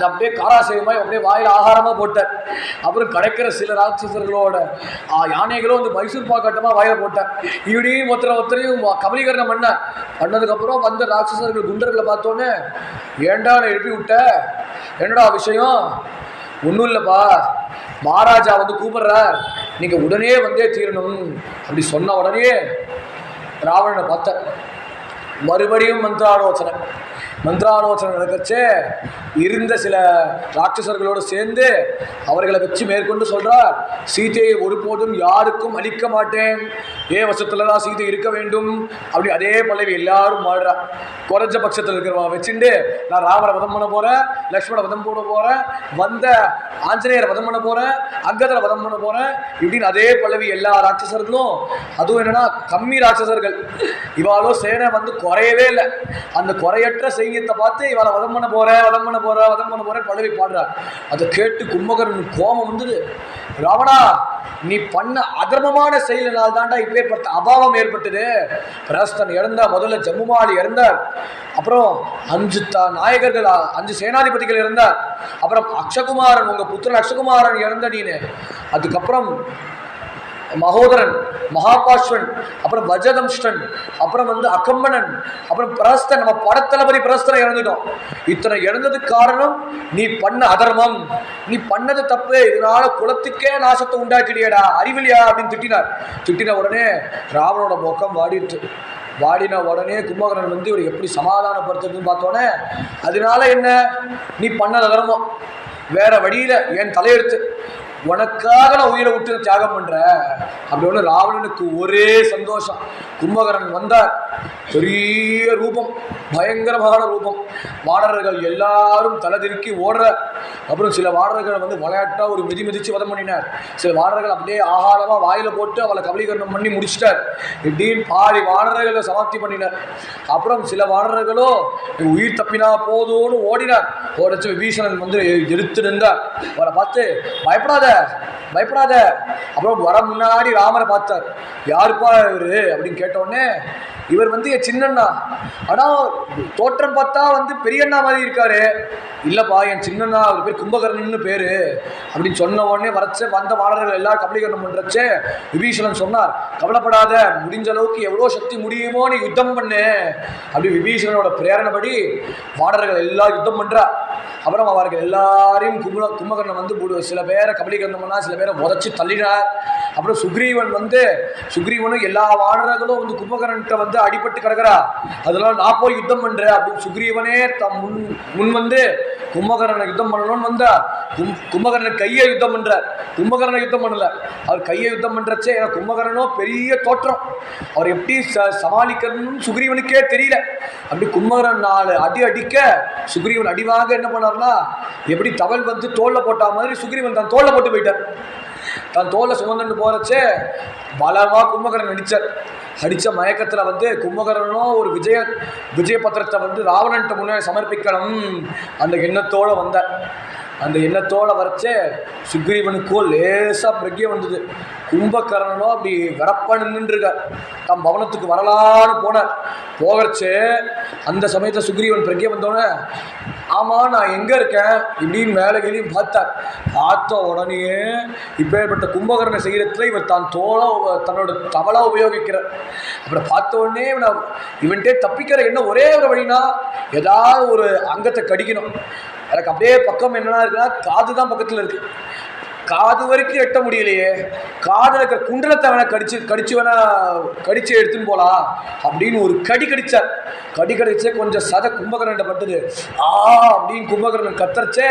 அப்படியே காராசேவமாய் அப்படியே வாயில் ஆகாரமாக போட்டார். அப்புறம் கிடைக்கிற சில ராட்சசர்களோட யானைகளும் வந்து மைசூர் பாக்கட்டமாக வாயில போட்டார். இப்படியும் ஒருத்தரையும் கபலீகரணம் பண்ணதுக்கப்புறம் வந்த ராட்சசர்கள் குண்டர்களை பார்த்தோன்னே, ஏண்டா எழுப்பி விட்ட, என்னடா விஷயம், ஒன்றும் இல்லைப்பா, மகாராஜா வந்து கூப்பிடுறார், நீங்கள் உடனே வந்தே தீரணும் அப்படி சொன்ன உடனே ராவணனை பார்த்த மறுபடியும் மந்திராலோசனை நடக்கச்சே இருந்த சில ராட்சசர்களோடு சேர்ந்து அவர்களை வச்சு மேற்கொண்டு சொல்றார், சீதையை ஒருபோதும் யாருக்கும் அளிக்க மாட்டேன், வசத்துல தான் சீதை இருக்க வேண்டும் அப்படி அதே பல்லவி எல்லாரும் மாடுறா. குறைஞ்ச பட்சத்தில் இருக்கிறவா வச்சுட்டு நான் ராமரை வதம் பண்ண போறேன், லக்ஷ்மண வதம் போட போறேன், வந்த ஆஞ்சநேயரை வதம் பண்ண போறேன், அங்கதரை வதம் பண்ண போறேன் இப்படின்னு அதே பல்லவி எல்லா ராட்சசர்களும். அதுவும் என்னன்னா கம்மி ராட்சசர்கள், இவாளோ சேனை வந்து குறையவே இல்லை. அந்த குறையற்ற சைன்யத்தை பார்த்து இவளை வதம் பண்ண வதம் பண்ண போறேன் பல்லவி பாடுறார். அதை கேட்டு கும்பகர்ணன் கோபம் வந்தது. ராவணா, நீ பண்ண அதர்மமான செயலினால் தாண்டா இப்பேற்பட்ட அபாவம் ஏற்பட்டது. பிரஸ்தன் இறந்தார், முதல்ல ஜம்முமாலி இறந்தார், அப்புறம் 5 நாயகர்கள் 5 சேனாதிபதிகள் இறந்தார், அப்புறம் அக்ஷகுமாரன் உங்க புத்திரன் அக்ஷகுமாரன் இறந்த நீனு, அதுக்கப்புறம் மகோதரன் மகாபாஸ்வன், அப்புறம் வஜதம்ஷ்டன், அப்புறம் அகம்மனன், அப்புறம் பிரஸ்தன், நம்ம படத்தளபதி பிரஸ்தனை இறந்துட்டோம். இத்தனை இறந்ததுக்கு காரணம் நீ பண்ண அதர்மம், நீ பண்ணது தப்பு, இதனால குலத்துக்கே நாசத்தை உண்டாக்கிடியடா, அறிவிலியா அப்படின்னு திட்டினார். திட்டின உடனே ராவணோட முகம் வாடிட்டு, வாடின உடனே கும்பகர்ணன் இவர் எப்படி சமாதானப்படுத்துறதுன்னு பார்த்தோன்னே, அதனால என்ன, நீ பண்ண அதர்மம், வேற வழியில என் தலையெடுத்து உனக்காக நான் உயிரை விட்டு தியாகம் பண்ற அப்படின்னு ராவணனுக்கு ஒரே சந்தோஷம். கும்பகர்ணன் வந்தார், பெரிய ரூபம், பயங்கரமான ரூபம். வானரர்கள் எல்லாரும் தலைதிருக்கி ஓடுற, அப்புறம் சில வானரர்கள் விளையாட்டா ஒரு மிதிச்சு வதம் பண்ணினார். சில வானரர்கள் அப்படியே ஆகாரமா வாயில போட்டு அவளை கபலீகரணம் பண்ணி முடிச்சிட்டார். இப்படின்னு பாதி வானரர்களை சமாப்தி பண்ணினார். அப்புறம் சில வானரர்களோ உயிர் தப்பினா போதும்னு ஓடினார். ஓடச்சு விபீஷணன் எடுத்து நின்றார். அவரை பார்த்து பயப்படாத பயப்படாத. அப்புறம் வர முன்னாடி ராமரை பார்த்தார். யாருப்பா இவரு அப்படின்னு கேட்டோடனே, இவர் என் சின்னண்ணா, ஆனா தோற்றம் பார்த்தா பெரியண்ணா மாதிரி இருக்காரு. இல்லப்பா என் சின்னண்ணா, அவர் பேர் கும்பகர்ணன்னு பேரு அப்படின்னு சொன்ன உடனே வந்த வானரர்கள் எல்லாரும் கபலீகரணம் பண்றச்சே விபீஷணன் சொன்னார், கவலைப்படாத, முடிஞ்ச அளவுக்கு எவ்வளோ சக்தி முடியுமோ நீ யுத்தம் பண்ணு அப்படி விபீஷணனோட பிரேரணப்படி வானரர்கள் எல்லாரும் யுத்தம் பண்றா. அப்புறம் அவர்கள் எல்லாரையும் கும்பகர்ணன் சில பேரை கபலீகரணம் பண்ணா, சில பேரை உதச்சி தள்ளினார். அப்புறம் சுக்ரீவனும் எல்லா வானரர்களும் கும்பகர்ணன்கிட்ட அடிபட்டு கிடக்கிறா, அதெல்லாம் நான் போய் யுத்தம் பண்றேன் அப்படின்னு சுக்ரீவனே முன் கும்பகர்ணனை யுத்தம் பண்ணணும்னு வந்தா. கும்பகர்ணன் கையை யுத்தம் பண்றார். கும்பகர்ணன் யுத்தம் பண்ணல, அவர் கையை யுத்தம் பண்றச்சே. ஏன்னா கும்பகர்ணனோ பெரிய தோற்றம், அவர் எப்படி சமாளிக்கணும்னு சுக்ரீவனுக்கே தெரியல. அப்படி கும்பகர்ணன் 4 அடி அடிக்க சுக்ரீவன் அடிவாங்க என்ன பண்ணார்னா, எப்படி தவல் தோல்ல போட்டா மாதிரி சுக்ரீவன் தான் தோல்ல போட்டு போயிட்டார். தான் தோலை சுமந்துட்டு போறச்சே பலமா கும்பகர்ணன் அடிச்ச மயக்கத்துல கும்பகர்ணனும் ஒரு விஜய பத்திரத்தை ராவணன்ட்ட முன்னாடி சமர்ப்பிக்கணும் அந்த எண்ணத்தோட வந்தார். அந்த எண்ணத்தோட வரைச்சே சுக்ரீவனுக்கோ லேசா பிரக்ஞை வந்தது. கும்பகர்ணனோ அப்படி வரப்ப நின்றுருக்கார். தம் பவனத்துக்கு வரலான்னு போனார். போகிறச்சு அந்த சமயத்தில் சுக்ரீவன் பிரக்ஞை வந்தோடனே, ஆமா நான் எங்க இருக்கேன் இப்படின்னு மேலே கீழையும் பார்த்த உடனே இப்பேற்பட்ட கும்பகர்ண செய்யறதுல இவர் தன்னோட தவளா உபயோகிக்கிறார். அப்புறம் பார்த்த உடனே இவன்ட்டே தப்பிக்கிற என்ன ஒரே ஒரு வழினா, ஏதாவது ஒரு அங்கத்தை கடிக்கணும். எனக்கு அப்படியே பக்கம் என்னன்னா இருக்குன்னா, காது தான் பக்கத்தில் இருக்கு, காது வரைக்கும் எட்ட முடியலையே, காதில் இருக்கிற குண்டலத்தை வேணா கடிச்சு எடுத்துன்னு போலாம் அப்படின்னு ஒரு கடிச்சார். கடிச்சே கொஞ்சம் சத கும்பகர்ணன் பட்டுது. அப்படின்னு கும்பகர்ணன் கத்தரிச்சே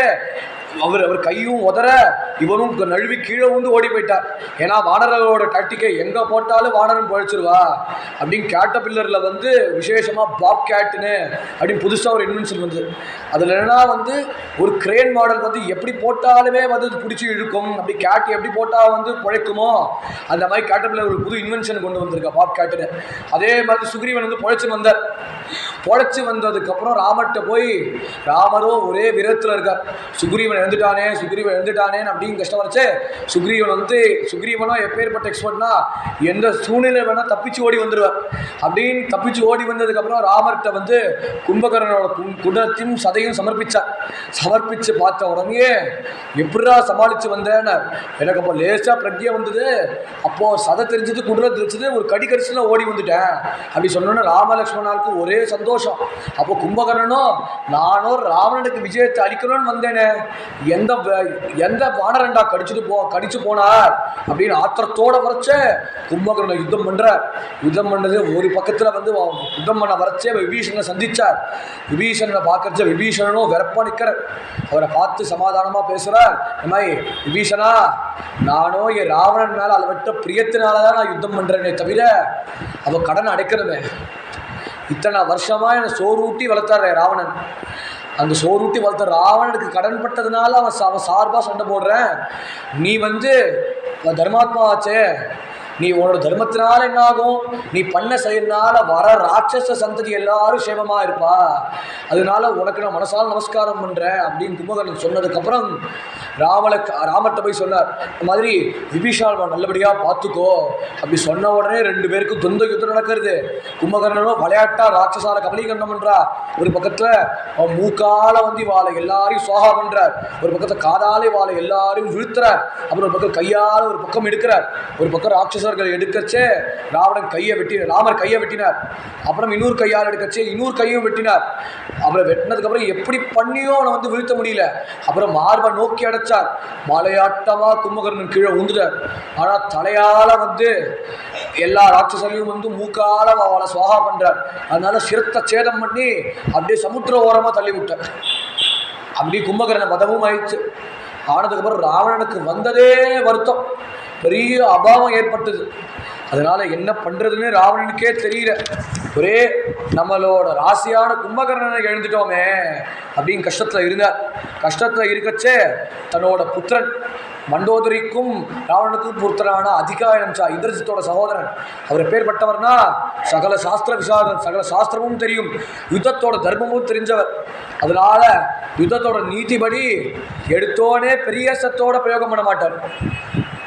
அவர் கையும் உதற, இவனும் நழுவி கீழே ஓடி போயிட்டார். ஏன்னா வானரர்களோட டாக்டிக்கை எங்கே போட்டாலும் வானரன் பழிச்சிருவா அப்படின்னு கேட்டபில்லரில் விசேஷமாக பாப் கேட்டுன்னு அப்படின்னு புதுசாக ஒரு இன்வென்ஷன் வந்தது. அதில் என்னன்னா ஒரு கிரேன் மாடல் எப்படி போட்டாலுமே பிடிச்சி இழுக்கும், அப்படி கேட் எப்படி போட்டால் பிழைக்குமோ அந்த மாதிரி கேட்டபில்லர் ஒரு புது இன்வென்ஷன் கொண்டு வந்திருக்கா பாப் கேட்டுன்னு. அதே மாதிரி சுக்ரீவன் பொழைச்சு வந்தார். பொழைச்சி வந்ததுக்கப்புறம் ராமர்கிட்ட போய், ராமரோ ஒரே விரத்தில் இருக்கார். சுக்ரீவன் எழுந்துட்டானேன்னு அப்படின்னு கஷ்டம் வரைச்சே சுக்ரீவனோ எப்பேற்பட்ட எக்ஸ்பர்ட்னா எந்த சூழ்நிலை வேணா தப்பிச்சு ஓடி வந்துடுவார். அப்படின்னு தப்பிச்சு ஓடி வந்ததுக்கப்புறம் ராமர்கிட்ட கும்பகர்ணனோட குண்டத்தையும் சதையும் சமர்ப்பிச்சு பார்த்த உடனே எப்படா சமாளிச்சு வந்தேன்னு எனக்கு அப்போ லேசாக பிரக்ஞை வந்தது. அப்போ சதை தெரிஞ்சது, குண்டலம் தெரிஞ்சது, ஒரு கடிச்சுல ஓடி வந்துட்டேன் அப்படி சொன்னோன்னே ராமலக்ஷ்மணாவுக்கு ஒரே சந்தோஷம். அப்போ கும்பகர்ணனும் நானும் ராவணனுக்கு விஜயத்தை அளிக்கணும்னு வந்தேனே, எந்த வானரண்டா கடிச்சு போனார் அப்படின்னு ஆத்திரத்தோட வரைச்ச கும்பகர்ணன் யுத்தம் பண்ணது. ஒரு பக்கத்துல யுத்தம் பண்ண வரைச்சே விபீஷணனை சந்திச்சார். விபீஷணனை பார்க்கறச்ச விபீஷணனும் வெறப்பா நிற்கிறார். அவரை பார்த்து சமாதானமா பேசுறார். இந்த மாதிரி, விபீஷணா, நானும் என் ராவணன் மேல அதை விட்ட பிரியத்தினாலதான் நான் யுத்தம் பண்றேனே தவிர அவ கடன் அடைக்கணுமே. இத்தனை வருஷமா என்னை சோறு ஊட்டி வளர்த்தாரு ராவணன். அந்த சோறுட்டி வளர்த்த ராவணனுக்கு கடன் பட்டதுனால அவன் சார்பாக சண்டை போடுறேன். நீ தர்மாத்மா ஆச்சே, நீ உன்னோட தர்மத்தினால என்ன ஆகும், நீ பண்ண செயல்னால வர ராட்சச சந்ததி எல்லாரும் சேமமா இருப்பா, அதனால உனக்கு நான் மனசால நமஸ்காரம் பண்றேன் அப்படின்னு கும்பகர்ணன் சொன்னதுக்கப்புறம் ராமர்கிட்ட போய் சொன்னார், இந்த மாதிரி விபீஷால் நல்லபடியா பார்த்துக்கோ அப்படி சொன்ன உடனே 2 பேருக்கும் துந்த யுத்தம் நடக்கிறது. கும்பகர்ணனும் விளையாட்டா ராட்சசால கபலீகரணம் பண்றா, ஒரு பக்கத்துல அவன் மூக்கால வந்து வாழை எல்லாரையும் சோகா பண்றார், ஒரு பக்கத்துல காதாலே வாழை எல்லாரையும் வீழ்த்துறார், அப்புறம் ஒரு பக்கம் கையால ஒரு பக்கம் எடுக்கிறார், ஒரு பக்கம் ராட்சசர்கள் எடுக்கச்சே ராவணன் ராமர் கையை வெட்டினார், அப்புறம் இன்னொரு கையால் எடுக்கச்சே இன்னொரு கையும் வெட்டினார். அப்புறம் வெட்டினதுக்கு அப்புறம் எப்படி பண்ணியோ அவனை வந்து வீழ்த்த முடியல, அப்புறம் மார்பை நோக்கி அடைச்சார், மலையாட்டமா கும்பகர்ணன் கீழே உந்துட்டார். ஆனா தலையால வந்து எல்லா ராட்சசரையும் வந்து மூக்கால அவளை சுவாகா பண்றார், அதனால சிரத்தை சேதம் பண்ணி அப்படியே சமுத்திர ஓரமா தள்ளி விட்டார். அப்படி கும்பகர்ணன் வதமும் ஆயிடுச்சு. ஆனதுக்கப்புறம் ராவணனுக்கு வந்ததே வருத்தம், பெரிய அபாவம் ஏற்பட்டது. அதனால என்ன பண்றதுன்னு ராவணனுக்கே தெரியல. ஒரே நம்மளோட ராசியான கும்பகர்ணனை எழுந்துட்டோமே அப்படின்னு கஷ்டத்துல இருந்தார். கஷ்டத்துல இருக்கச்சே தன்னோட புத்திரன் மண்டோதரிக்கும் ராவணனுக்கும் புத்திரனான அதிகாயனம் இந்திரஜித்தோட சகோதரன், அவர் பேர்பட்டவர்னா சகல சாஸ்திர விசாரன், சகல சாஸ்திரமும் தெரியும், யுத்தத்தோட தர்மமும் தெரிஞ்சவர். அதனால யுத்தத்தோட நீதிபடி எடுத்தோடனே பெரிய சத்தோட பிரயோகம் பண்ண மாட்டார்.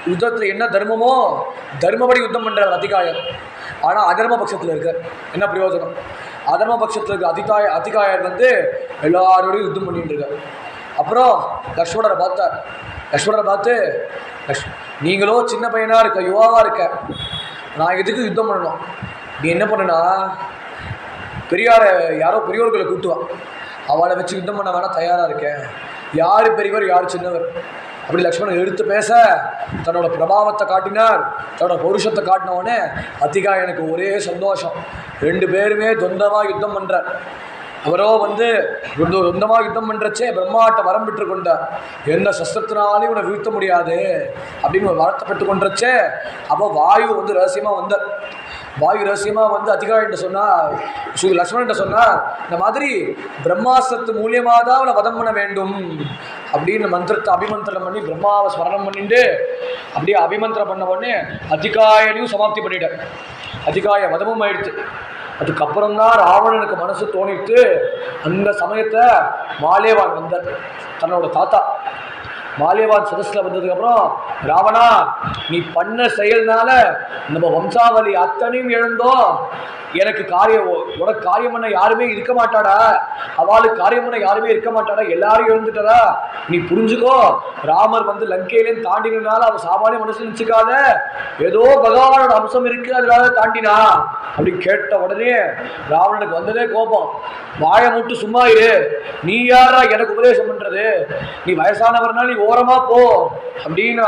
யுத்தத்தில் என்ன தர்மமோ தர்மபடி யுத்தம் பண்ணுறார் அதிகாயர். ஆனால் அதர்ம பட்சத்தில் இருக்கார், என்ன பிரயோஜனம்? அதர்ம பட்சத்தில் இருக்க அதிகாயர் வந்து எல்லாரோடையும் யுத்தம் பண்ணிட்டு இருக்கார். அப்புறம் லக்ஷ்மணரை பார்த்தார். லக்ஷ்மணரை பார்த்து, நீங்களோ சின்ன பையனாக இருக்க, யுவாவாக இருக்க, நான் எதுக்கு யுத்தம் பண்ணணும்? நீ என்ன பண்ணுனா யாரோ பெரியோர்களை கூட்டுவான், அவளை வச்சு யுத்தம் பண்ண வேணா தயாராக இருக்கேன். யார் பெரியவர் யார் சின்னவர் அப்படி லக்ஷ்மணன் எடுத்து பேச தன்னோட பிரபாவத்தை காட்டினார், தன்னோட பௌருஷத்தை காட்டினவுடனே அதிகாயனுக்கு ஒரே சந்தோஷம். 2 பேருமே தொந்தமாக யுத்தம் பண்ணுறார். அவரோ வந்து சொந்தமாக யுத்தம் பண்ணுறச்சே பிரம்மாட்ட வரம் பெற்று கொண்டார், எந்த சஸ்திரத்தினாலையும் இவனை வீழ்த்த முடியாது அப்படின்னு ஒரு வரத்தை பெற்று கொண்டச்சே. அப்போ வாயு வந்து ரகசியமாக வந்தார். வாயு ரகசியமாக வந்து அதிகாரிகிட்ட சொன்னார், லக்ஷ்மணன்கிட்ட சொன்னார், இந்த மாதிரி பிரம்மாஸ்திரத்து மூலியமாக தான் அவனை வதம் பண்ண வேண்டும் அப்படின்னு மந்திரத்தை அபிமந்திரம் பண்ணி பிரம்மாவை ஸ்மரணம் பண்ணிட்டு அப்படியே அபிமந்திரம் பண்ண உடனே அதிகாயனையும் சமாப்தி பண்ணிட்டார். அதிகாய வதமும் ஆயிடுச்சு. அதுக்கப்புறம் தான் ராவணனுக்கு மனசு தோணிட்டு அந்த சமயத்தை மாலேவான் வந்தார், தன்னோட தாத்தா. மாலேவான் சதஸ்ல வந்ததுக்கப்புறம், ராவணா நீ பண்ண செயல்னால நம்ம வம்சாவளி அத்தனையும் இழந்தோம், எனக்கு உனக்கு காரியம் பண்ண யாருமே இருக்க மாட்டாடா, அவளுக்கு காரியம் பண்ண யாருமே இருக்க மாட்டாடா, எல்லாரும் எழுந்துட்டாரா, நீ புரிஞ்சுக்கோ. ராமர் வந்து லங்கையிலேருந்து தாண்டினால அவன் சாமானிய மனசு நினைச்சுக்காத, ஏதோ பகவானோட அம்சம் இருக்கு அதனால தாண்டினா அப்படி கேட்ட உடனே ராவணனுக்கு வந்ததே கோபம். வாயை மூட்டு சும்மா இரு, நீ யாரா எனக்கு உபதேசம் பண்றது, நீ வயசானவர்னா நீ ஓரமா போ அப்படின்னு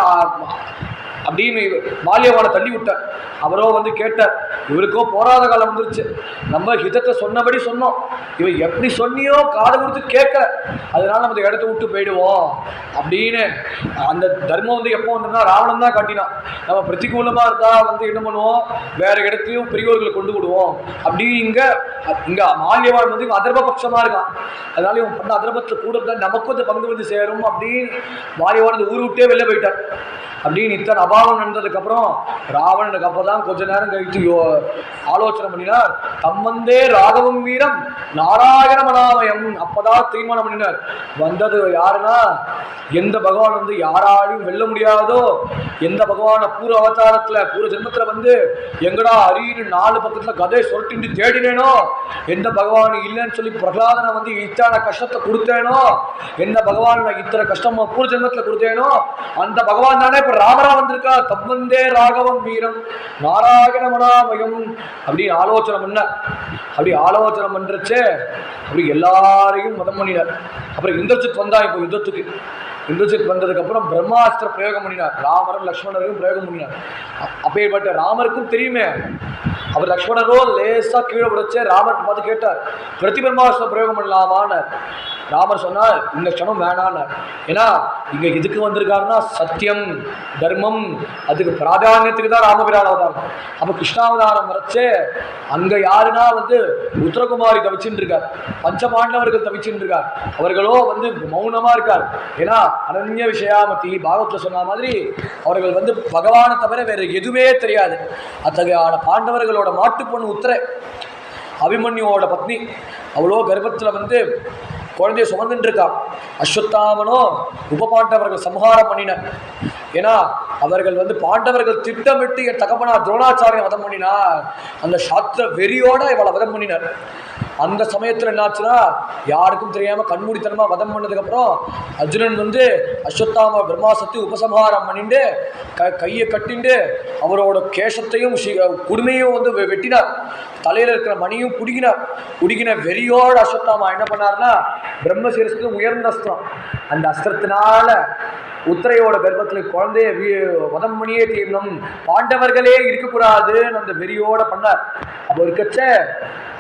மாலியவானை தள்ளி விட்டார். அவரோ வந்து கேட்டார், இவருக்கோ போராத காலம் வந்துருச்சு, நம்ம ஹிதத்தை சொன்னபடி சொன்னோம், இவன் எப்படி சொன்னியோ காது கொடுத்து கேட்க, அதனால நம்ம இடத்த விட்டு போயிடுவோம் அப்படின்னு. அந்த தர்மம் வந்து எப்போ வந்ததுன்னா ராவணன் தான் காட்டினான். நம்ம பிரதிகூலமாக இருந்தா வந்து என்ன பண்ணுவோம், வேற இடத்துலையும் பெரியோர்களை கொண்டு விடுவோம் அப்படி. இங்க மால்யவான் வந்து அதர்ம பட்சமா இருக்கான், அதனால இவன் பண்ண அதர்மத்தில் கூட இருந்தால் நமக்கும் அந்த பங்கு வந்து சேரும் அப்படின்னு மால்யவான் அந்த ஊரை விட்டே வெளில போயிட்டார். அப்படின்னு இத்தனை அபாவம் நடந்ததுக்கப்புறம் ராவணனுக்கு அப்போதான் கொஞ்ச நேரம் கழித்து ஆலோசனை பண்ணினார். தம்மந்தே ராகவம் வீரம் நாராயண மனாமயம், அப்பதான் தீர்மானம் பண்ணினார். வந்தது யாருன்னா, எந்த பகவான் வந்து யாராலையும் வெல்ல முடியாதோ, எந்த பகவான பூர்வ அவதாரத்துல பூர்வ ஜென்மத்துல வந்து எங்கடா அரியு 4 பக்கத்துல கதை சொல்லிட்டு தேடினேனோ, எந்த பகவான் இல்லைன்னு சொல்லி பிரகலாதனை வந்து இத்தனை கஷ்டத்தை கொடுத்தேனோ, எந்த பகவான் நான் இத்தனை கஷ்டம் பூர்வ ஜென்மத்துல கொடுத்தேனோ அந்த பகவான் தானே இப்ப ராமரா வந்திருக்கா. தம்மந்தே ராகவம் வீரம் நாராயண மனாமயம் அப்படின்னு ஆலோசனை பண்ண. அப்படி ஆலோசனை பண்றச்சே அப்படி எல்லாரையும் மதம் பண்ணினார். அப்புறம் இந்திரஜித் வந்தா இப்போ யுத்தத்துக்கு. இந்திரஜித் வந்ததுக்கு அப்புறம் பிரம்மாஸ்திர பிரயோகம் பண்ணினார். ராமரும் லக்ஷ்மணரையும் பிரயோகம் பண்ணினார். அப்பேற்பட்ட ராமருக்கும் தெரியுமே. அவர் லக்ஷ்மணரோ லேசா கீழே விடச்சே ராமர் பார்த்து கேட்டார், பிரதி பிரம்மாஸ்திர பிரயோகம் பண்ணலாமான்னு. ராமர் சொன்னார், இந்த க்ஷணம் வேணான்னு. ஏன்னா இங்கே இதுக்கு வந்திருக்காருன்னா சத்தியம் தர்மம் அதுக்கு பிராதானியத்துக்கு தான் ராமபிரான் அவதாரம். அப்போ கிருஷ்ணாவதாரம் வரைச்சு அங்கே யாருன்னா வந்து உத்தரகுமாரி தவிச்சுட்டு இருக்கார், பஞ்சபாண்டவர்கள் தவிச்சுட்டு இருக்கார். அவர்களோ வந்து மௌனமாக இருக்கார். ஏன்னா அனன்ய விஷயாமதி பாகவத்தில் சொன்ன மாதிரி அவர்கள் வந்து பகவானை தவிர வேறு எதுவுமே தெரியாது. அத்தகைய பாண்டவர்களோட மாட்டு பொண்ணு உத்தர அபிமன்யுவோட பத்னி, அவ்வளோ கர்ப்பத்தில் வந்து குழந்தைய சுமந்துட்டு இருக்கா. அஸ்வத்தாமனோ உப பாண்டவர்கள் சம்ஹாரம் பண்ணினார். ஏன்னா அவர்கள் வந்து பாண்டவர்கள் திட்டமிட்டு என் தகப்பனா துரோணாச்சாரியை வதம் பண்ணினார். அந்த சாஸ்திர வெறியோட இவளை வதம் பண்ணினார். அந்த சமயத்தில் என்னாச்சுன்னா யாருக்கும் தெரியாமல் கண்மூடித்தனமாக வதம் பண்ணதுக்கப்புறம் அர்ஜுனன் வந்து அஸ்வத்தாம பிரம்மாசத்தை உபசம்ஹாரம் பண்ணிட்டு கையை கட்டிண்டு அவரோட கேசத்தையும் குடுமையும் வந்து வெட்டினார். தலையில் இருக்கிற மணியும் குடிக்கின வெறியோட அஸ்வத்தாமா என்ன பண்ணார்னா பிரம்மசீரஸ்க்கு உயர்ந்த அஸ்திரம், அந்த அஸ்திரத்தினால உத்திரையோட கர்ப்பத்தில் குழந்தைய வதம் பண்ணியே தீரணும், பாண்டவர்களே இருக்கக்கூடாதுன்னு அந்த வெறியோட பண்ணார். அப்போ இருக்கச்ச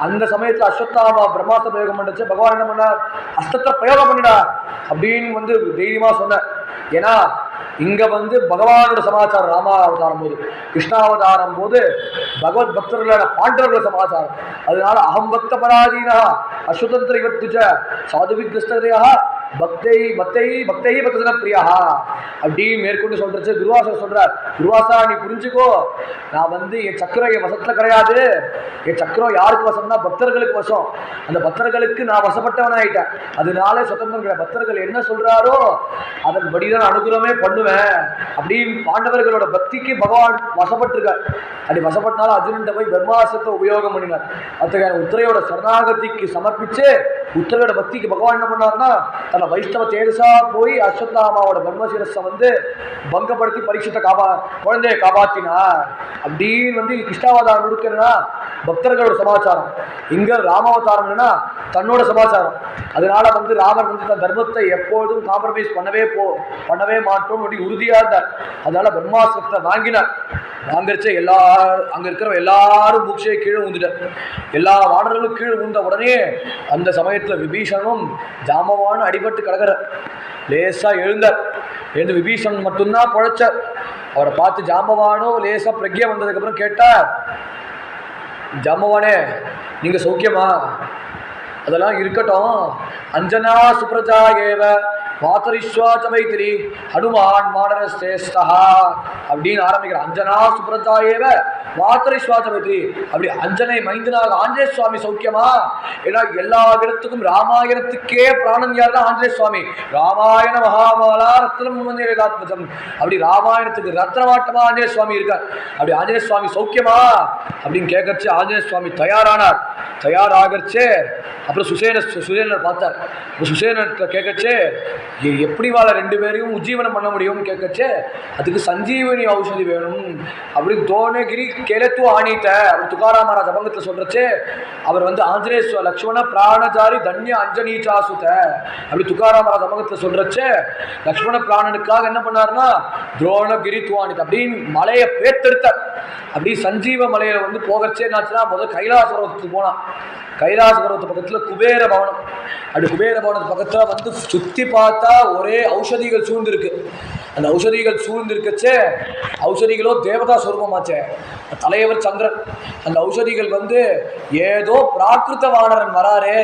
அந்த சமயத்தில் அஸ்வத்தாமா பிரம்மாஸ்திர பிரயோகம் பண்ணுச்சு. பகவான் என்ன பண்ணார், அஸ்திரத்தை பிரயோகம் பண்ணிடா அப்படின்னு வந்து தைரியமாக சொன்னார். ஏன்னா இங்கே வந்து பகவானோட சமாச்சாரம் ராமாவதாரம் போது, கிருஷ்ணாவதாரம் போது பகவத் பக்தர்களான பாண்டவர்களோட சமாச்சாரம். அதனால அகம் பக்த பராதீனா அஸ்வதந்திர இவத்துச்ச சாதுவி கிருஷ்ணதையா பக்தை பக்தை பக்தை பக்தன பிரியா அப்படின்னு மேற்கொண்டு சொல்றச்சு. துர்வாசர் சொல்றார், துர்வாசா நீ புரிஞ்சுக்கோ, நான் வந்து என் சக்கரம் என் வசத்துல கிடையாது. என் சக்கரம் யாருக்கு வசம்னா பக்தர்களுக்கு வசம். அந்த பக்தர்களுக்கு நான் வசப்பட்டவன் ஆயிட்டேன். அதனால சுதந்திர பக்தர்கள் என்ன சொல்றாரோ அதன்படிதான் அனுகிரகமே பண்ணுவேன் அப்படின்னு பாண்டவர்களோட பக்திக்கு பகவான் வசப்பட்டிருக்கார். அப்படி வசப்பட்டனால அர்ஜுனன் போய் பிரம்மாஸ்திரத்தை உபயோகம் பண்ணினார். அத்தகைய உத்திரையோட சரணாகதிக்கு சமர்ப்பிச்சு உத்திரையோட பக்திக்கு பகவான் என்ன பண்ணார்னா தன்னை வைஷ்ணவ தேஜசா போய் அஸ்வத்தாமாவோட பிரம்மசிரஸை வந்து பங்கப்படுத்தி பரீட்சத்தை குழந்தையை காப்பாற்றினார். அப்படின்னு வந்து கிருஷ்ணாவதாரம் கொடுக்கிறதுனா பக்தர்களோட சமாச்சாரம். இங்க ராமாவதாரம் என்னன்னா தன்னோட சமாச்சாரம். அதனால வந்து ராமர் வந்து தன் தர்மத்தை எப்போதும் காம்ப்ரமைஸ் பண்ணவே மாட்டோம் அப்படி உறுதியா இருந்தார். அதனால பிரம்மாஸ்திரத்தை வாங்கினார். வாங்கரிச்ச அங்க இருக்கிற எல்லாரும் பூக்ஷையை கீழே ஊந்துட்டார். எல்லா வானர்களும் கீழே ஊந்த உடனே அந்த சமயத்துல விபீஷணனும் ஜாம்பவானும் அடிபட்டு கிடக்கிற லேசா எழுந்தார். எழுந்து விபீஷணன் மட்டும்தான் பொழைச்சார். அவரை பார்த்து ஜாம்பவானும் லேசா பிரக்யா வந்ததுக்கு அப்புறம் கேட்டார், ஜாம்பவானே நீங்க சௌக்கியமா? அதெல்லாம் இருக்கட்டும், அஞ்சனா சுப்ரஜா ஏவ மாதரிஸ்வாச்ச மைத்திரி ஹனுமான் வானர சிரேஷ்டா அப்படின்னு ஆரம்பிக்கிறார். அஞ்சனா சுப்ரஜா ஏவ மாதரிஸ்வாச்ச மைத்திரி, அப்படி அஞ்சனை மைந்தனாக ஆஞ்சநேய சுவாமி சௌக்கியமா? ஏன்னா எல்லா இடத்துக்கும் ராமாயணத்துக்கே பிராணன் யார் தான் ஆஞ்சநேய சுவாமி. ராமாயண மகாபாலா ரத்னம் வேதாத்மஜம், அப்படி ராமாயணத்துக்கு ரத்னவாட்டமா ஆஞ்சநேய சுவாமி இருக்கார். அப்படி ஆஞ்சநேய சுவாமி சௌக்கியமா அப்படின்னு கேட்கறச்சு ஆஞ்சநேய சுவாமி தயாரானார். தயாராகச்சே அப்புறம் சுசேனர் பார்த்தார். சுசேனர்கிட்ட கேட்கச்சே எப்படி வாழ ரெண்டு பேரையும் உஜ்ஜீவனம் பண்ண முடியும்னு கேட்கச்சே அதுக்கு சஞ்சீவனி ஔஷதி வேணும் அப்படின்னு தோணகிரி கேலத்து ஆணிட்ட அப்படி துகாராம் மகாராஜ் அபங்கத்தில் சொல்றச்சே அவர் வந்து ஆஞ்சநேய லக்ஷ்மண பிராணஜாரி தன்ய அஞ்சனீச்சா சுத அப்படி துகாராம் மகாராஜ் அபங்கத்தில் சொல்றச்சே லக்ஷ்மண பிராணனுக்காக என்ன பண்ணாருன்னா துரோணகிரி துவானித்த அப்படின்னு மலையை பேத்தெடுத்தார். அப்படி சஞ்சீவ மலையில வந்து போகச்சே என்னாச்சுன்னா முதல் கைலாச பர்வத்துக்கு போனான். கைலாச பர்வத்து பக்கத்தில் குபேர பவனம். அப்படி குபேர பவனத்து பக்கத்தில் வந்து சுற்றி பார்த்தா ஒரே ஔஷதிகள் சூழ்ந்திருக்கு. அந்த ஔஷதிகள் சூழ்ந்திருக்கச்சே ஔஷதிகளோ தேவதா சொரூபமாச்சே, தலைவர் சந்திரன். அந்த ஔஷதிகள் வந்து ஏதோ பிராகிருத வானரன் வராரே,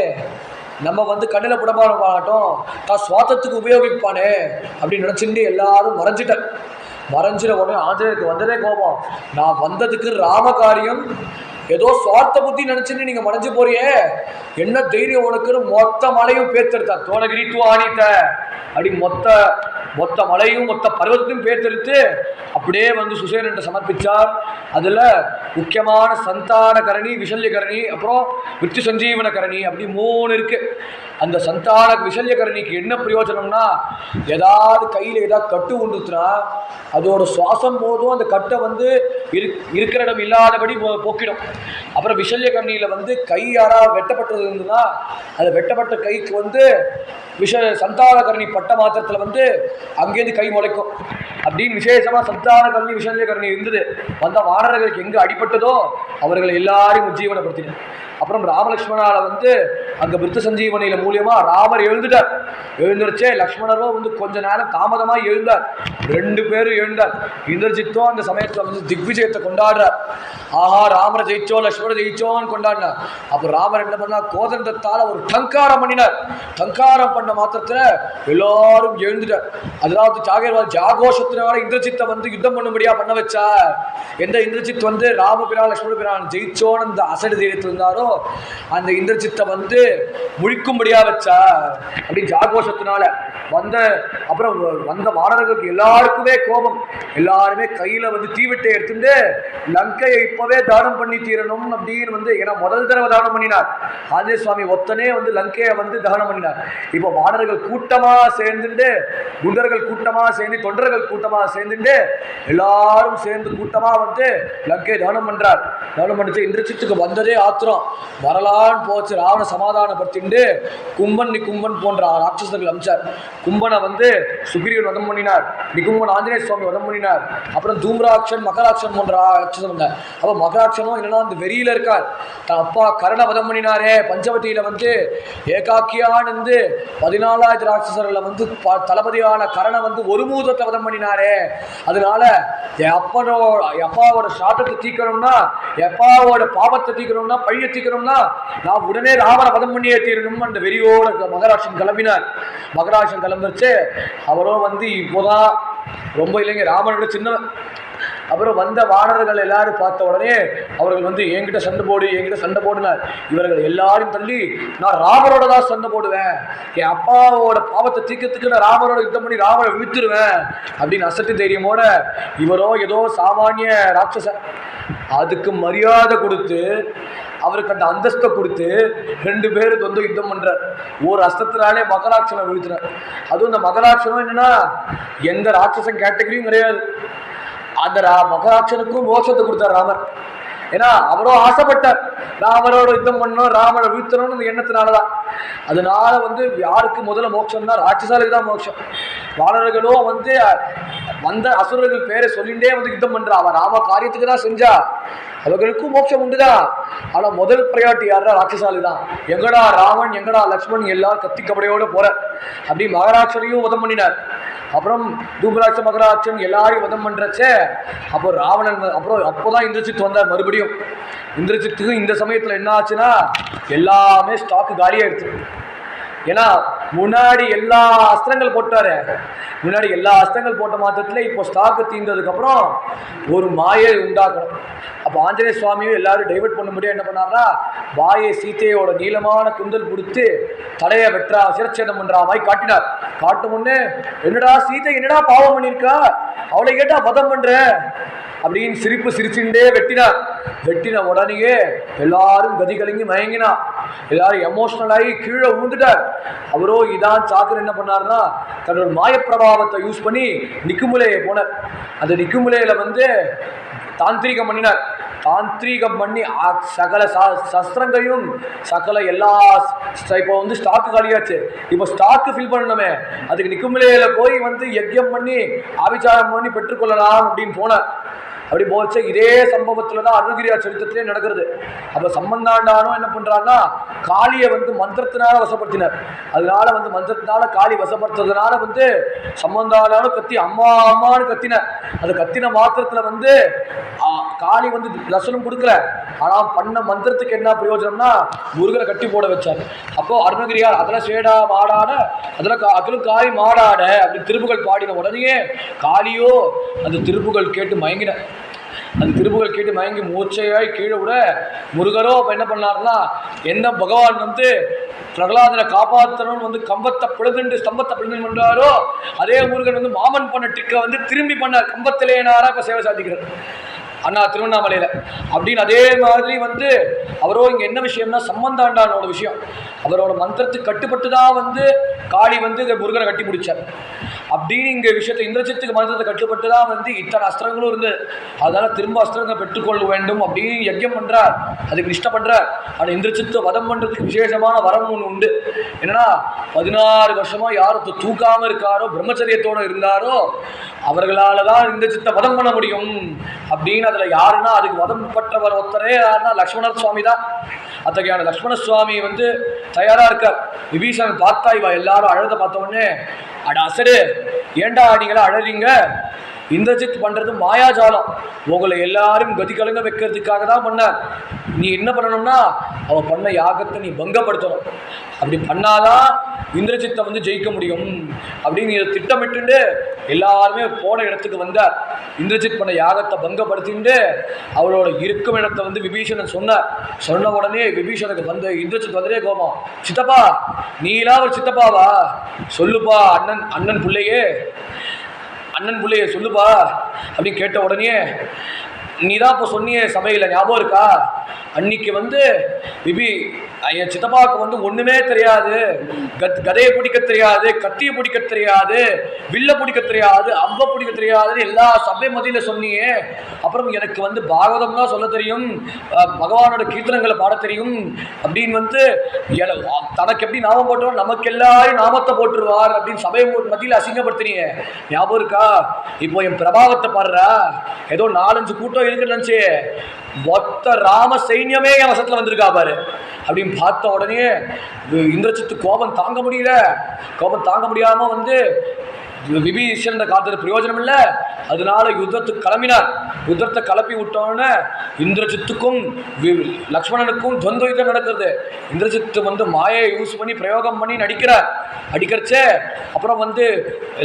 நம்ம வந்து கண்ணில் புடமான மாட்டோம், தான் சுவாத்தத்துக்கு உபயோகிப்பானே அப்படின்னு நினச்சிட்டு எல்லாரும் மறைஞ்சிட்டார். மறைஞ்சிட உடனே ஆஞ்சநேயருக்கு வந்ததே கோபம். நான் வந்ததுக்கு ராமகாரியம் ஏதோ சுவார்த்த புத்தி நினைச்சுன்னு நீங்க மறைஞ்சு போறியே, என்ன தைரியம் உனக்குன்னு மொத்த மலையும் பேத்தெடுத்தார். தோணகிரி தூ ஆணிட்ட அப்படி மொத்த மலையும் மொத்த பர்வத்தையும் பேத்தெடுத்து அப்படியே வந்து சுசேனன் சமர்ப்பிச்சார். அதுல முக்கியமான சந்தான கரணி, விஷல்ய கரணி, அப்புறம் விருத்தி சஞ்சீவன கரணி அப்படி 3 இருக்கு. அந்த சந்தான விஷல்ய கரணிக்கு என்ன பிரயோஜனம்னா ஏதாவது கையில் ஏதாவது கட்டு உண்டுச்சுன்னா அதோட சுவாசம் போதும் அந்த கட்டை வந்து இருக்கிற இடம் இல்லாதபடி போக்கிடும். அப்புறம் விஷல்ய கரணியில் வந்து கை யாராவது வெட்டப்பட்டது இருந்ததுன்னா அது வெட்டப்பட்ட கைக்கு வந்து சந்தான கரணி பட்ட மாத்திரத்தில் வந்து அங்கேருந்து கை முளைக்கும். அப்படின்னு விசேஷமாக சந்தான கல்வி விஷய கருணை இருந்தது. வந்த வானர்களுக்கு எங்கே அடிபட்டதோ அவர்களை எல்லாரையும் உஜ்ஜீவனப்படுத்தினார். அப்புறம் ராமலட்சுமணால வந்து அங்கே விருத்த சஞ்சீவனையில் மூலியமாக ராமர் எழுந்துட்டார். எழுந்துருச்சே லக்ஷ்மணரும் வந்து கொஞ்ச நேரம் தாமதமாக எழுந்தார். 2 பேரும் எழுந்தார். இந்திரஜித்தும் அந்த சமயத்தில் வந்து திக்விஜயத்தை கொண்டாடுறார். ஆஹா ராமரை ஜெயிச்சோம் லக்ஷ்மணரை ஜெயிச்சோன்னு கொண்டாடினார். அப்போ ராமர் என்ன பண்ணார், கோதண்டத்தால் ஒரு டங்காரம் பண்ணினார். டங்காரம் பண்ண மாத்திரத்தில் எல்லாரும் எழுந்துட்டார். அதாவது சாகர்வால் ஜாகோஷத்தினால இந்திரஜித்தை வந்து யுத்தம் பண்ணும்படியா பண்ண வச்சார். எந்த இந்திரஜித் வந்து ராமபிரான் லக்ஷ்மண பிரான் ஜெயிச்சோன்னு அந்த அசடு தைரியத்தில் இருந்தாரோ அந்த இந்திரஜித்தை வந்து முழிக்கும்படியா வச்சா அப்படின்னு ஜாகோஷத்தினால அப்புறம் வந்த வானர்களுக்கு எல்லாருக்குமே கோபம். எல்லாருமே கையில வந்து தீவிட்டை எடுத்துட்டு லங்கையை இப்பவே தானம் பண்ணி தீரணும் அப்படின்னு வந்து, ஏன்னா முதல் தடவை தானம் பண்ணினார் ஆஞ்சநேய சுவாமி ஒத்தனே வந்து லங்கையை வந்து தானம் பண்ணினார். இப்போ வானர்கள் கூட்டமா சேர்ந்துட்டு, குண்டர்கள் கூட்டமா சேர்ந்து, தொண்டர்கள் கூட்டமா சேர்ந்துட்டு எல்லாரும் சேர்ந்து கூட்டமா வந்து லங்கையை தானம் பண்றார். தானம் பண்ணிட்டு இந்திரஜித்துக்கு வந்ததே ஆத்திரம். வரலான்னு போச்சு. ராவண சமாதானப்படுத்திட்டு கும்பன் நிகும்பன் போன்ற ராட்சசர்கள் அமிச்சார். கும்பனை வந்து சுக்ரீவன் வதம் பண்ணினார். நிகும்பன் ஆஞ்சநேய சுவாமி வதம் பண்ணினார். அப்புறம் தூம்ராட்சன் மகராட்சன் போன்ற ராட்சசம் வந்தார். அப்போ மகராட்சனும் என்னன்னா அந்த வெறியில இருக்கார். தன் அப்பா கரண வதம் பண்ணினாரே பஞ்சவட்டியில வந்து ஏகாக்கியான் வந்து 14,000 ராட்சசர்களை வந்து தளபதியான கரணை வந்து ஒரு மூதத்தை வதம் பண்ணினாரே. அதனால அப்பாவோட சாட்டத்தை தீக்கணும்னா, அப்பாவோட பாவத்தை தீக்கணும்னா, பழிய தீக்கணும்னா நான் உடனே ராவண வதம் பண்ணியே தீரணும் அந்த வெறியோட மகராட்சன் கிளம்பினார். மகராட்சன் கிளம்பிச்சு அவரும் வந்து இப்போதான் ரொம்ப இல்லைங்க ராமனோட சின்னவன். அப்புறம் வந்த வானர்கள் எல்லாரும் பார்த்த உடனே அவர்கள் வந்து என்கிட்ட சண்டை போடுனார். இவர்கள் எல்லாரும் தள்ளி நான் ராமரோட தான் சண்டை போடுவேன், என் அப்பாவோட பாவத்தை தீர்க்கத்துக்கு நான் ராமரோட யுத்தம் பண்ணி ராமரை வீழ்த்துருவேன் அப்படின்னு அசட்டு தைரியமோட இவரோ ஏதோ சாமானிய ராட்சசன் அதுக்கு மரியாதை கொடுத்து அவருக்கு அந்த அந்தஸ்தை கொடுத்து 2 பேரும் வந்து யுத்தம் பண்றார். ஒரு அஸ்தத்தினாலே மகராட்சனை வீழ்த்தினார். அதுவும் இந்த மகராட்சனும் என்னன்னா எந்த ராட்சசன் கேட்டகரியும் கிடையாது. அந்த மகராட்சனுக்கும் மோட்சத்தை கொடுத்தார் ராமர். ஏன்னா அவரும் ஆசைப்பட்டார் ராமரோட யுத்தம் பண்ணணும், ராமரை வீழ்த்தணும்னு அந்த எண்ணத்தினாலதான். அதனால வந்து யாருக்கு முதல்ல மோட்சம்னா ராட்சசாலுக்கு தான் மோட்சம். வானர்களும் வந்து வந்த அசுரர்கள் பேரை சொல்லிண்டே வந்து யுத்தம் பண்றா. அவன் ராம காரியத்துக்கு தான் செஞ்சா, அவர்களுக்கும் மோட்சம் உண்டுதான். ஆனா முதல் ப்ரையாரிட்டி யாரா ராட்சசாலி தான். எங்கடா ராமன் எங்கடா லக்ஷ்மண் எல்லாரும் கத்தி கபடையோட போற அப்படி மகராட்சனையும் வதம் பண்ணினார். அப்புறம் தூம்பராட்ச மகராட்சன் எல்லாரையும் வதம் பண்றச்சே அப்போ ராவணன் அப்போதான் இந்திரஜித் வந்தார். மறுபடியும் இந்திரஜித்துக்கு இந்த சமயத்துல என்ன ஆச்சுன்னா எல்லாமே ஸ்டாக்கு காலியாயிடுச்சு. ஏன்னா முன்னாடி எல்லா அஸ்திரங்கள் போட்டாரு. முன்னாடி எல்லா அஸ்திரங்கள் போட்ட மாத்திரத்துல இப்போ ஸ்டாக்கு தீர்ந்ததுக்கு அப்புறம் ஒரு மாயை உண்டாக்கணும். அப்போ ஆஞ்சநேய சுவாமியும் எல்லாரும் டைவர்ட் பண்ண முடியாது என்ன பண்ணார்னா வாயை சீத்தையோட நீளமான குந்தல் கொடுத்து தலையை வெற்றா சிரச்சேதம் பண்றா மாதிரி காட்டினார். காட்டும் முன்னே என்னடா சீத்தை என்னடா பாவம் பண்ணியிருக்கா, அவளை கேட்டா வதம் பண்ற அப்படின்னு சிரிச்சுட்டே வெட்டினார். வெட்டின உடனேயே எல்லாரும் கதி கலங்கி மயங்கினா. எல்லாரும் எமோஷனல் ஆகி கீழே விழுந்துட்டார். அவரோ இதான் சாக்கர் என்ன பண்ணார்னா தன்னோட மாயப்பிரபாவத்தை யூஸ் பண்ணி நிக்குமுலையை போனார். அந்த நிக்குமுலையில வந்து தாந்திரிகம் பண்ணினார். தாந்திரிகம் பண்ணி சகல சஸ்திரங்களையும் சகல எல்லா இப்போ வந்து ஸ்டாக்கு காலியாச்சு. இப்போ ஸ்டாக்கு ஃபில் பண்ணணுமே, அதுக்கு நிக்குமுலையில போய் வந்து யஜ்யம் பண்ணி ஆபிச்சாரம் பண்ணி பெற்றுக்கொள்ளலாம் அப்படின்னு போனார். அப்படி போச்சு. இதே சம்பவத்துல தான் அருணகிரியார் சரித்திரத்திலே நடக்கிறது. அப்ப சம்பந்தாண்டானும் என்ன பண்றாருன்னா காளியை வந்து மந்திரத்தினால வசப்படுத்தினார். அதனால வந்து மந்திரத்தினால காளி வசப்படுத்துறதுனால வந்து சம்பந்தாண்டானும் கத்தி அம்மா அம்மான்னு கத்தினார். அந்த கத்தின மாத்திரத்துல வந்து காளி வந்து தர்சனம் கொடுக்கல. ஆனா பண்ண மந்திரத்துக்கு என்ன பிரயோஜனம்னா முருகனை கட்டி போட வச்சார். அப்போ அருணகிரியார் அதெல்லாம் சேடா மாடாட அதிலும் காய் மாடாட அப்படி திருப்புகள் பாடின உடனே காளியோ அந்த திருப்புகள் கேட்டு மயங்கின. அந்த திருப்புகள் கேட்டு மயங்கி மூச்சையாய் கீழே விட முருகரோ அப்போ என்ன பண்ணாருன்னா என்ன பகவான் வந்து பிரகலாதனை காப்பாற்றணும்னு வந்து கம்பத்தை பிளந்துண்டு ஸ்தம்பத்தை பிளந்து பண்றாரோ அதே முருகன் வந்து மாமன் பண்ண ட்ரிக்கை வந்து திரும்பி பண்ணார். கம்பத்திலேனாரா இப்போ சேவை சாதிக்கிறார் அண்ணா திருவண்ணாமலையில் அப்படின்னு. அதே மாதிரி வந்து அவரோ இங்கே என்ன விஷயம்னா சம்பந்தாண்டானோட விஷயம். அவரோட மந்திரத்துக்கு கட்டுப்பட்டு தான் வந்து காளி வந்து முருகனை கட்டி முடிச்சார். அப்படின்னு இங்கே விஷயத்தை இந்திரஜித்துக்கு மந்திரத்தை கட்டுப்பட்டு தான் வந்து இத்தனை அஸ்திரங்களும் இருந்து அதனால் திரும்ப அஸ்திரங்கள் பெற்றுக்கொள்ள வேண்டும் அப்படின்னு யஜ்யம் பண்ணுறார், அதுக்கு இஷ்டம் பண்ணுறார். ஆனால் இந்திரஜித்து வதம் பண்ணுறதுக்கு விசேஷமான வரம் ஒன்று உண்டு. என்னன்னா 16 வருஷமாக யார் தூக்காமல் இருக்காரோ பிரம்மச்சரியத்தோடு இருந்தாரோ அவர்களால் தான் இந்திரஜித்தை வதம் பண்ண முடியும் அப்படின்னு. அதில் யாருன்னா அதுக்கு வதம் பற்றவர் ஒருத்தரே யாருன்னா லக்ஷ்மணர் சுவாமி தான். அத்தகையான லக்ஷ்மண சுவாமி வந்து தயாராக இருக்கார். விபீஷணன் பார்த்தா இவ எல்லாரும் அழகை பார்த்த உடனே, அட அசடு ஏண்டா நீங்களா அழறீங்க, இந்திரஜித் பண்ணுறது மாயாஜாலம், உங்களை எல்லாரும் கதி கலங்க வைக்கிறதுக்காக தான் பண்ணார். நீ என்ன பண்ணணும்னா அவன் பண்ண யாகத்தை நீ பங்கப்படுத்தணும், அப்படி பண்ணாதான் இந்திரஜித்தை வந்து ஜெயிக்க முடியும் அப்படின்னு இதை திட்டமிட்டு எல்லாருமே போன இடத்துக்கு வந்தார். இந்திரஜித் பண்ண யாகத்தை பங்கப்படுத்திட்டு அவரோட இருக்கும் இடத்தை வந்து விபீஷணன் சொன்ன உடனே விபீஷனுக்கு வந்து இந்திரஜித் வந்ததே கோபம். சித்தப்பா நீலாம் ஒரு சித்தப்பாவா, சொல்லுப்பா அண்ணன் பிள்ளையே சொல்லுப்பா அப்படின்னு கேட்ட உடனே, நீ தான் இப்போ சொன்னியே சபையில் ஞாபகம் இருக்கா, அன்னைக்கு வந்து என் சித்தப்பாவுக்கு வந்து ஒன்றுமே தெரியாது, கதையை பிடிக்க தெரியாது, கத்தியை பிடிக்க தெரியாது, வில்ல பிடிக்க தெரியாது, அம்பை பிடிக்க தெரியாதுன்னு எல்லா சபை மதியில் சொன்னியே. அப்புறம் எனக்கு வந்து பாகவதம் தான் சொல்ல தெரியும், பகவானோட கீர்த்தனங்களை பாட தெரியும் அப்படின்னு வந்து தனக்கு எப்படி நாமம் போட்டுருவார் நமக்கு எல்லாரும் நாமத்தை போட்டுருவார் அப்படின்னு சபை மத்தியில் அசிங்கப்படுத்தினீங்க ஞாபகம் இருக்கா. இப்போ என் பிரபாவத்தை பாடுறா, ஏதோ 4-5 கூட்டம் இருக்குன்னு நினச்சி மொத்த ராம சைன்யமே என் வசத்தில் வந்திருக்கா பாரு அப்படின்னு பார்த்த உடனே இந்திரஜித்து கோபம் தாங்க முடியாமல் வந்து விபீஷண காத்தது பிரயோஜனம் இல்லை, அதனால யுத்தத்துக்கு கிளம்பினார். யுத்தத்தை கிளப்பி விட்டோன்னு இந்திரஜித்துக்கும் லக்ஷ்மணனுக்கும் துவந்த யுத்தம் நடக்கிறது. இந்திரஜித்து வந்து மாயை யூஸ் பண்ணி பிரயோகம் பண்ணி அடிக்கிறச்சே அப்புறம் வந்து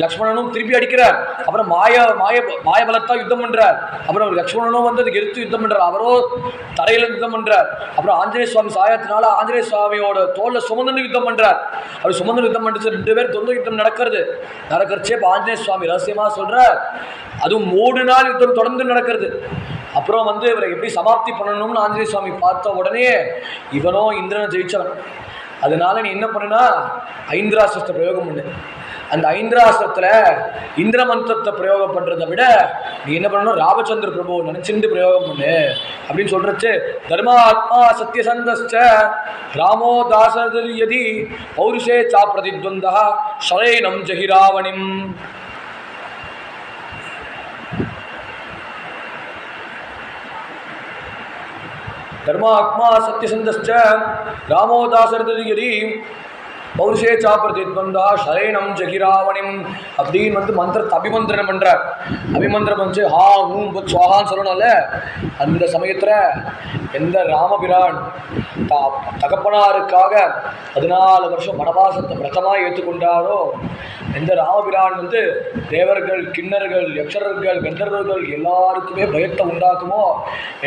லக்ஷ்மணனும் திருப்பி அடிக்கிறார். அப்புறம் மாய பலத்தா யுத்தம் பண்ணுறார். அப்புறம் லக்ஷ்மணனும் வந்து அதுக்கு எடுத்து யுத்தம் பண்ணுறார், அவரோ தரையில் யுத்தம் பண்ணுறார். அப்புறம் ஆஞ்சநேய சுவாமி சாயத்தினால ஆஞ்சநேய சுவாமியோட தோளில் சுமந்து யுத்தம் பண்ணுறார். அவர் சுமந்து யுத்தம் பண்ணிச்சு 2 பேர் துவந்த யுத்தம் நடக்கிறச்சே இப்போ ஆஞ்சநேய சுவாமி ரகசியமாக சொல்கிறார். அதுவும் 3 நாள் யுத்தம் தொடர்ந்து நடக்கிறது. அப்புறம் வந்து இவரை எப்படி சமாப்தி பண்ணணும்னு ஆஞ்சநேய சுவாமி பார்த்த உடனே இவனோ இந்திரனை ஜெயிச்சவன், அதனால நீ என்ன பண்ணுனா ஐந்திராஸ்திரத்தை பிரயோகம் பண்ணு. அந்த ஐந்திராஸ்திரத்தில் இந்திர மந்திரத்தை பிரயோகம் பண்ணுறதை விட நீ என்ன பண்ணணும் ராமச்சந்திர பிரபு நினச்சிட்டு பிரயோகம் பண்ணு அப்படின்னு சொல்கிறச்சு. தர்மாத்மா சத்யசந்தஸ்ச ராமோ தாசதி பௌருஷே சா பிரதித்வந்தா ஷரேனம் ஜஹிராவணிம். தர்மாத்மா சத்யசந்தஸ்ச ராமோ தாசரதி பௌருஷே சாப்பிரதித்வந்தா ஷரேனம் ஜகிராவணிம் அப்படின்னு வந்து மந்திரத்தை அபிமந்திரம் பண்ணுறார். அபிமந்திரம் வந்து ஹா ஹூம் பத் சுவாகான்னு சொல்லணும்ல. அந்த சமயத்தில் எந்த ராமபிரான் தகப்பனாருக்காக 14 வருஷம் வனவாசத்தை விரதமாக ஏற்றுக்கொண்டாரோ, எந்த ராமபிரான் வந்து தேவர்கள், கிண்ணர்கள், யக்ஷரர்கள், கந்தர்வர்கள் எல்லாருக்குமே பயத்தை உண்டாக்குமோ,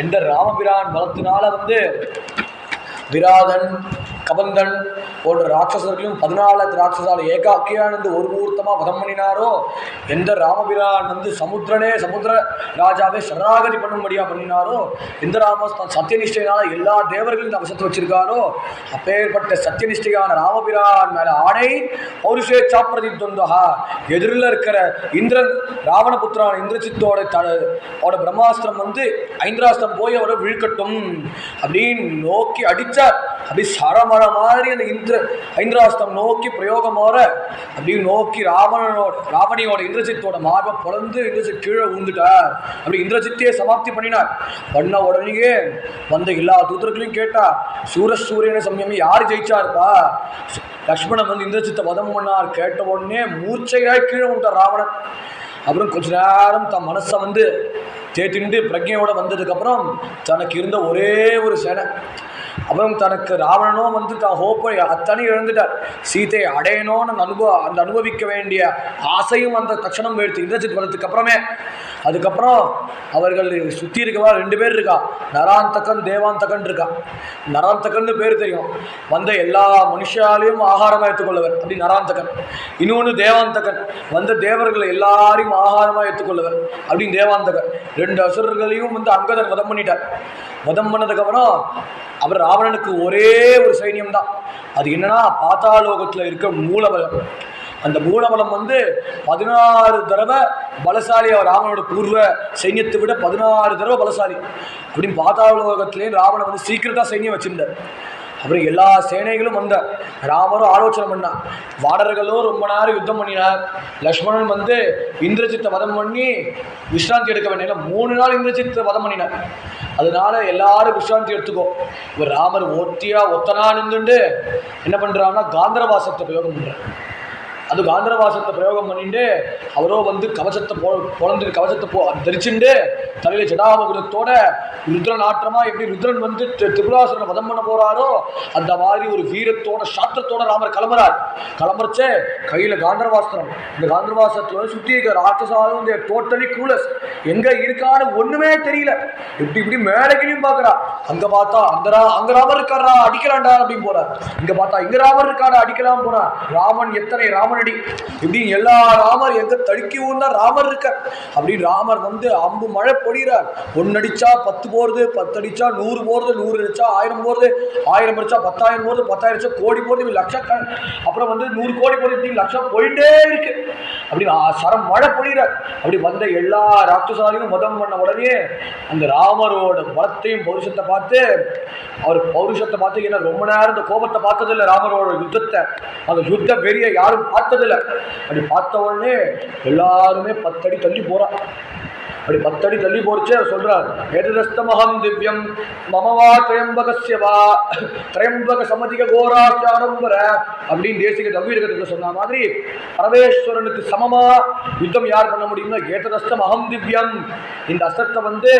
எந்த ராமபிரான் பலத்தினால வந்து விராதன், கபந்தன் போன்ற ராட்சசர்களையும் 14 ராட்சசால ஏகாக்கியானந்து ஒரு முகூர்த்தமாக வதம் பண்ணினாரோ, எந்த ராமபிரான் வந்து சமுத்திர ராஜாவே சரணாகதி பண்ணும்படியாக பண்ணினாரோ, எந்த ராமஸ்தான் சத்தியநிஷ்டையினால எல்லா தேவர்களையும் இந்த வசத்தை வச்சிருக்காரோ, அப்பேற்பட்ட சத்தியநிஷ்டையான ராமபிரான் மேலே ஆணை பௌருஷே சாப்பிரதித்வந்தா எதிரில் இருக்கிற இந்திரன் ராவணபுத்திரான இந்திரஜித்தோட பிரம்மாஸ்திரம் வந்து ஐந்திராஸ்திரம் போய் அவரை விழுக்கட்டும் அப்படின்னு நோக்கி அடித்தார். அப்படி சரமர மாதிரி அந்த ஐந்திராஸ்திரம் நோக்கி பிரயோகமோற அப்படின்னு நோக்கி ராவணியோட இந்திரஜித்தோட மார்பை பொழந்து இந்திரஜித் கீழே விழுந்துட்டார். அப்படி இந்திரஜித்தையே சமாப்தி பண்ணினார். பண்ண உடனேயே வந்த எல்லா தூதர்களையும் கேட்டா, சூரியனை சமயமே யார் ஜெயிச்சாருப்பா? லக்ஷ்மணன் வந்து இந்திரஜித்தை வதம் பண்ணார். கேட்ட உடனே மூர்ச்சையாய் கீழே விட்டார் ராவணன். அப்புறம் கொஞ்ச நேரம் தன் மனசை வந்து தேத்திண்டு பிரஜையோட வந்ததுக்கப்புறம் தனக்கு இருந்த ஒரே ஒரு சேனை, அப்புறம் தனக்கு ராவணனும் வந்து தான் ஹோப்பை அத்தனையும் இழந்துட்டார். சீதையை அடையணும்னு அனுபவிக்க வேண்டிய ஆசையும் அந்த தட்சணம் எடுத்து இந்திரஜித் வந்ததுக்கு அப்புறமே. அதுக்கப்புறம் அவர்கள் சுற்றி இருக்கவா 2 பேர் இருக்கா, நராந்தகன் தேவாந்தகன் இருக்கா. நராந்தகன் பேர் தெரியும், வந்த எல்லா மனுஷாலையும் ஆகாரமாக எடுத்துக்கொள்ளவர் அப்படி நராந்தகன். இன்னொன்று தேவாந்தகன், வந்த தேவர்களை எல்லாரையும் ஆகாரமாக எடுத்துக்கொள்ளவர் அப்படின்னு தேவாந்தகன். 2 அசுரர்களையும் வந்து அங்கதன் வதம் பண்ணிட்டார். வதம் பண்ணதுக்கப்புறம் அவர் ராவணனுக்கு ஒரே ஒரு சைன்யம் தான். அது என்னன்னா பாதாளோகத்தில் இருக்க மூலபலம். அந்த பூணபலம் வந்து 16 தடவை பலசாலி. அவர் ராவணோட பூர்வ சைன்யத்தை விட 16 தடவை பலசாலி. அப்படின்னு பாதாளோகத்திலேயும் ராவணன் வந்து சீக்கிரட்டாக சைன்யம் வச்சிருந்தார். அப்புறம் எல்லா சேனைகளும் வந்த ராமரும் ஆலோசனை பண்ணார். வாடர்களும் ரொம்ப நேரம் யுத்தம் பண்ணினார். லக்ஷ்மணன் வந்து இந்திரஜித்தை வதம் பண்ணி விஸ்ராந்தி எடுக்க வேண்டிய 3 நாள் இந்திரஜித்தை வதம் பண்ணினார். அதனால எல்லாரும் விஸ்ராந்தி எடுத்துக்கோ. இவர் ராமர் ஒத்தனா நின்றுண்டு என்ன பண்ணுறாங்கன்னா காந்தரவாசத்தை பிரயோகம் பண்ணுறார். அது காந்தரவாசத்தை பிரயோகம் பண்ணிட்டு அவரோ வந்து கவசத்தை பொழந்து கவசத்தை தரிச்சுண்டு தலையில ஜடாமகுடத்தோட ருத்ரன் ஆற்றமா எப்படி ருத்ரன் வந்து திரிபுராசுரனை வதம் பண்ண போறாரோ அந்த மாதிரி ஒரு வீரத்தோட சாத்திரத்தோட ராமர் கிளம்புறச்சே கையில காந்தரவாசனம். இந்த காந்தரவாசத்தோட சுத்தி இருக்கிற ராட்சசாலும் டோட்டலி கூலஸ் எங்க இருக்கான்னு ஒண்ணுமே தெரியல. இப்படி மேலகிலையும் பாக்குறா. அங்க பார்த்தா அங்க ராமர் இருக்காரா அடிக்கலாண்டா அப்படின்னு போறார். இங்க பார்த்தா இங்க ராமர் இருக்காரா அடிக்கலாம் போறார். ராமன் எத்தனை ராமன் அடி இப்படின்னு எல்லா ராமர் எங்க தடுக்கி ஊர்னா ராமர் இருக்க அப்படின்னு ராமர் வந்து அம்பு மழை பொழிகிறார். 1 அடிச்சா 10 போறது, 10 அடிச்சா 100 போறது, 100 அடிச்சா 1000 போறது, 1000 அடிச்சா 10,000 போறது, 10,000 அடிச்சா கோடி போறது, லட்சம் அப்புறம் வந்து 100 கோடி போறது, லட்சம் போயிட்டே இருக்கு அப்படின்னு சரம் மழை பொழிகிறார். அப்படி வந்த எல்லா ராட்சசாலையும் மதம் பண்ண உடனே அந்த ராமரோட பலத்தையும் பௌருஷத்தை பார்த்து ஏன்னா ரொம்ப நேரம் இந்த கோபத்தை பார்த்ததில்லை. ராமரோட யுத்தத்தை அந்த யுத்த வெறிய யாரும் பார்த்ததில்லை. அப்படி பார்த்த உடனே எல்லாருமே 10 அடி தள்ளி போறா. அப்படி 10 அடி தள்ளி போறச்சே சொல்றார், ஏதஸ்தமஹம் திவ்யம் மமவா திரையம்பகஸ்யவா திரையம்பக சமதிக கோராச்சாரம்பர அப்படின்னு தேசிக தவீரகத்துக்கு சொன்ன மாதிரி பரமேஸ்வரனுக்கு சமமா யுத்தம் யார் பண்ண முடியும்னா ஏதஸ்தமஹம் திவ்யம். இந்த அஸ்திரத்தை வந்து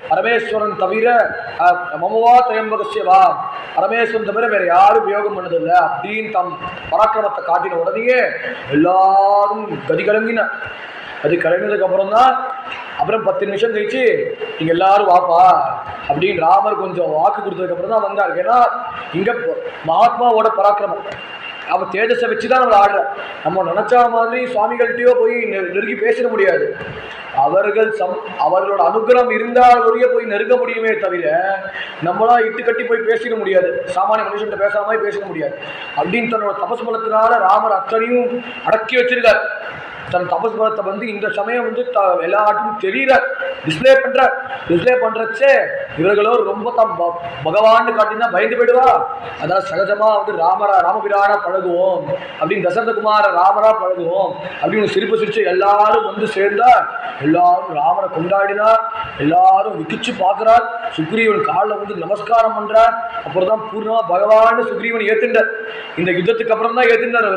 பரமேஸ்வரன் தவிர மமவா திரையம்பகஸ்யவா பரமேஸ்வரன் தவிர வேற யாரும் உபயோகம் பண்ணதில்லை அப்படின்னு தம் பராக்கிரமத்தை காட்டின உடனேயே எல்லாரும் கதி கலங்கின. அது கலங்கினதுக்கு அப்புறம் 10 நிமிஷம் கழிச்சு நீங்க எல்லாரும் வாப்பா அப்படின்னு ராமர் கொஞ்சம் வாக்கு கொடுத்ததுக்கு அப்புறம் தான் வந்தார். ஏன்னா இங்க மகாத்மாவோட பராக்கிரமம் அவன் தேஜஸை வச்சுதான் நம்ம ஆடுற. நம்ம நினைச்சா மாதிரி சுவாமிகள்கிட்டயோ போய் நெருங்கி பேசிட முடியாது. அவர்களோட அனுகிரகம் இருந்தால் ஒழிய போய் நெருங்க முடியுமே தவிர நம்மளா இட்டு கட்டி போய் பேசிட முடியாது. சாமானிய மனுஷன்கிட்ட பேசாம மாதிரி பேசிட முடியாது. அப்படின்னு தன்னோட தபஸ் பலத்தினால ராமர் அத்தனையும் அடக்கி வச்சிருக்கார். தன் தபஸ் பலத்தை வந்து இந்த சமயம் வந்து எல்லாட்டும் தெரியல டிஸ்பிளே பண்றச்சே இவர்களோ ரொம்ப பகவான்னு காட்டினா பயந்து போயிடுவா. அதனால சகஜமா வந்து ராமபிரானா பழகுவோம் அப்படின்னு தசரதகுமார ராமரா பழகுவோம் அப்படின்னு சிரிச்சு எல்லாரும் வந்து சேர்ந்தா எல்லாரும் ராமரை கொண்டாடினார். எல்லாரும் விக்கிச்சு பார்க்கிறார். சுக்ரீவன் காலில் வந்து நமஸ்காரம் பண்றார். அப்புறம் தான் பூர்ணமா பகவான் சுக்ரீவன் ஏத்துண்டார். இந்த யுத்தத்துக்கு அப்புறம் தான் ஏத்துண்டார்.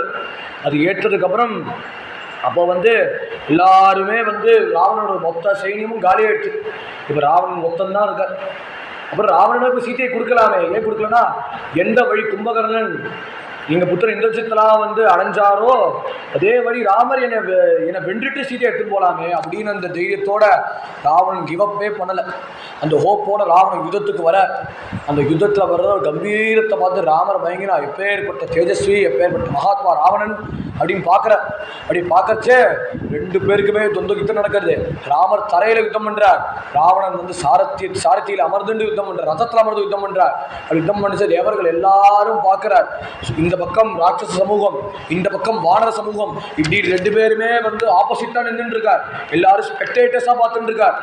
அது ஏற்றதுக்கு அப்புறம் அப்போ வந்து எல்லாருமே வந்து ராவணனோட மொத்த சைன்யமும் காலியாயிடுச்சு. இப்போ ராவணன் மொத்தம்தான் இருக்கார். அப்புறம் ராவணனுக்கு சீதையை கொடுக்கலாமே, ஏன் கொடுக்கலன்னா எந்த வழி கும்பகர்ணன் எங்கள் புத்திரன் இந்திரஜித்தெல்லாம் வந்து அடைஞ்சாரோ அதே வழி ராமர் என்னை வென்றுட்டு சீதையை எடுத்துன்னு போகலாமே அப்படின்னு அந்த தைரியத்தோட ராவணன் கிவப்பே பண்ணலை. அந்த ஹோப்போட ராவணன் யுத்தத்துக்கு வர அந்த யுத்தத்தில் வர்ற ஒரு கம்பீரத்தை பார்த்து ராமர் பயங்கினா எப்பேற்பட்ட தேஜஸ்வி எப்பேற்பட்ட மகாத்மா ராவணன் அப்படின்னு அப்படி பார்க்கறச்சே 2 பேருக்குமே யுத்தம் நடக்கிறது. ராமர் தரையில் யுத்தம் பண்ணுறார். ராவணன் வந்து சாரத்தியில் அமர்ந்துண்டு யுத்தம் பண்ணுறார். ரதத்தில் அமர்ந்து யுத்தம் பண்ணுறார். அப்படி யுத்தம் பண்ணிச்ச தேவர்கள் எல்லாரும் பார்க்கிறார். இந்த பக்கம் ராட்சச சமூகம், இந்த பக்கம் வானர சமூகம், இப்படி 2 பேருமே வந்து ஆப்போசிட்டா நின்றுட்டு இருக்கார். எல்லாரும் ஸ்பெக்டேட்டர்ஸா பார்த்துட்டு இருக்கார்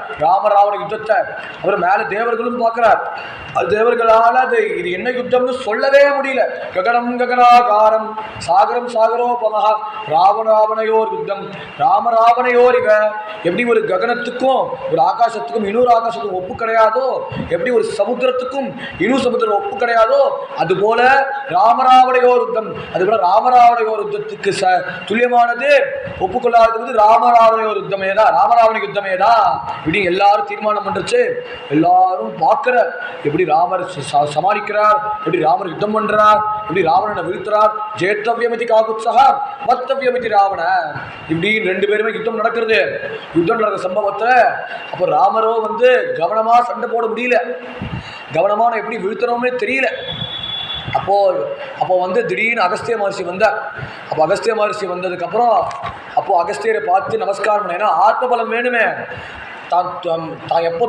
ராவண யுத்தத்தை. அப்புறம் மேல தேவர்களும் பார்க்கிறார். அது தேவர்களால் இது என்ன யுத்தம்னு சொல்லவே முடியல. ககனம் ககனாகாரம் சாகரம் சாகரோபமஹ ராவணயோர் யுத்தம் ராமராவணையோர். இவ எப்படி ஒரு ககனத்துக்கும் ஒரு ஆகாசத்துக்கும் இன்னொரு ஆகாசத்துக்கும் ஒப்பு கிடையாதோ, எப்படி ஒரு சமுத்திரத்துக்கும் இன்னொரு சமுத்திரம் ஒப்பு கிடையாதோ, அது போல ராமராவணையோர் யுத்தம், அதுபோல ராமராவணையோர் யுத்தத்துக்கு துல்லியமானது ஒப்புக்கொள்ளாதது ராமராவணையோர் யுத்தமே தான், ராமராவண யுத்தமே தான் இப்படி எல்லாரும் தீர்மானம் பண்றச்சு. எல்லாரும் பார்க்கிற எப்படி ராமர் சமாளிக்கிறார், எப்படி ராமர் யுத்தம் பண்றார், எப்படி ராவணனை வீழ்த்துறார். ஜேத்தவியமதி காகுத்சகா மத்தவியமதி ராவண இப்படி 2 பேருமே யுத்தம் நடக்கிறது. யுத்தம் நடக்கிற சம்பவத்தை அப்போ ராமரோ வந்து கவனமா சண்டை போட முடியல. கவனமான எப்படி வீழ்த்தணும்னே தெரியல. அப்போ வந்து திடீர்னு அகஸ்திய மகர்ஷி வந்தார். அப்போ அகஸ்திய மகர்ஷி வந்ததுக்கப்புறம் அப்போ அகஸ்தியரை பார்த்து நமஸ்காரம் பண்ண. ஏன்னா ஆத்மபலம் வேணுமே. தான் எப்போ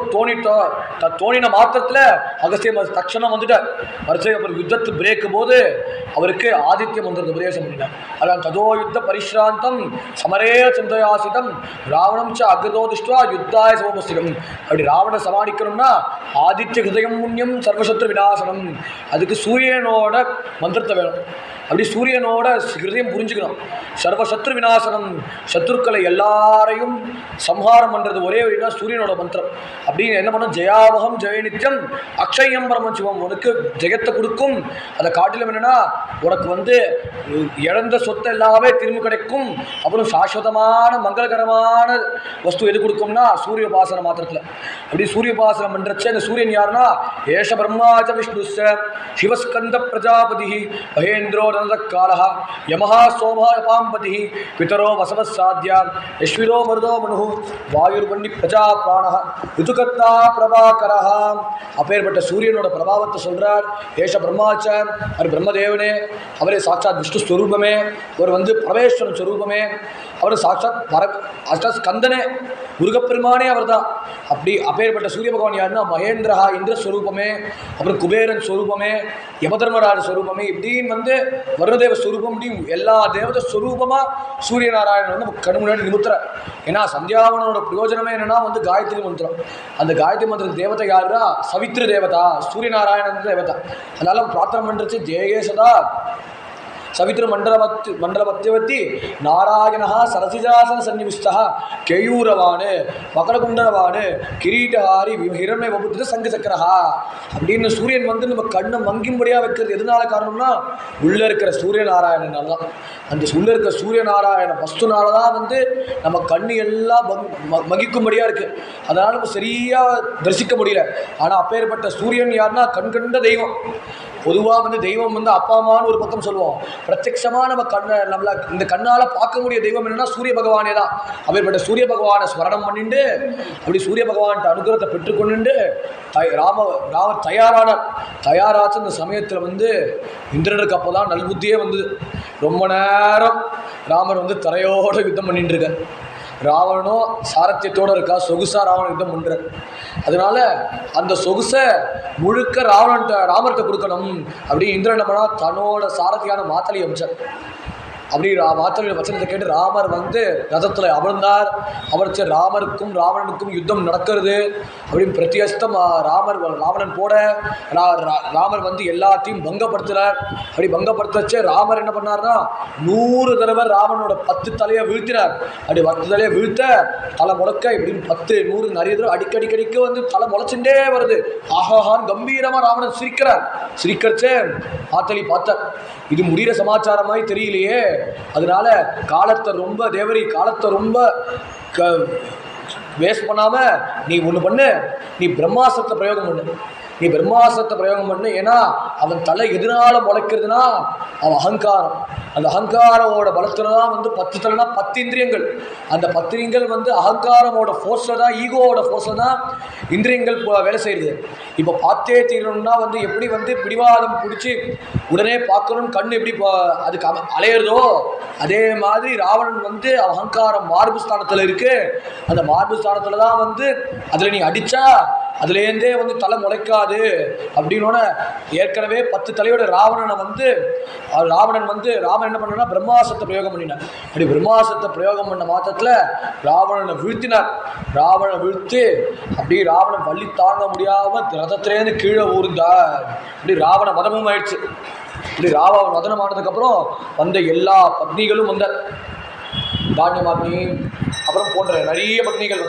தோணின மாத்திரத்தில் அகஸ்தியர் தட்சணம் வந்துட்டார். வரிசை அப்புறம் யுத்தத்து பிரேக்கும் போது அவருக்கு ஆதித்ய மந்திரத்தை உபதேசம் பண்ணினார். அதான் ததோ யுத்த பரிஷ்ராந்தம் சமரே சிந்தையாசிதம் ராவணம் ச அகிருதோ திருஷ்டுவா யுத்தாய சமபஸ்திகம். அப்படி ராவண சமாளிக்கணும்னா ஆதித்ய ஹிருதயம் புண்ணியம் சர்வசத்ரு விநாசனம், அதுக்கு சூரியனோட மந்திரத்தை வேணும். அப்படி சூரியனோட ஹிருதயம் புரிஞ்சுக்கணும். சர்வசத்ரு விநாசனம், சத்ருக்களை எல்லாரையும் சம்ஹாரம் பண்ணுறது ஒரே வழினா சூரியனோட மந்திரம். அப்படின்னு என்ன பண்ணணும், ஜெயாவகம் ஜெய நித்தியம் அக்ஷயம் பரமசிவம், உனக்கு ஜெயத்தை கொடுக்கும். அதை காட்டிலும் என்னென்னா உனக்கு இழந்த சொத்தை எல்லாமே திரும்ப கிடைக்கும். அப்புறம் சாஸ்வதமான மங்களகரமான வஸ்து எது கொடுக்கும்னா சூரிய உபாசனை மாத்திரத்தில். அப்படி சூரிய உபாசனம் பண்ணுறச்ச இந்த சூரியன் யாருன்னா ஏஷ பிரம்மாச்ச விஷ்ணுஸ்ஸ சிவஸ்கந்த பிரஜாபதி மகேந்திரோ காலஹ யமஹா சோமஹ பாம்பதி பிதரோ வசவ சாத்யா யஸ்விரோ மருதோ மனு வாயுர்வன்னி பிரஜா பிராணஹ ருதுகத்தா பிரபாகரஹ. அப்பேற்பட்ட சூரியனோட பிரபாவத்தை சொல்றார். ஏஷ பிரம்மாச்ச, அவர் பிரம்மதேவனே, அவரே சாட்சாத் விஷ்ணு ஸ்வரூபமே, அவர் பரமேஸ்வரன் ஸ்வரூபமே, அவர் சாட்சாத் ஸ்கந்தனே முருகப்பெருமானே அவர் தான். அப்படி அப்பேற்பட்ட சூரிய பகவான் யாருன்னா மகேந்திரஹா இந்திரஸ்வரூபமே, அப்புறம் குபேரன் ஸ்வரூபமே, யமதர்மராஜ ஸ்வரூபமே, இப்படின்னு வருணதேவ ஸ்வரூபம், இப்படி எல்லா தேவத ஸ்வரூபமாக சூரியநாராயணன் கண்ணு முன்னாடி நிமித்துறார். ஏன்னா சந்தியாவனோட பிரயோஜனமே என்னன்னா காயத்ரி மந்திரம். அந்த காயத்ரி மந்திர தேவதை யாருன்னா சவித்ரு தேவதா, சூரியநாராயணன் தேவதா. அதனால பிரார்த்தனை பண்ணுறது ஜெயேசதா சவித்ரு மண்டலமத்தியவத்தி நாராயணா சரசிஜாசன சன்னிவிஷ்டா கேயூரவானு மகரகுண்டரவானு கிரீட்டஹாரி ஹிரண்ய வபுத்திர சங்க சக்கரஹா. அப்படின்னு சூரியன் நம்ம கண்ணை மங்கும்படியாக வைக்கிறது எதனால காரணம்னா உள்ளே இருக்கிற சூரியநாராயணனால தான். அந்த உள்ளே இருக்கிற சூரியநாராயண வஸ்துனால தான் நம்ம கண்ணு எல்லாம் மகிக்கும்படியாக இருக்குது. அதனால் நம்ம சரியாக தரிசிக்க முடியல. ஆனால் அப்பேற்பட்ட சூரியன் யாருன்னா கண் கண்ட தெய்வம். பொதுவாக தெய்வம் அப்பா அம்மான்னு ஒரு பக்கம் சொல்லுவோம். பிரத்யட்சமாக நம்மளை இந்த கண்ணால் பார்க்க முடிய தெய்வம் என்னன்னா சூரிய பகவானே தான். அப்பேற்பட்ட சூரிய பகவானை ஸ்மரணம் பண்ணிட்டு அப்படி சூரிய பகவான்கிட்ட அனுகிரகத்தை பெற்றுக்கொண்டு ராமர் தயாராச்சு. இந்த சமயத்தில் இந்திரனுக்கு அப்போ தான் நல்புத்தியே ரொம்ப நேரம் ராமர் தரையோடு யுத்தம் பண்ணிட்டு இருக்கார். ராவணனும் சாரத்தியத்தோடு இருக்கா, சொகுசா ராவணன் யுத்தம் பண்ணுறார். அதனால அந்த சொகுசை முழுக்க ராமர்கிட்ட கொடுக்கணும். அப்படி இந்திரன் என்ன பண்ணா தன்னோட சாரதியான மாத்தளி அமைச்சார். அப்படி மாத்தளி வச்சனத்தை கேட்டு ராமர் ரதத்தில் அமர்ந்தார். அமர்ச்ச ராமருக்கும் ராவணனுக்கும் யுத்தம் நடக்கிறது. அப்படின்னு பிரத்யஸ்தம் ராவணன் போட ராமர் எல்லாத்தையும் பங்கப்படுத்துகிறார். அப்படி பங்கப்படுத்தச்சே ராமர் என்ன பண்ணார்னா 100 தடவை ராவணனோட 10 தலையை வீழ்த்தினார். அப்படி 10 தலையை வீழ்த்த தலை முளைக்க இப்படின்னு 10 100 நிறைய தடவை அடிக்கடிக்கடிக்கு தலை முளைச்சுட்டே வருது. ஆஹான்னு கம்பீரமாக ராவணன் சிரிக்கிறச்சே மாத்தளி பார்த்தார். இது முடிகிற சமாச்சாரமாய் தெரியலையே. அதனால காலத்தை ரொம்ப வேஸ்ட் பண்ணாம நீ ஒன்று பண்ணு, நீ பிரம்மாஸ்திரத்தை பிரயோகம் பண்ணு. ஏன்னா அவன் தலை எதனால முளைக்கிறதுனா அவன் அகங்காரம். அந்த அகங்காரோட பலத்துல தான் 10 தலைனா 10 இந்திரியங்கள். அந்த 10 இந்திரியங்கள் அகங்காரமோட ஃபோர்ஸில் தான், ஈகோவோட ஃபோர்ஸில் தான் இந்திரியங்கள் வேலை செய்யுது. இப்போ பார்த்தே தீரணும்னா எப்படி பிடிவாதம் பிடிச்சி உடனே பார்க்கணும்னு கண் எப்படி அதுக்கு அலையிறதோ அதே மாதிரி ராவணன் அகங்காரம் மார்பு ஸ்தானத்தில் இருக்கு. அந்த மார்பு ஸ்தானத்தில் தான் அதில் நீ அடித்தா அதுலேருந்தே தலை முளைக்காது அப்படின்னோட ஏற்கனவே 10 தலையோட ராவணன் ராமன் என்ன பண்ணா பிரம்மாஸ்திரத்தை பிரயோகம் பண்ணினார். அப்படி பிரம்மாஸ்திரத்தை பிரயோகம் பண்ண மாத்திரத்தில் ராவணனை வீழ்த்தினார். ராவணனை வீழ்த்தி அப்படி ராவணன் வள்ளி தாங்க முடியாம ரதத்திலேருந்து கீழே ஊர்ந்தார். அப்படி ராவண வதமும் ஆயிடுச்சு. இப்படி ராவண வதனம் ஆனதுக்கப்புறம் எல்லா பத்னிகளும் தானியமாக்னி அப்புறம் போன்ற நிறைய பத்னிகள்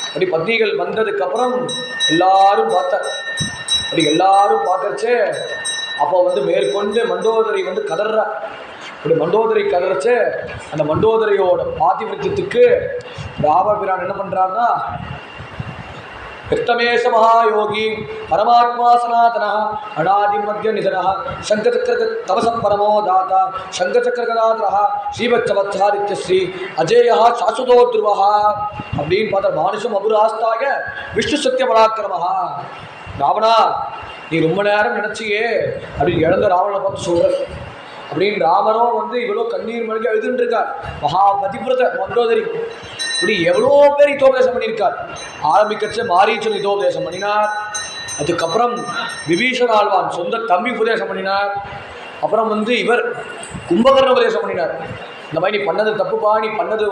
அப்படி பத்னிகள் வந்ததுக்கப்புறம் எல்லாரும் பார்த்தார். அப்படி எல்லாரும் பார்க்கறச்சே அப்போ மேற்கொண்டு மண்டோதரி கதறா. அப்படி மண்டோதரி கதறச்சே அந்த மண்டோதரியோட பாதிவிரத்தியத்துக்கு ராமபிரான் என்ன பண்ணுறாருன்னா கிருஷ்ணமேஷ மகாயோகி பரமாத்மா சனாதன அநாதி மத்திய நிதன சங்கச்சக்கர தவசம் பரமோ தாத்தா சங்கச்சக்கரகதாதர ஸ்ரீவத்சவத்சாரித்ய ஸ்ரீ அஜேயா சாசுதோ துருவா. அப்படின்னு பார்த்தா மானுஷம் அபுராஸ்தாக விஷ்ணு சத்திய பராக்கிரமஹா. ராவணா நீ ரொம்ப நேரம் நினச்சியே அப்படின்னு இழந்த ராவணனை பார்த்து சொல்கிறார். அப்படின்னு ராமரும் இவ்வளோ கண்ணீர் மல்கி எழுதுன்னு இருக்கார். மகா பதிவிரத மண்டோதரி இப்படி எவ்வளோ பேர் இதோபதேசம் பண்ணியிருக்கார். ஆரம்பிக்கச்ச மாரீச்சன் இதோபதேசம் பண்ணினார். அதுக்கப்புறம் விபீஷண ஆழ்வான் சொந்த தம்பி உபதேசம் பண்ணினார். அப்புறம் இவர் கும்பகர்ண உபதேசம் பண்ணினார். இந்த மாதிரி நீ பண்ணது தப்புப்பா, நீ பண்ணது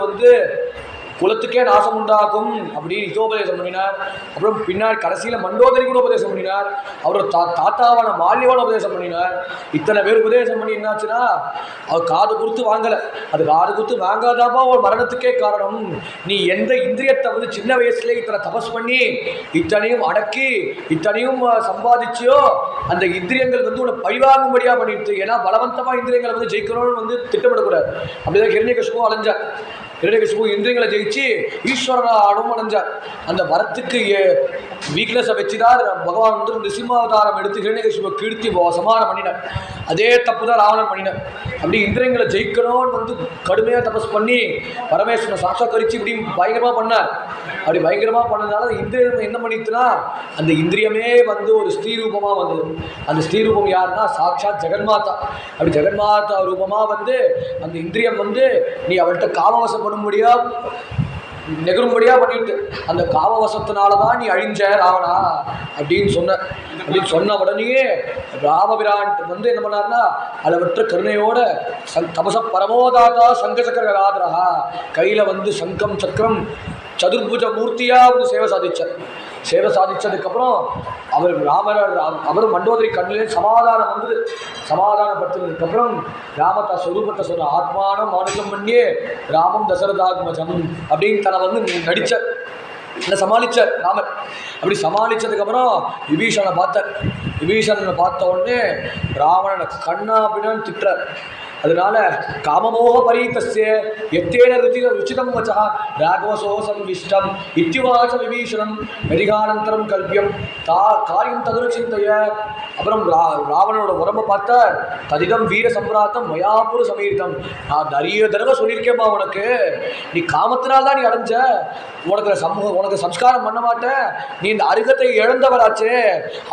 குலத்துக்கே நாசம் உண்டாகும் அப்படின்னு இதோபதேசம் பண்ணினார். அப்புறம் பின்னாடி கடைசியில் மண்டோதரி கூட உபதேசம் பண்ணினார். அவரோட தாத்தாவான மால்யவான உபதேசம் பண்ணினார். இத்தனை பேர் உபதேசம் பண்ணி என்னாச்சுன்னா அவர் காது கொடுத்து வாங்கலை. அது காது கொடுத்து வாங்காதாப்பா ஒரு மரணத்துக்கே காரணம். நீ எந்த இந்திரியத்தை சின்ன வயசுலேயே இத்தனை தபஸ் பண்ணி இத்தனையும் அடக்கி இத்தனையும் சம்பாதிச்சியோ அந்த இந்திரியங்கள் உன்னை பழிவாங்கும்படியாக பண்ணிடுது. ஏன்னா பலவந்தமாக இந்திரியங்களை ஜெயிக்கணும்னு திட்டமிடக்கூடாது. அப்படிதான் ஹிரண்யகசிபு அலைஞ்சார். ஹிரண்யகசிபு இந்திரியங்களை ஜெயிச்சு ஈஸ்வரனா ஆடும் அடைஞ்சார். அந்த வரத்துக்கு வீக்னஸை வச்சுதான் பகவான் நிருசிம்மாவதாரம் எடுத்து ஹிரண்யகசிபு கீழ்த்தி சமாதானம் பண்ணினார். அதே தப்பு தான் ராவணன் பண்ணினார். அப்படி இந்திரியங்களை ஜெயிக்கணும்னு கடுமையாக தபஸ் பண்ணி பரமேஸ்வரனை சாட்சாத்கரிச்சு இப்படி பயங்கரமாக பண்ணார். அப்படி பயங்கரமாக பண்ணதுனால இந்திரியம் என்ன பண்ணிட்டுனா அந்த இந்திரியமே ஒரு ஸ்ரீ ரூபமாக வந்தது. அந்த ஸ்ரீ ரூபம் யாருன்னா சாட்சாத் ஜெகன்மாதா. அப்படி ஜெகன்மாதா ரூபமாக அந்த இந்திரியம் நீ அவள்கிட்ட காமவசப்படும்படியா நெகரும்படியா பண்ணிட்டு அந்த காமவசத்தினால தான் நீ அழிஞ்ச ராவணா அப்படின்னு சொன்ன உடனேயே ராமபிரான் என்ன பண்ணார்னா அளவற்ற கருணையோட தபச பரமோதாதா சங்க சக்கர ஆதரா கையில் சங்கம் சக்கரம் சதுர்புஜ மூர்த்தியாக சேவை சாதிச்சார். சேவை சாதிச்சதுக்கப்புறம் அவர் மண்டோதரி கண்ணிலே சமாதானப்படுத்தினதுக்கப்புறம் ராமதா ஸ்வரூபத்தை சொன்ன ஆத்மானம் மானுஷம் பண்ணியே ராமம் தசரதாத்மஜம் அப்படின்னு தன்னை நடிச்சார். இல்லை சமாளித்தார் ராமர். அப்படி சமாளித்ததுக்கப்புறம் விபீஷணனை பார்த்தார். விபீஷணனை பார்த்த உடனே ராவணனை கண்ணா அப்படின்னு திட்டுறார். அதனால காமமோக பரீதஸ்ய எத்தேன ருச்சிதம் வச்சா ராகவசோசம் விஷ்டம் இத்தியுவாச விபீஷணம் மெதிகானந்தரம் கல்பியம் காரியம் ததுர சிந்தைய. அப்புறம் ராவணனோட உடம்பை பார்த்தா ததிதம் வீர சம்பிராத்தம் மயாபுர சமீர்த்தம். நான் நிறைய தடவை சொல்லியிருக்கேன்பா உனக்கு, நீ காமத்தினால்தான் நீ அடைஞ்ச, உனக்கு சம்ஸ்காரம் பண்ண மாட்டேன், நீ இந்த அருகத்தை இழந்தவராச்சே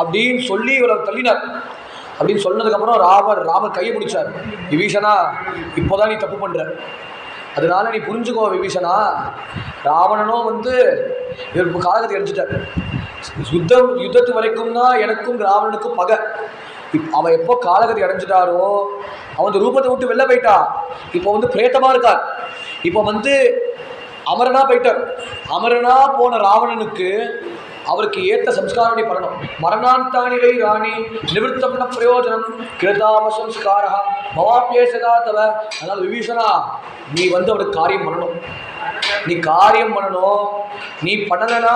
அப்படின்னு சொல்லி இவரை தள்ளினார். அப்படின்னு சொன்னதுக்கப்புறம் ராமர் கையை பிடிச்சார். விபீஷணா இப்போதான் நீ தப்பு பண்ற, அதனால நீ புரிஞ்சுக்கோ விபீஷணா. ராவணனும் இவர் காலகத்தை அடிச்சுட்டார். யுத்தத்து வரைக்கும் தான் எனக்கும் ராவணனுக்கும் பகை. அவன் எப்போ காலகதி அடைஞ்சிட்டாரோ அவன் ரூபத்தை விட்டு வெளில போயிட்டா. இப்போ பிரேத்தமா இருக்கார். இப்போ அமரனா போயிட்டார். அமரனா போன ராவணனுக்கு அவருக்கு ஏற்ற சம்ஸ்காரம் பண்ணணும். மரணாந்தானிவை ராணி நிவர்த்தம்ன பிரயோஜனம் கிருதாம சம்ஸ்காரா மவாப்பியேசதா தவ. அதனால் விபீஷணா நீ அவருக்கு காரியம் பண்ணணும். நீ காரியம் பண்ணணும். நீ பண்ணலைன்னா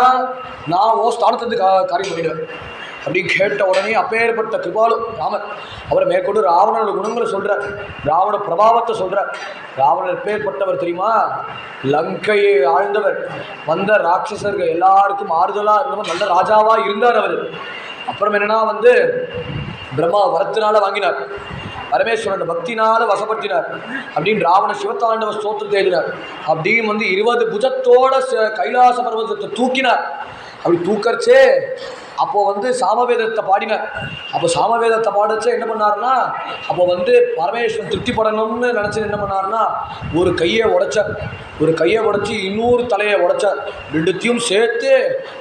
நான் ஓ ஸ்தானத்துக்கு காரியம் பண்ணிடுவேன் அப்படின்னு கேட்ட உடனே அப்பேற்பட்ட கிருபாலு ராமர் அவரை மேற்கொண்டு ராவணனோட குணங்களை சொல்கிறார். ராவண பிரபாவத்தை சொல்கிறார். ராவணர் எப்பேற்பட்டவர் தெரியுமா? லங்கையை ஆழ்ந்தவர், வந்த ராட்சசர்கள் எல்லாருக்கும் ஆறுதலாக இருந்தவர், நல்ல ராஜாவாக இருந்தார் அவர். அப்புறம் என்னன்னா பிரம்மா வரத்தினால வாங்கினார், பரமேஸ்வரன் பக்தினால வசப்படுத்தினார் அப்படின்னு ராவண சிவத்தாண்டவ ஸ்தோத்திரத்தை எழுதினார். அப்படின்னு 20 புஜத்தோட கைலாச பர்வதத்தை தூக்கினார். அப்படி தூக்கறச்சே அப்போது சாமவேதத்தை பாடினார். அப்போ சாமவேதத்தை பாடிச்சே என்ன பண்ணார்னா, அப்போ பரமேஸ்வரன் திருப்திப்படணும்னு நினச்சி என்ன பண்ணார்னா ஒரு கையை உடைச்சி இன்னொரு தலையை உடைச்சார். ரெண்டுத்தையும் சேர்த்து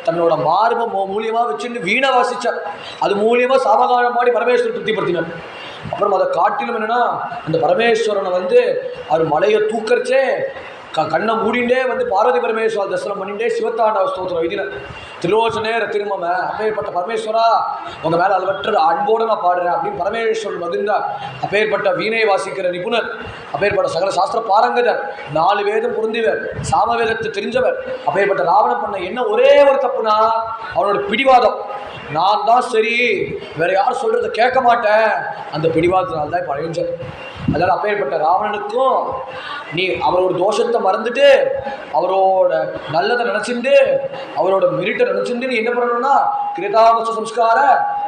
தன்னோட மார்பை மூலியமாக வச்சுன்னு வீணை வாசித்தார். அது மூலியமாக சாமகானம் பாடி பரமேஸ்வரன் திருப்திப்படுத்தினார். அப்புறம் அதை காட்டிலும் என்னென்னா அந்த பரமேஸ்வரனை அவர் மலையை தூக்கறச்சே கண்ணை மூடிண்டே பார்வதி பரமேஸ்வர தரிசனம் பண்ணிட்டே சிவத்தாண்டவ ஸ்தோத்திரம் எழுதினார். திலோச்சனேர திருமம அப்பேற்பட்ட பரமேஸ்வரா உங்கள் மேலே அளவற்ற அன்போடு நான் பாடுறேன் அப்படின்னு பரமேஸ்வரன் மகிழ்ந்தார். அப்பேற்பட்ட வீணை வாசிக்கிற நிபுணர், அப்பேற்பட்ட சகல சாஸ்திர பாரங்கதர், 4 வேதம் பொருந்திவர், சாமவேதத்தை தெரிஞ்சவர். அப்பேற்பட்ட ராவணன் பண்ண என்ன ஒரே ஒரு தப்புனா அவனோட பிடிவாதம். நான் தான் சரி, வேற யாரும் சொல்றதை கேட்க மாட்டேன், அந்த பிடிவாதத்தினால்தான் இப்போ அழிஞ்சேன். அதனால் அப்பேற்பட்ட ராவணனுக்கும் நீ அவரோட தோஷத்தை மறந்துட்டு அவரோட நல்லதை நினச்சிட்டு அவரோட மெரிட்டை நினச்சிட்டு நீ என்ன பண்ணணும்னா கிருதாமச சம்ஸ்கார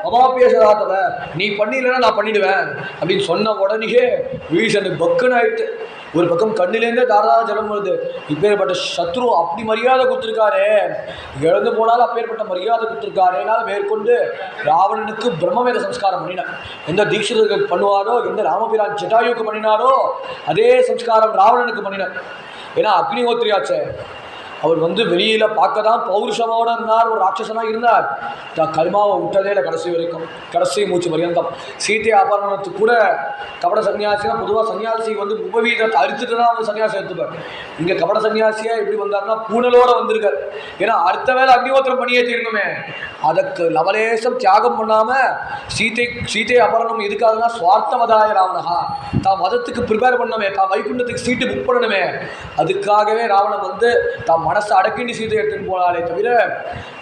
மமாபேசராதவ நீ பண்ணிடலன்னா நான் பண்ணிடுவேன் அப்படின்னு சொன்ன உடனே விபீஷனுக்கு பக்குன்னு ஆயிடுச்சு. ஒரு பக்கம் கண்ணிலேருந்தே தாராள ஜலம் வருது. இப்பேற்பட்ட சத்ரு அப்படி மரியாதை கொடுத்துருக்காரு, இழந்து போனாலும் அப்பேற்பட்ட மரியாதை கொடுத்துருக்காருனால மேற்கொண்டு ராவணனுக்கு பிரம்மவேத சம்ஸ்காரம் பண்ணினார். எந்த தீட்சிதர்கள் பண்ணுவாரோ, எந்த ராமபிரான் ஜட்டாயுக்கு பண்ணினாரோ அதே சம்ஸ்காரம் ராவணனுக்கு பண்ணினார். ஏன்னா அக்னிஹோத்திரியாச்சே, அவர் வந்து வெளியில் பார்க்க தான் பௌருஷமோடு இருந்தார், ஒரு ராட்சசனாக இருந்தார். கர்மாவை விட்டதே இல்லை கடைசி வரைக்கும், கடைசி மூச்சு பரியந்தம். சீதை அபரணத்துக்கு கூட கபட சன்னியாசினா பொதுவாக சன்னியாசி வந்து உபவீதத்தை அரித்துட்டு தான் வந்து சன்னியாசி எடுத்துப்பார். இங்கே கபட சன்னியாசியாக எப்படி வந்தார்னா பூனலோடு வந்திருக்கார். ஏன்னா அடுத்த வேலை அக்னிஹோத்திரம் பண்ணியே தீரணுமே, அதுக்கு லவலேசம் தியாகம் பண்ணாமல் சீதை அபரணம் எதுக்காகனா சுவார்த்தமதாய ராவணகா, தான் மதத்துக்கு ப்ரிப்பேர் பண்ணணுமே, தான் வைகுண்டத்துக்கு சீட்டு புக் பண்ணணுமே, அதுக்காகவே ராவணன் வந்து தான் மனசை அடக்கிண்டு சீத்தை எடுத்துன்னு போனாலே தவிர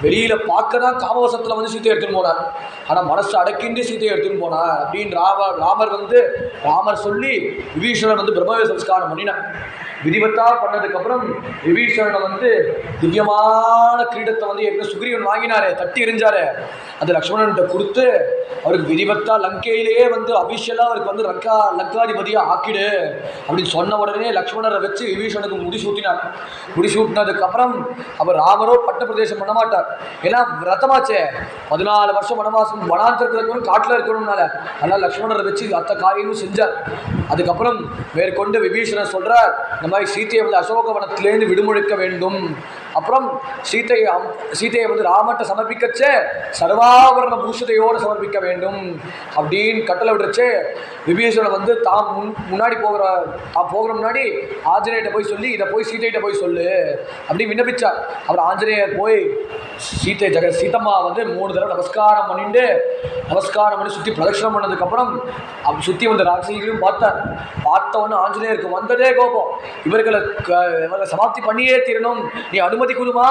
வெளியில் பார்க்க தான் காமவசத்தில் வந்து சீத்தை எடுத்துன்னு போனார். ஆனால் மனசை அடக்கிண்டு சீத்தையை எடுத்துன்னு போனார் அப்படின்னு ராமர் சொல்லி விபீஷணன் வந்து பிரம்ம சம்ஸ்காரம் பண்ணினார். விதிவத்தாக பண்ணதுக்கப்புறம் விபீஷணனை வந்து திவ்யமான கிரீடத்தை வந்து எப்படி சுக்ரீவன் வாங்கினாரே, தட்டி எறிஞ்சாரு, அது லக்ஷ்மணன்கிட்ட கொடுத்து அவருக்கு விதிவத்தா லங்கையிலேயே வந்து அபிஷியலாக அவருக்கு வந்து லங்காதிபதியாக ஆக்கிடு அப்படின்னு சொன்ன உடனே லக்ஷ்மணரை வச்சு விபீஷனுக்கு முடிசூட்டினார். முடிசூட்டினதுக்கப்புறம் அவர் ராமரோ பட்ட பிரதேசம் பண்ண மாட்டார். ஏன்னா விரதமாச்சே, 14 வருஷம் வனவாசம் வனாந்தரத்தில் இருக்கணும், காட்டில் இருக்கணும்னால, அதனால் லக்ஷ்மணரை வச்சு அத்த காரியமும் செஞ்சார். அதுக்கப்புறம் மேற்கொண்டு விபீஷணன் சொல்கிறார், இந்த மாதிரி சீத்தையை வந்து அசோகவனத்திலேருந்து விடுமுழிக்க வேண்டும். அப்புறம் சீத்தையை வந்து ராமட்ட சமர்ப்பிக்கச்சே சர்வாபரண பூஷத்தையோடு சமர்ப்பிக்க வேண்டும் அப்படின்னு கட்டளை விடுறச்சே விபீஷணன் வந்து தான் முன்னாடி போகிற முன்னாடி ஆஞ்சநேயர்கிட்ட போய் சொல்லி இதை போய் சீத்தைகிட்ட போய் சொல்லு அப்படின்னு விண்ணப்பிச்சார். அவர் ஆஞ்சநேயர் போய் சீதம்மா வந்து 3 தடவை நமஸ்காரம் பண்ணி சுற்றி பிரதட்சணம் பண்ணதுக்கப்புறம் சுற்றி வந்த ராட்சசிகளையும் பார்த்தவொன்னு ஆஞ்சநேயருக்கு வந்ததே கோபம், இவர்களை சமாப்தி பண்ணியே தீரணும், நீ அனுமதி கொடுமா,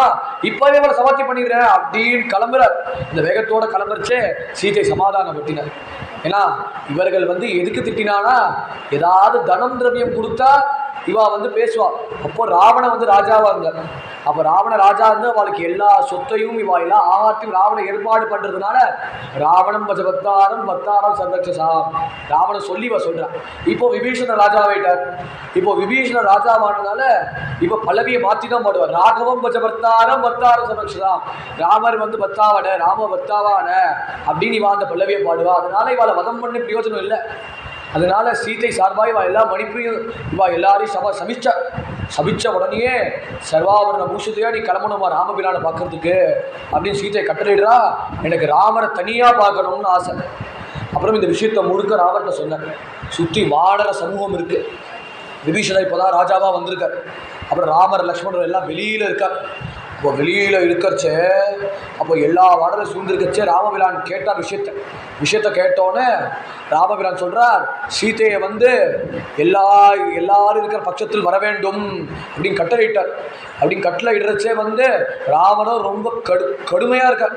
இப்பவே இவரை சமாப்தி பண்ணிடுறேன் அப்படின்னு கிளம்புறார். இந்த வேகத்தோட கிளம்புறச்சே சீத்தை சமாதானம் பற்றினார். ஏன்னா இவர்கள் வந்து எதுக்கு திட்டினானா, ஏதாவது தனம் திரவியம் கொடுத்தா இவா வந்து பேசுவா. அப்போ ராவணன் வந்து ராஜாவாக இருந்தார். அப்போ ராவண ராஜா இருந்து அவளுக்கு எல்லா சொத்தையும் இவா எல்லாம் ஆகாத்தையும் ராவணன் ஏற்பாடு பண்ணுறதுனால ராவணம் பத்தாரம் சர்வட்சசாம் ராவணன் சொல்லி இவ சொல்கிறான். இப்போ விபீஷண ராஜாவாயிட்டார். இப்போ விபீஷண ராஜாவானதுனால இப்போ பல்லவியை மாற்றி தான் பாடுவார். ராகவம் பத்தாரம் சர்வட்சசாம், ராமர் வந்து பத்தாவன, ராம பத்தாவான அப்படின்னு இவா அந்த பல்லவியை பாடுவா. அதனால இவாளை வதம் பண்ணி பிரயோஜனம் இல்லை. அதனால சீத்தை சார்பாக இவா எல்லா மணிப்பையும் இவா எல்லாரையும் சபிச்ச உடனேயே சர்வாபரண பூஷத்தையா நீ கிளம்பணுமா ராமபிரானை பார்க்கறதுக்கு அப்படின்னு சீத்தை கட்டளையிடுறா. எனக்கு ராமரை தனியாக பார்க்கணும்னு ஆசை. அப்புறம் இந்த விஷயத்தை முழுக்க ராமர்கிட்ட சொன்னேன். சுற்றி வாடற சமூகம் இருக்குது. விபீஷணன் இப்போ தான் ராஜாவாக வந்திருக்கார். அப்புறம் ராமர் லக்ஷ்மணர் எல்லாம் வெளியில் இருக்கார். இப்போ வெளியில் இருக்கிறச்சே அப்போ எல்லா வாடலும் சூழ்ந்திருக்கச்சே ராமபிரான் கேட்டார் விஷயத்தை கேட்டோன்னே ராமபிரான் சொல்கிறார், சீதையை வந்து எல்லாரும் இருக்கிற பட்சத்தில் வர வேண்டும் அப்படின்னு கட்டளையிட்டார். அப்படின்னு கட்டளை இடுறச்சே வந்து ராமனும் ரொம்ப கடுமையாக இருக்கார்.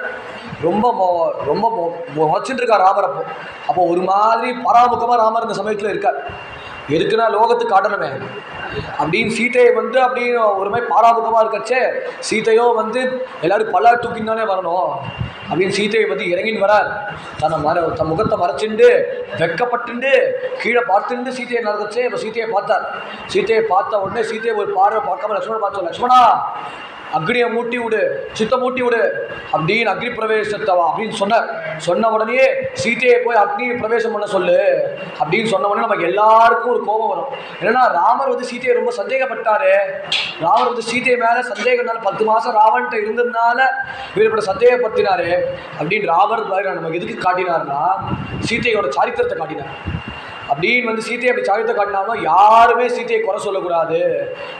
ரொம்ப முளைச்சிட்டு இருக்கார் ராமர். அப்போ ஒரு மாதிரி பராமுகமாக ராமர் இந்த சமயத்தில் இருக்கார். எதுக்குன்னா லோகத்துக்கு காட்டணுமே அப்படின்னு சீத்தையை வந்து அப்படின்னு ஒரு மாதிரி பாராமுகமாக இருக்கச்சே சீத்தையோ வந்து எல்லாரும் பல்லார் தூக்கின்னு வரணும் அப்படின்னு சீத்தையை வந்து இறங்கின்னு வரார். தன் முகத்தை மறைச்சிண்டு வெக்கப்பட்டு கீழே பார்த்துட்டு சீத்தையை நடந்துச்சே. இப்போ சீத்தையை பார்த்த உடனே சீத்தையை ஒரு பார்வை பார்க்காம லக்ஷ்மணன் பார்த்தோம், லக்ஷ்மணா அக்னியை மூட்டி விடு, சித்த மூட்டி விடு அப்படின்னு அக்னி பிரவேசத்தவா அப்படின்னு சொன்ன உடனே சீத்தையை போய் அக்னி பிரவேசம் பண்ண சொல்லு அப்படின்னு சொன்ன உடனே நமக்கு எல்லாருக்கும் ஒரு கோபம் வரும். என்னன்னா ராமர் வந்து சீத்தையை ரொம்ப சந்தேகப்பட்டாரு. ராமர் வந்து சீத்தையை மேலே சந்தேகம்னால 10 மாதம் ராவன்கிட்ட இருந்ததுனால இவர்கிட்ட சந்தேகப்படுத்தினாரு அப்படின்னு ராமர் நமக்கு எதுக்கு காட்டினார்னா சீத்தையோட சாரித்திரத்தை காட்டினார். அப்படின்னு வந்து சீத்தையை அப்படி சாரித்திரத்தை காட்டினாலும் யாருமே சீத்தையை குறை சொல்லக்கூடாது,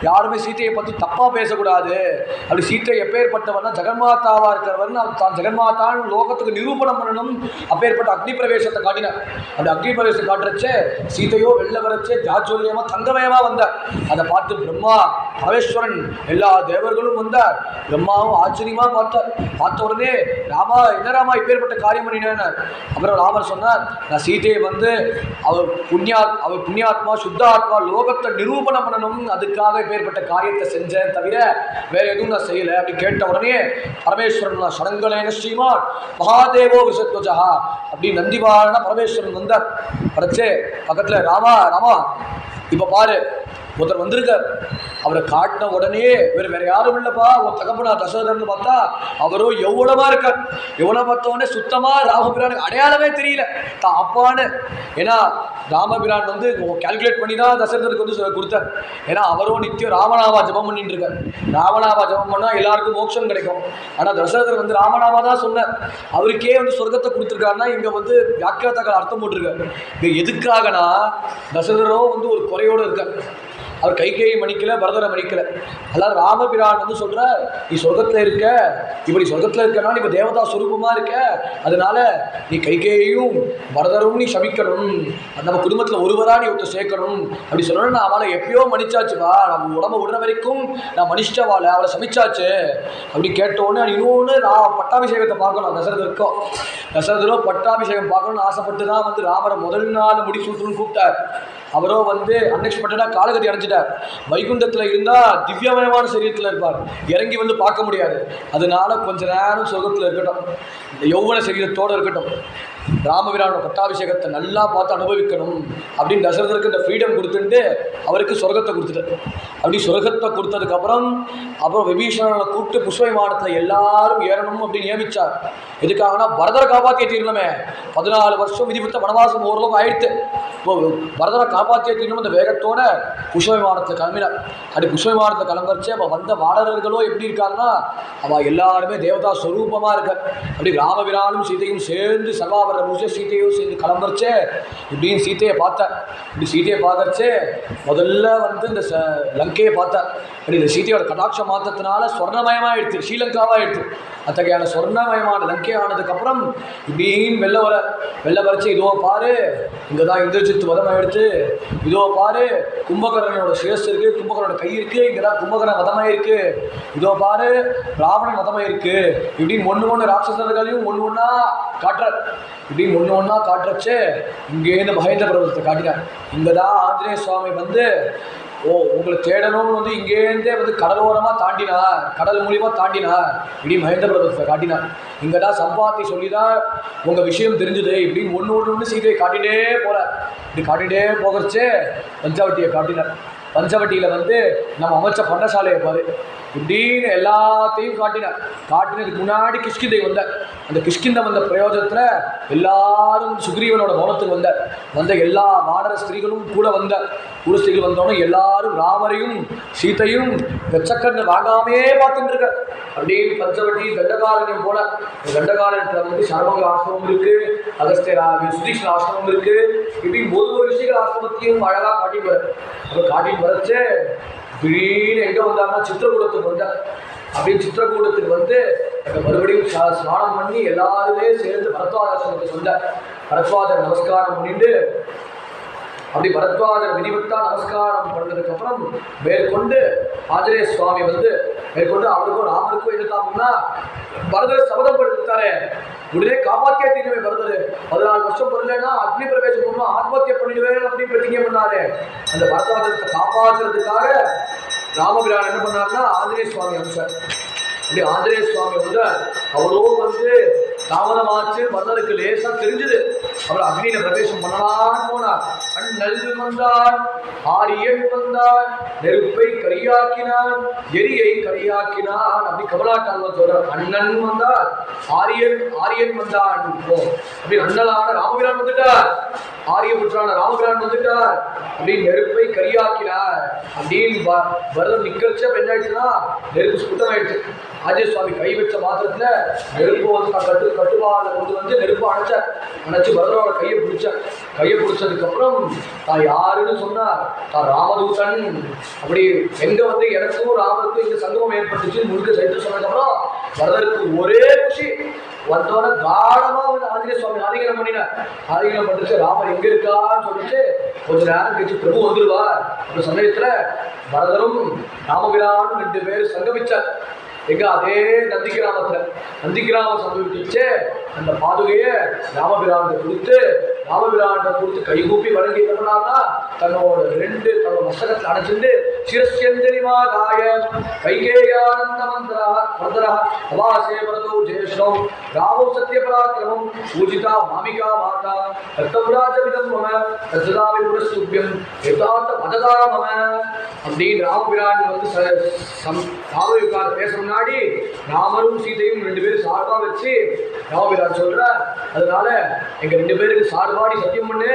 யாருமே சீத்தையை பற்றி தப்பாக பேசக்கூடாது. அப்படி சீத்தை எப்பேற்பட்டவர்னா ஜெகன்மாதாவாக இருக்கிறவர்னு தான் ஜெகன்மாதான்னு லோகத்துக்கு நிரூபணம் பண்ணணும். அப்பேற்பட்ட அக்னி பிரவேசத்தை காட்டினார். அந்த அக்னி பிரவேசத்தை காட்டுறச்சே சீத்தையோ வெளில வரச்சே ஜாஜ்வல்யமாக தங்கமயமாக வந்தார். அதை பார்த்து பிரம்மா பரமேஸ்வரன் எல்லா தேவர்களும் வந்தார். பிரம்மாவும் ஆச்சரியமாக பார்த்த உடனே ராமா என்ன ராமா இப்பேற்பட்ட காரியம் பண்ணினேன். அப்புறம் ராமர் சொன்னார், நான் சீத்தையை வந்து அவர் புண்ணியாத்மா சுத்தாத்மா லோகத்தை நிரூபணம் பண்ணணும், அதுக்காக இப்பேற்பட்ட காரியத்தை செஞ்சேன் தவிர வேற எதுவும் நான் செய்யலை அப்படி கேட்ட உடனே பரமேஸ்வரன் சடங்கலேன ஸ்ரீமான் மகாதேவோ விசத்வஜா அப்படி நந்திவான பரமேஸ்வரன் வந்தார். படைச்சே பக்கத்தில் ராமா இப்போ பாரு ஒருத்தர் வந்திருக்கார். அவரை காட்டின உடனே வேற யாரும் இல்லைப்பா, ஒரு தகப்பனா தசரதன் பார்த்தா அவரோ எவ்வளவா இருக்கார். எவ்வளோ பார்த்தோன்னே சுத்தமாக ராமபிரானுக்கு அடையாளமே தெரியல தான் அப்பான்னு. ஏன்னா ராமபிரான் வந்து கால்குலேட் பண்ணி தான் தசரதனுக்கு வந்து கொடுத்தார். ஏன்னா அவரும் நித்தியம் ராமநாமா ஜபம் பண்ணிட்டு இருக்கார். ராமநாமா ஜபம் பண்ணால் எல்லாருக்கும் மோட்சம் கிடைக்கும். ஆனால் தசரதர் வந்து ராமநாமா தான் சொன்னார். அவருக்கே வந்து சொர்க்கத்தை கொடுத்துருக்காருன்னா இங்கே வந்து வியாக்கியாத்தாக்கள் அர்த்தம் போட்டிருக்காரு. இது எதுக்காகனா தசரதரோ வந்து ஒரு குறையோடு இருக்கார். அவர் கைகேயை மன்னிக்கல, பரதரை மன்னிக்கல. அதாவது ராமபிரான் வந்து சொல்ற, நீ சொர்க்கத்தில் இருக்க, இப்படி சொர்க்கத்தில் இருக்கனால இப்போ தேவதா சுரூபமா இருக்க, அதனால நீ கைகேயையும் பரதரும் நீ சபிக்கணும், நம்ம குடும்பத்தில் ஒருவரா நீ ஒருத்தர் சேர்க்கணும் அப்படி சொல்லணும். நான் அவளை எப்பயோ மன்னிச்சாச்சுவா, நம்ம உடம்பு விடுற வரைக்கும் நான் மன்னிச்சிட்டவாளை, அவளை சபிச்சாச்சு அப்படி கேட்டோன்னு இன்னொன்று நான் பட்டாபிஷேகத்தை பார்க்கணும். தசரதரோ பட்டாபிஷேகம் பார்க்கணும்னு ஆசைப்பட்டு தான் வந்து ராமரை முதல் நாள் முடிசூட்டுன்னு கூப்பிட்டார். அவரோ வந்து அன்எக்ஸ்பெக்டடாக காலகதி அடைஞ்சிட்டார். வைகுண்டத்தில் இருந்தால் திவ்யமயமான சரீரத்தில் இருப்பார், இறங்கி வந்து பார்க்க முடியாது. அதனால கொஞ்ச நேரம் சொர்க்கத்தில் இருக்கட்டும், இந்த யௌவன சரீரத்தோடு இருக்கட்டும், ராமபிரானோட பட்டாபிஷேகத்தை நல்லா பார்த்து அனுபவிக்கணும் அப்படின்னு தசரதருக்கு இந்த ஃப்ரீடம் கொடுத்துட்டு அவருக்கு சொர்க்கத்தை கொடுத்துட்டார். அப்படி சொர்க்கத்தை கொடுத்ததுக்கப்புறம் விபீஷணனை கூப்பிட்டு புஷ்ப விமானத்தில் எல்லாரும் ஏறணும் அப்படின்னு நியமித்தார். எதுக்காகனா பரதரை காப்பாற்றிய தீரணுமே. 14 வருஷம் விதிவிட்ட வனவாசம் ஓரளவுக்கு ஆயிடுத்து. இப்போ பரதரை காப்பாற்றிய தீரணும் அந்த வேகத்தோட புஷ்ப விமானத்தில் கிளம்பினார். அப்படி புஷ்ப விமானத்தில் கிளம்புறச்சு அப்போ வந்த வானரர்களோ எப்படி இருக்காருன்னா அவள் எல்லாருமே தேவதா ஸ்வரூபமாக இருக்க. அப்படி ராமபிரானும் சீதையும் சேர்ந்து சர்வாபரண பூஜை சீதையும் சேர்ந்து கிளம்புறச்சே இப்படின்னு சீதையை பார்த்தேன். இப்படி சீதையை பார்க்கறச்சே முதல்ல வந்து இந்த லங்கையை பார்த்தேன். அப்படி இந்த சீதையோட கடாட்ச மாற்றத்தினால சொர்ணமயமாக எடுத்து ஸ்ரீலங்காவாக எடுத்து அத்தகையான சொர்ணமயமான லங்கை ஆனதுக்கப்புறம் இப்படின்னு வெள்ள வரைச்சி இதோ பாரு, இங்கே தான் இந்திரஜித்து வதமாக எடுத்து, இதோ பாரு கும்பகர்ணனோட சிரஸ் இருக்குது, கும்பகர்ணனோட கை இருக்குது, இங்கே தான் கும்பகர்ணன் வதமாக இருக்குது, இதோ பாரு ராவணன் வதமாக இருக்குது. இப்படின்னு ஒன்று ராட்சசர்களையும் ஒன்று ஒன்றா காட்டுறார். இப்படின்னு ஒன்று ஒன்றா காட்டுறச்சு இங்கேருந்து மகேந்திர பர்வதத்தை காட்டினார். இங்கே தான் ஆஞ்சநேய சுவாமி வந்து உங்களை தேடணும்னு வந்து இங்கேருந்தே வந்து கடலோரமாக தாண்டினார், கடல் மூலியமாக தாண்டினார். இப்படி மகேந்திர பர்வதத்தை காட்டினார். இங்கே தான் சம்பாத்தி சொல்லி தான் உங்கள் விஷயம் தெரிஞ்சுது. இப்படின்னு ஒன்று சீதையை காட்டிகிட்டே போகிறார். இப்படி காட்டிகிட்டே போகிறச்சே பஞ்சவட்டியை காட்டினார். பஞ்சவட்டியில் வந்து நம்ம அமைச்ச பண்டசாலையை பாரு இப்படின்னு எல்லாத்தையும் காட்டினார். காட்டினதுக்கு முன்னாடி கிஷ்கிந்தை வந்தார். அந்த கிஷ்கிந்தை வந்த பிரயோஜனத்தில் எல்லாரும் சுக்ரீவனோட பவனத்துக்கு வந்த எல்லா வானர ஸ்திரீகளும் கூட கூட ஸ்திரீகள் வந்தோடனே எல்லாரும் ராமரையும் சீத்தையும் வெச்சக்கண்ணு வாங்காமே பார்த்துட்டு இருக்க. அப்படின்னு பஞ்சவட்டி தண்டகாரண்யம் போல தண்டகாரண்யத்தில் வந்து சரவங்க ஆசிரமம் இருக்கு, அகஸ்தியர் சுதீஷ்ண ஆசிரமம் இருக்கு. இப்படி ஒரு விஷயங்கள் ஆசிரமத்தையும் அழகாக காட்டிட்டு வர. அப்போ காட்டிட்டு வரச்சு திடீர்னு எங்கே வந்தாங்கன்னா சித்திரகூடத்துக்கு வந்தார். அப்படின்னு சித்திரகூடத்துக்கு வந்து மறுபடியும் ஸ்நானம் பண்ணி எல்லாருமே சேர்ந்து பரத்வாஜாசிரமத்துக்கு வந்தார். பரத்வாஜர் நமஸ்காரம் பண்ணிட்டு அப்படி பரத்வாஜர் விதிவிட்டா நமஸ்காரம் பண்ணதுக்கப்புறம் மேற்கொண்டு ஆஞ்சநேய சுவாமி வந்து மேற்கொண்டு அவருக்கும் ராமருக்கும் என்ன தாங்கன்னா பரதர் சபதம் படுத்தாரு, உடனே காப்பாத்தியா தீர்வே பரதர் 14 வருஷம் பொருள்னா அக்னி பிரவேசம் பண்ணும் ஆத்மஹத்தியை பண்ணிடுவேன் அப்படின்னு பிரதிஜை பண்ணாரு. அந்த பரத்வாஜத்தை காப்பாற்றுறதுக்காக ராமபிரான் என்ன பண்ணாருன்னா ஆஞ்சநேய சுவாமி அனுப்பிச்சார். அப்படி ஆஞ்சநேய சுவாமி வந்து அவரோ வந்து தாமதமாச்சு பரதருக்கு லேசாக தெரிஞ்சுது. அவர் அக்னியில பிரவேசம் பண்ணலான்னு போனார். அண்ணல் வந்தார், ஆரியன் வந்தார், நெருப்பை கரியாக்கினான், எரியை கரியாக்கினான். அப்படி கமலாட்டான் சொல்றார். அண்ணன் வந்தார், ஆரியன் வந்தான். அப்படி அண்ணலான ராமபிரான் வந்துட்டார், ஆரியபுற்றான ராமபிரான் வந்துட்டார். அப்படின்னு நெருப்பை கரியாக்கினார். அப்படின்னு பரதம் நிக்கிறச்ச என்ன நெருப்பு சுத்தமாயிடுச்சு. ஆஞ்சநேய சுவாமி கை வச்ச மாத்திரத்துல நெருப்பு வந்து கட்டுப்பாடு கொண்டு வந்து நெருப்பு அணைச்சு பரதரோட கையை பிடிச்சதுக்கு அப்புறம் தான் யாருன்னு சொன்னார், தான் ராமதூதன். அப்படி எங்க வந்து எனக்கும் ராமருக்கும் இங்க சங்கமம் ஏற்பட்டுச்சு முழுக்க சேர்த்து சொன்னதுக்கப்புறம் பரதருக்கு ஒரே குஷி வந்தோட காலமா வந்து ஆஞ்சநேய சுவாமி ஆதிகனம் பண்ணினார். ஆதிகனம் பண்ணிச்சு ராமர் எங்க இருக்கான்னு சொல்லிட்டு கொஞ்ச நேரம் கழிச்சு பிரபு வந்துடுவார். அந்த சமயத்துல பரதரும் ராமபிரானும் 2 பேரும் சங்கமிச்சார். எங்க அதே நந்திகிராமம் சம்பவிச்சு அந்த பாதுகையை ராமபிரான்கிட்ட கொடுத்து கைகூப்பி வழங்கி என்ன பண்ணார்னா தன்னோட மஸ்தகத்தில் அணைச்சிட்டு शिरस्यञ्जलिमादाय कैकेय्यानन्दमन्त्रः अवासे वरदो ज्येष्ठौ रामौ सत्यपराक्रमं पूजिता मामिका माता रक्तपुराजमिदं मम तत्सदामि पुरस्तुभ्यं एतात् वददा मम அப்படின்னு ராமபிரான் வந்து ராமயுக்கார பேச முன்னாடி ராமரும் சீதையும் 2 பேரும் சார்பா வச்சு ராமபிரான் சொல்ற, அதனால எங்க 2 பேருக்கு சார்பாடி சத்தியம் பண்ணு,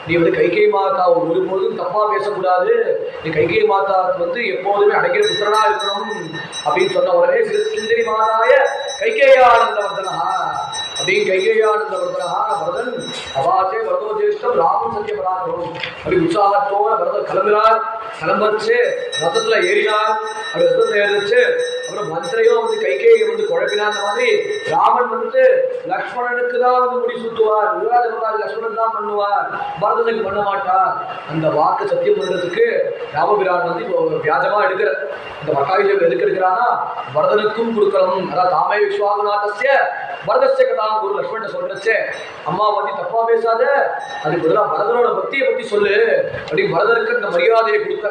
நீ வந்து கைகேயி மாதா ஒருபோதும் தப்பா பேசக்கூடாது, நீ கைகேயி மாதாவுக்கு வந்து எப்போதுமே அடைக்கிற புத்திரனா இருக்கணும் அப்படின்னு சொன்ன உடனே சிறுசுந்தரி மாதாய கைகேயானந்த வர்தனா அப்படின்னு கைகேயானந்த வர்தனா வரதன் அவாசே வரதோ ஜேஷ்டம் ராமன் சத்தியபராக்கிரமம் அப்படி உற்சாகத்தோட வரதன் கிளம்பினார். கிளம்பச்சு ரதத்துல ஏறினார். அப்படி ரதத்துல ஏறிச்சு அப்புறம் மந்திரையும் வந்து கைகேயை வந்து குழப்பினார். அந்த மாதிரி ராமன் வந்து லக்ஷ்மணனுக்கு தான் வந்து முடி சுட்டுவார், யுவராஜ் லக்ஷ்மணன் தான் பண்ணுவார், பரதனுக்கு பண்ண மாட்டார். அந்த வாக்கு சத்தியம் பண்றதுக்கு ராமபிரான் வந்து இப்போ வியாஜமா எடுக்கிற இந்த பட்டாபிஷேகம் எதுக்கு எடுக்கிறான்னா பரதனுக்கும் கொடுக்கணும். அதாவது தாமே விஸ்வாகுநாதஸ்ய பரதஸ்ய கதாம் குரு லக்ஷ்மணன் சொல்றச்சு, அம்மா பத்தி தப்பா பேசாத, அதுக்கு பதிலாக பரதனோட பக்தியை பத்தி சொல்லு அப்படின்னு பரதருக்கு அந்த மரியாதையை கொடுத்த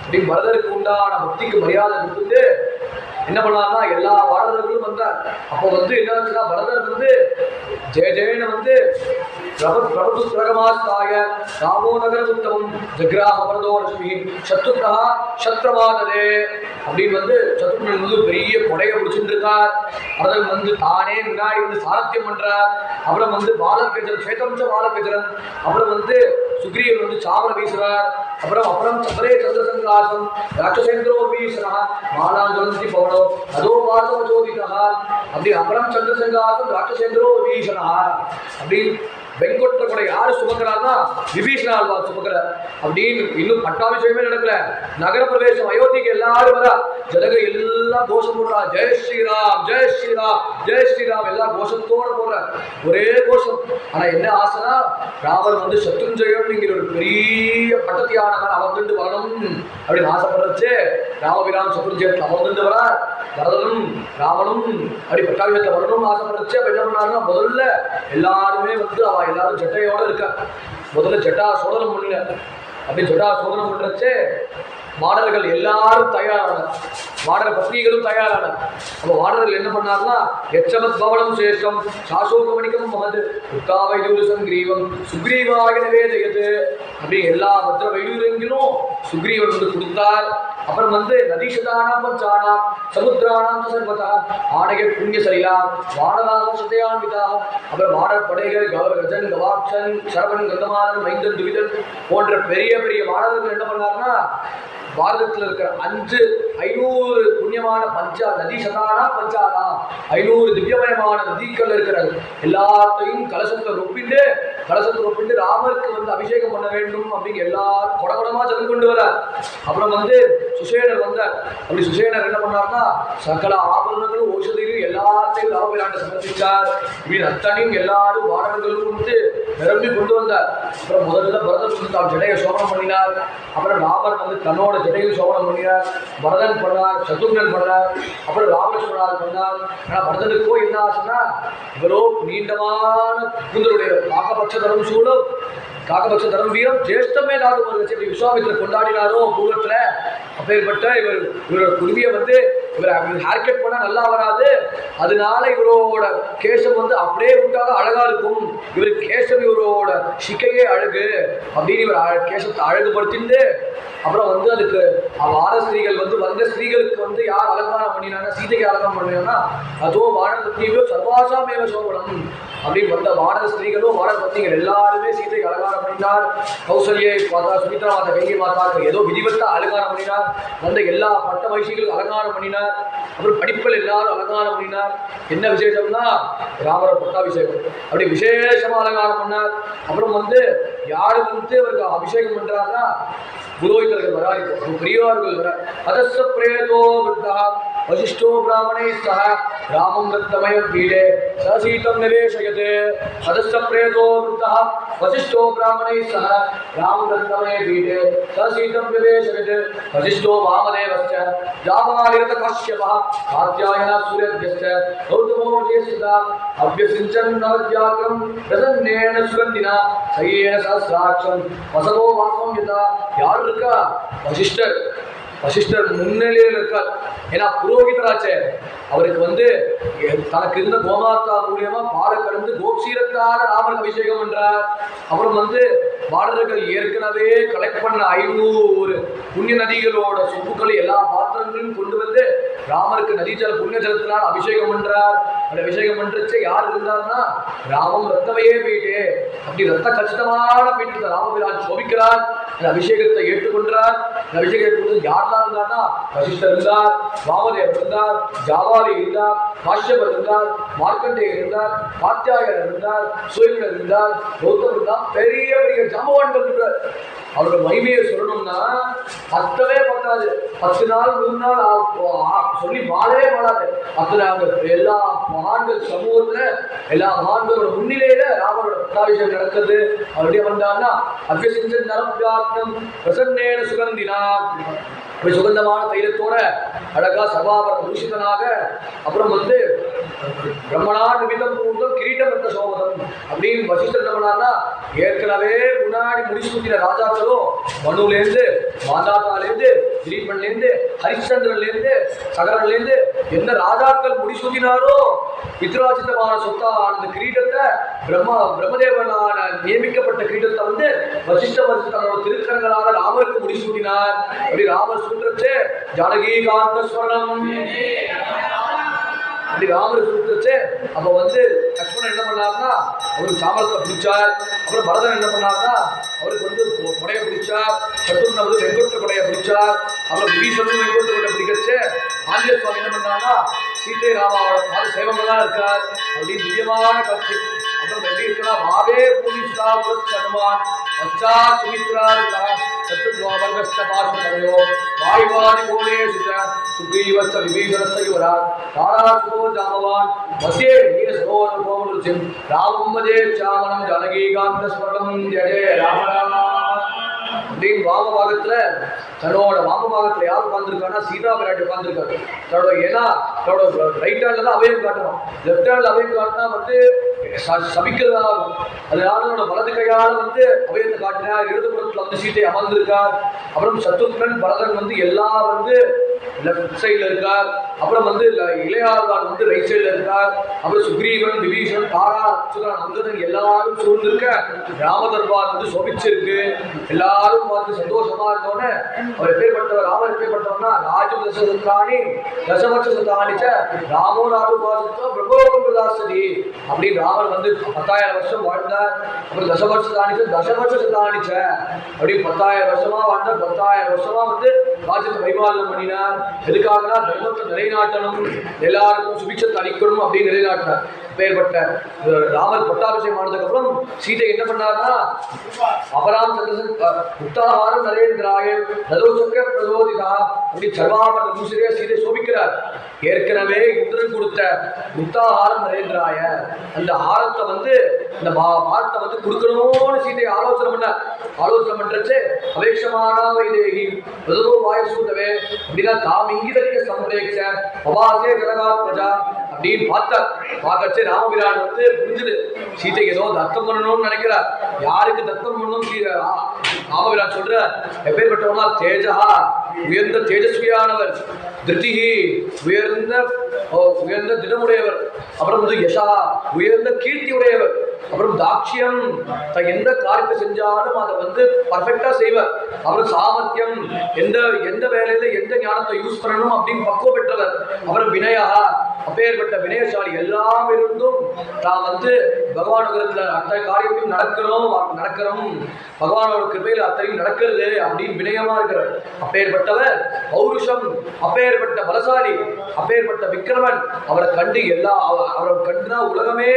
அப்படின்னு பரதருக்கு உண்டான பக்திக்கு மரியாதை கொடுத்துட்டு என்ன பண்ணாருன்னா எல்லா வானரர்களும் வந்தார். அப்போ வந்து என்னாச்சுன்னா பரதர் வந்து ஜெய ஜெயன்னு வந்து பிரபு பிரகமாஸ்தாய ராமோ நகர உத்தமம் ஜக்ராம பரதோ லட்சுமி சத்ருக்னா சத்ரவாததே அப்படின்னு வந்து சத்ருக்னன் வந்து பெரிய கொடையை பிடிச்சிட்டு இருக்கார். பரதன் வந்து தானே முன்னாடி வந்து சாரத்தியம் பண்றார். அப்புறம் வந்து பாலகேஜரன் சேதம்ச பாலகேஜரன் அப்புறம் வந்து சுக்ரீவன் வந்து சாவர வீசுறார். அப்புறம் சந்திரே சந்திரசங்காசம் ராட்சசேந்திரோ வீசனா மாலாஞ்சலந்தி பவனோ அதோ வாசவ ஜோதிதா அப்படி அப்புறம் சந்திரசங்காசம் ராட்சசேந்திரோ வீசனா அப்படி வெங்கொற்ற கூட யாரு சுமக்கிறார்னா விபீஷண ஆழ்வார் சுமக்கிறார். அப்படின்னு இன்னும் பட்டாபிஷேகமே நடக்கல. நகர பிரவேசம் அயோத்திக்கு எல்லாரும் வரா. ஜனக எல்லாம் கோஷம் போடுறா, ஜெய் ஸ்ரீராம் ஜெய் ஸ்ரீராம் ஜெய் ஸ்ரீராம் எல்லாம் கோஷத்தோட போடுற ஒரே கோஷம். ஆனா என்ன ஆசைனா ராமர் வந்து சத்ருஞ்சயம்ங்கிற ஒரு பெரிய பட்டத்தியானவன் அமர்ந்துட்டு வரணும் அப்படின்னு ஆசைப்படுறச்சு ராமபிரான் சத்ருஞ்சயத்தில் அமர்ந்துட்டு வர பரதனும் ராமனும் அப்படி பட்டாபிஷேகத்தில் வரணும்னு ஆசைப்படுறச்சு. அப்ப என்ன பண்ணாருன்னா முதல்ல எல்லாருமே வந்து அவ எல்லாரும் ஜட்டையோட இருக்கா. முதல்ல ஜட்டா சோதனம் பண்ணல. அப்படி ஜட்டா சோதனம் பண்றச்சு மாடர்கள் எல்லாரும் தயாரான, மாடர பத்னிகளும் தயாரான. அப்போ மாடர்கள் என்ன பண்ணாருன்னா எச்சமத் பவனம் சேஷம் சாசோகமணிக்கம் மகது உத்தாவை சங்கிரீவம் சுக்ரீவாய நிவேதயது அப்படி எல்லா பத்திர வைடூரங்களும் சுக்ரீவன் வந்து கொடுத்தார். அப்புறம் வந்து நதீஷதானாம் பஞ்சானாம் சமுத்திரானாம் சர்வதா ஆணைய புண்ணிய சலிலா வானராக சதையான்விதா அப்புறம் வானர் படைகள் கஜன் கவாட்சன் சரவன் கந்தமானன் மைந்தன் துவிதன் போன்ற பெரிய பெரிய வானர்கள் என்ன பண்ணாருன்னா பாரதத்தில் இருக்கிற 500 புண்ணியமான பஞ்சா நதி சதானா பஞ்சானா 500 திவ்யமயமான நதிகள் இருக்கிற எல்லாத்தையும் கலசத்தில் ஒப்பிண்டு ராமருக்கு வந்து அபிஷேகம் பண்ண வேண்டும் அப்படின்னு எல்லாரும் கொடகொடமா ஜலம் கொண்டு வர. அப்புறம் வந்து சுசேனர் வந்தார். அப்படி சுசேனர் என்ன பண்ணார்னா சகல ஆபரணங்களும் ஓஷதியும் எல்லாத்தையும் ராமபிராண்ட சமர்ப்பிச்சார். இப்படின்னு அத்தனையும் எல்லாரும் வானர்களும் வந்து நிரம்பி கொண்டு வந்தார். அப்புறம் முதல்ல பரதன் வந்து தான் ஜடையை சோபனம் பண்ணினார். அப்புறம் ராமர் வந்து தன்னோட ஜடையில் சோபனம் பண்ணினார். பரதன் பண்ணார், சத்ருக்னன் பண்ணார், அப்புறம் ராமலட்சுமணர் பண்ணார். ஆனால் பரதனுக்கோ என்ன ஆச்சுன்னா இவரோ நீண்டமான கூந்தலுடைய காக்கபட்ச தரம் சூழும் காக்கபட்ச தரம் வீரம் ஜேஷ்டமே தாது ஒரு விஸ்வாமித்திரர் கொண்டாடினாரோ பூர்வத்தில். அப்பேற்பட்ட இவரோட குருவியை வந்து இவர் ஹேர் கட் பண்ணால் நல்லா வராது, அதனால இவரோட கேசம் வந்து அப்படியே விட்டாக அழகா இருக்கும், இவர் கேசம் இவரோட சிக்கையே அழகு அப்படின்னு இவர் கேசத்தை அழகுபடுத்திட்டு அப்புறம் வந்து அதுக்கு வான ஸ்திரீகள் வந்து வந்த ஸ்திரீகளுக்கு வந்து யார் அலங்காரம் பண்ணினாங்கன்னா சீதைக்கு அலங்காரம் பண்ணினா அதோ வானபத்னியோ சர்வாசாமேவ சோபனம் அப்படின்னு வந்த வானர ஸ்திரீகளும் வானர பத்னிகள் எல்லாருமே சீதைக்கு அலங்காரம் பண்ணினார். கௌசல்யை மாதா சுமித்ரா மாதா கைகை மாதாக்கு ஏதோ விதிவத்தா அலங்காரம் பண்ணினார். வந்த எல்லா பட்ட வைசிகளுக்கும் அலங்காரம் பண்ணினார். அப்புறம் படிப்புகள் எல்லாரும் அலங்காரம் பண்ணினார். என்ன விசேஷம்னா ராமர பட்டாபிஷேகம் அப்படி விசேஷமா அலங்காரம் பண்ணார். அப்புறம் வந்து யாரு வந்து அவருக்கு அபிஷேகம் பண்றாருன்னா புரோகிதர்கள் வராது, பெரியவர்கள் வர. அதஸ்ஸ பிரேதோ விருத்தா வசிஷ்டோ பிராமணை சஹ ராமம் ரத்தமய பீடே சசீதம் நிவேஷயதே. அதஸ்ஸ பிரேதோ விருத்தா வசிஷ்டோ பிராமணை சஹ ராமம் ரத்தமய பீடே சசீதம் நிவேஷயதே. வசிஷ்டோ வாமதேவஸ்ச ஜாபாலிரத கஷ்யபः காத்யாயன சூர்யத்யஸ்ச கௌதமோ ஜேஷ்டா அவ்யசிஞ்சன் நவத்யாகம் பிரசன்னேன சுகந்தினா சயேன சஹஸ்ராட்சம் வசதோ வாசம் யதா. யார் இருக்கா? வசிஷ்டர் வசிஷ்டர் முன்னிலையில் இருக்கார். ஏன்னா புரோகிதராச்சே, அவருக்கு தனக்கு இருந்த கோமாத்தா மூலியமா பாலை கடந்து கோக்ஷீரத்தால ராமருக்கு அபிஷேகம் பண்றார். அப்புறம் பாடர்கள் ஏற்கனவே கலெக்ட் பண்ண 500 புண்ணிய நதிகளோட சொப்புக்களை எல்லா பாத்திரங்களையும் கொண்டு ராமருக்கு நதி ஜல புண்ணிய ஜலத்தினால் அபிஷேகம் பண்றார். அப்படி அபிஷேகம் பண்றச்சு யார் இருந்தார்னா ராமம் ரத்தமையே போயிட்டு அப்படி ரத்த கச்சிதமான போயிட்டு ராமபிரான் சோபிக்கிறார். அந்த அபிஷேகத்தை ஏற்றுக்கொண்டார். அந்த அபிஷேகத்தை யாரெல்லாம் இருந்தார்னா வசிஷ்டர் இருந்தார், வாமதேவர் இருந்தார், ஜாவாலி இருந்தார், காஷ்யபர் இருந்தார், மார்க்கண்டேயர் இருந்தார், காத்தியாயர் இருந்தார், சூரியனர் இருந்தார், கௌதம் இருந்தார். பெரிய பெரிய ஜாம்பவான்கள் இருந்தார். அவரோட மகிமையை சொல்லணும்னா பத்தவே பத்தாது. 10 நாள் 100 நாள் சொல்லி வாழவே வாழாது. எல்லா மகான்கள் சமூகத்துல எல்லா மகான்களோட முன்னிலையில ராமரோட பட்டாபிஷேகம் நடக்கிறது. அவருடைய வந்தான்னா அபிஷேகம் நரம்பியாத்னம் பிரசன்னேன சுகந்தினா, சுகந்தமான தைலத்தோட அழகா சபாபர பூஷிதனாக, அப்புறம் பிரம்மணா நிமிதம் பூர்ந்தம் கிரீட்டம் என்ற சோபதம் அப்படின்னு வசிஷ்டர் என்ன பண்ணார்னா ஏற்கனவே முன்னாடி முடிச்சுக்கிற ராஜாக்களும் மனுலேருந்து மாந்தாத்தாலேருந்து திலீபன்லேருந்து ஹரிச்சந்திரன்லேருந்து சகரன்லேருந்து எந்த ராஜாக்கள் முடிசூட்டினாரோ பித்ராஜிதமான சொத்தான அந்த கிரீடத்தை பிரம்மதேவனான நியமிக்கப்பட்ட கிரீடத்தை வசிஷ்ட தன்னோட திருக்கரங்களால ராமருக்கு முடிசூட்டினார். அப்படி ராமர் சூத்திரச்சு ஜானகி காந்த ஸ்வரணம் அப்படி ராமர் சூத்திரச்சு. அப்ப லக்ஷ்மணன் என்ன பண்ணார்னா அவருக்கு சாமரத்தை பிடிச்சார். அப்புறம் பரதன் என்ன பண்ணார்னா அவருக்கு கொடையை பிடிச்சார். சத்துருன் வெங்கோட்ட கொடையை பிடிச்சார். அப்புறம் விபீஷனும் வெங்கோட்ட கொடை பிடிக்கச்சு ஆஞ்சநேய சுவாமி என்ன பண்ணாங்கன்னா சீதை ராமாவோட பாத சேவங்கள்லாம் இருக்கார் அப்படின்னு திவ்யமான காட்சி. அப்புறம் எப்படி இருக்குன்னா மாவே பூனிஷ்டா ஹனுமான் அச்சா சுமித்ரா சத்துர்வர்கஸ்த பாஷோ வாயுவாதி கோலே சுத சுக்ரீவச்ச விபீஷணஸ்ய யுவராஜ் தாராசுதோ ஜாம்பவான் மத்தியே வீர சரோவர் கோமருச்சிம் ராமம் வதே சாமனம் ஜானகீகாந்த ஸ்மரணம் ஜெய ஜெய ராம ராம அப்படின்னு வாமபாகத்துல தன்னோட வாமபாகத்துல யார் உட்கார்ந்துருக்கான்னா சீதா பிராட்டி உட்கார்ந்துருக்காரு. தன்னோட ரைட் ஹேண்ட்ல தான் அபயம் காட்டணும். லெஃப்ட் ஹேண்ட்ல அபயம் காட்டினா சபிக்கிறதா இருக்கும். அதனால வலது கையால் அபயத்தை காட்டினார். இடதுபுறத்துல சீதை அமர்ந்திருக்கார். அப்புறம் சத்ருக்னன் பரதன் எல்லாம் லெஃப்ட் சைட்ல இருக்கார். அப்புறம் இளையாழ்வார் ரைட் சைட்ல இருக்கார். அப்புறம் சுக்ரீவன் விபீஷன் தாரா சுகன் அங்கதன் எல்லாரும் சூழ்ந்திருக்க ராமதர்பார் சோபிச்சிருக்கு. எல்லாரும் பார்த்து சந்தோஷமா இருந்தோன்னு அவர் எப்பேற்பட்டவர் ராமர் எப்பேற்பட்டவர்னா ராஜு தசரதானி தசவர்ஷ சதானிச்ச ராமோ ராஜு பாசத்தோ பிரபோகம் பிரதாசதி அப்படின்னு ராமர் 10,000 வருஷம் வாழ்ந்தார். அப்புறம் தசவர்ஷ சதானிச்ச அப்படி 10,000 வருஷமா வாழ்ந்தார். 10,000 வருஷமா ராஜ்யத்தை பரிபாலனம் பண்ணினார். எதுக்காகனா தர்மத்தை நிலைநாட்டணும், எல்லாருக்கும் சுபிட்சத்தை அளிக்கணும் அப்படின்னு நிலைநாட்டினார். பேர்பட்ட ராமர் பட்டாபிஷேகம் ஆனதுக்கு அப்புறம் சீதை என்ன பண்ணார்னா அபராம் முக்தாஹாரம் நரேந்திராய நலோசக்க பிரசோதிதா அப்படி சர்வாபர பூசிரியா சீதை சோபிக்கிறார். ஏற்கனவே இந்திரன் கொடுத்த முக்தாஹாரம் நரேந்திராய அந்த ஹாரத்தை இந்த ஹாரத்தை கொடுக்கணும்னு சீதை ஆலோசனை பண்றச்சு அபேட்சமானா வைதேகி பிரதோ வாயசூதவே அப்படின்னா தாம் இங்கிதத்தை சம்பரேட்ச பவாசே ஜனகாத்மஜா அப்படின்னு பார்க்கச்சு ராமபிரான் புரிஞ்சுது சீதை ஏதோ தத்தம் பண்ணணும்னு நினைக்கிறார். யாருக்கு தத்தம் பண்ணணும் ராமபிரான் சொல்ற எப்பேற்பட்டவனா தேஜா உயர்ந்த தேஜஸ்வியானவர், திருத்திகி உயர்ந்த திடமுடையவர், அப்புறம் யசா உயர்ந்த கீர்த்தி உடையவர், அப்புறம் தாட்சியம் எந்த காரியத்தை செஞ்சாலும் அதை பர்ஃபெக்டா செய்வார். அப்புறம் சாமர்த்தியம் எந்த வேலையில எந்த ஞானத்தை யூஸ் பண்ணணும் அப்படின்னு பக்குவம் பெற்றவர். அப்புறம் வினயா அப்பேற்பட்ட வினயசாலி எல்லாம் இருந்தும் தான் பகவான் அத்தனை காரியத்தையும் நடக்கிறோம் பகவானோட கிருபையில் அத்தனையும் நடக்கிறது அப்படின்னு வினயமா இருக்கிறார். அப்பேற்பட்டவர் பௌருஷம், அப்பேற்பட்ட பலசாலி, அப்பேற்பட்ட விக்ரமன், அவரை கண்டு அவரை கண்டுனா உலகமே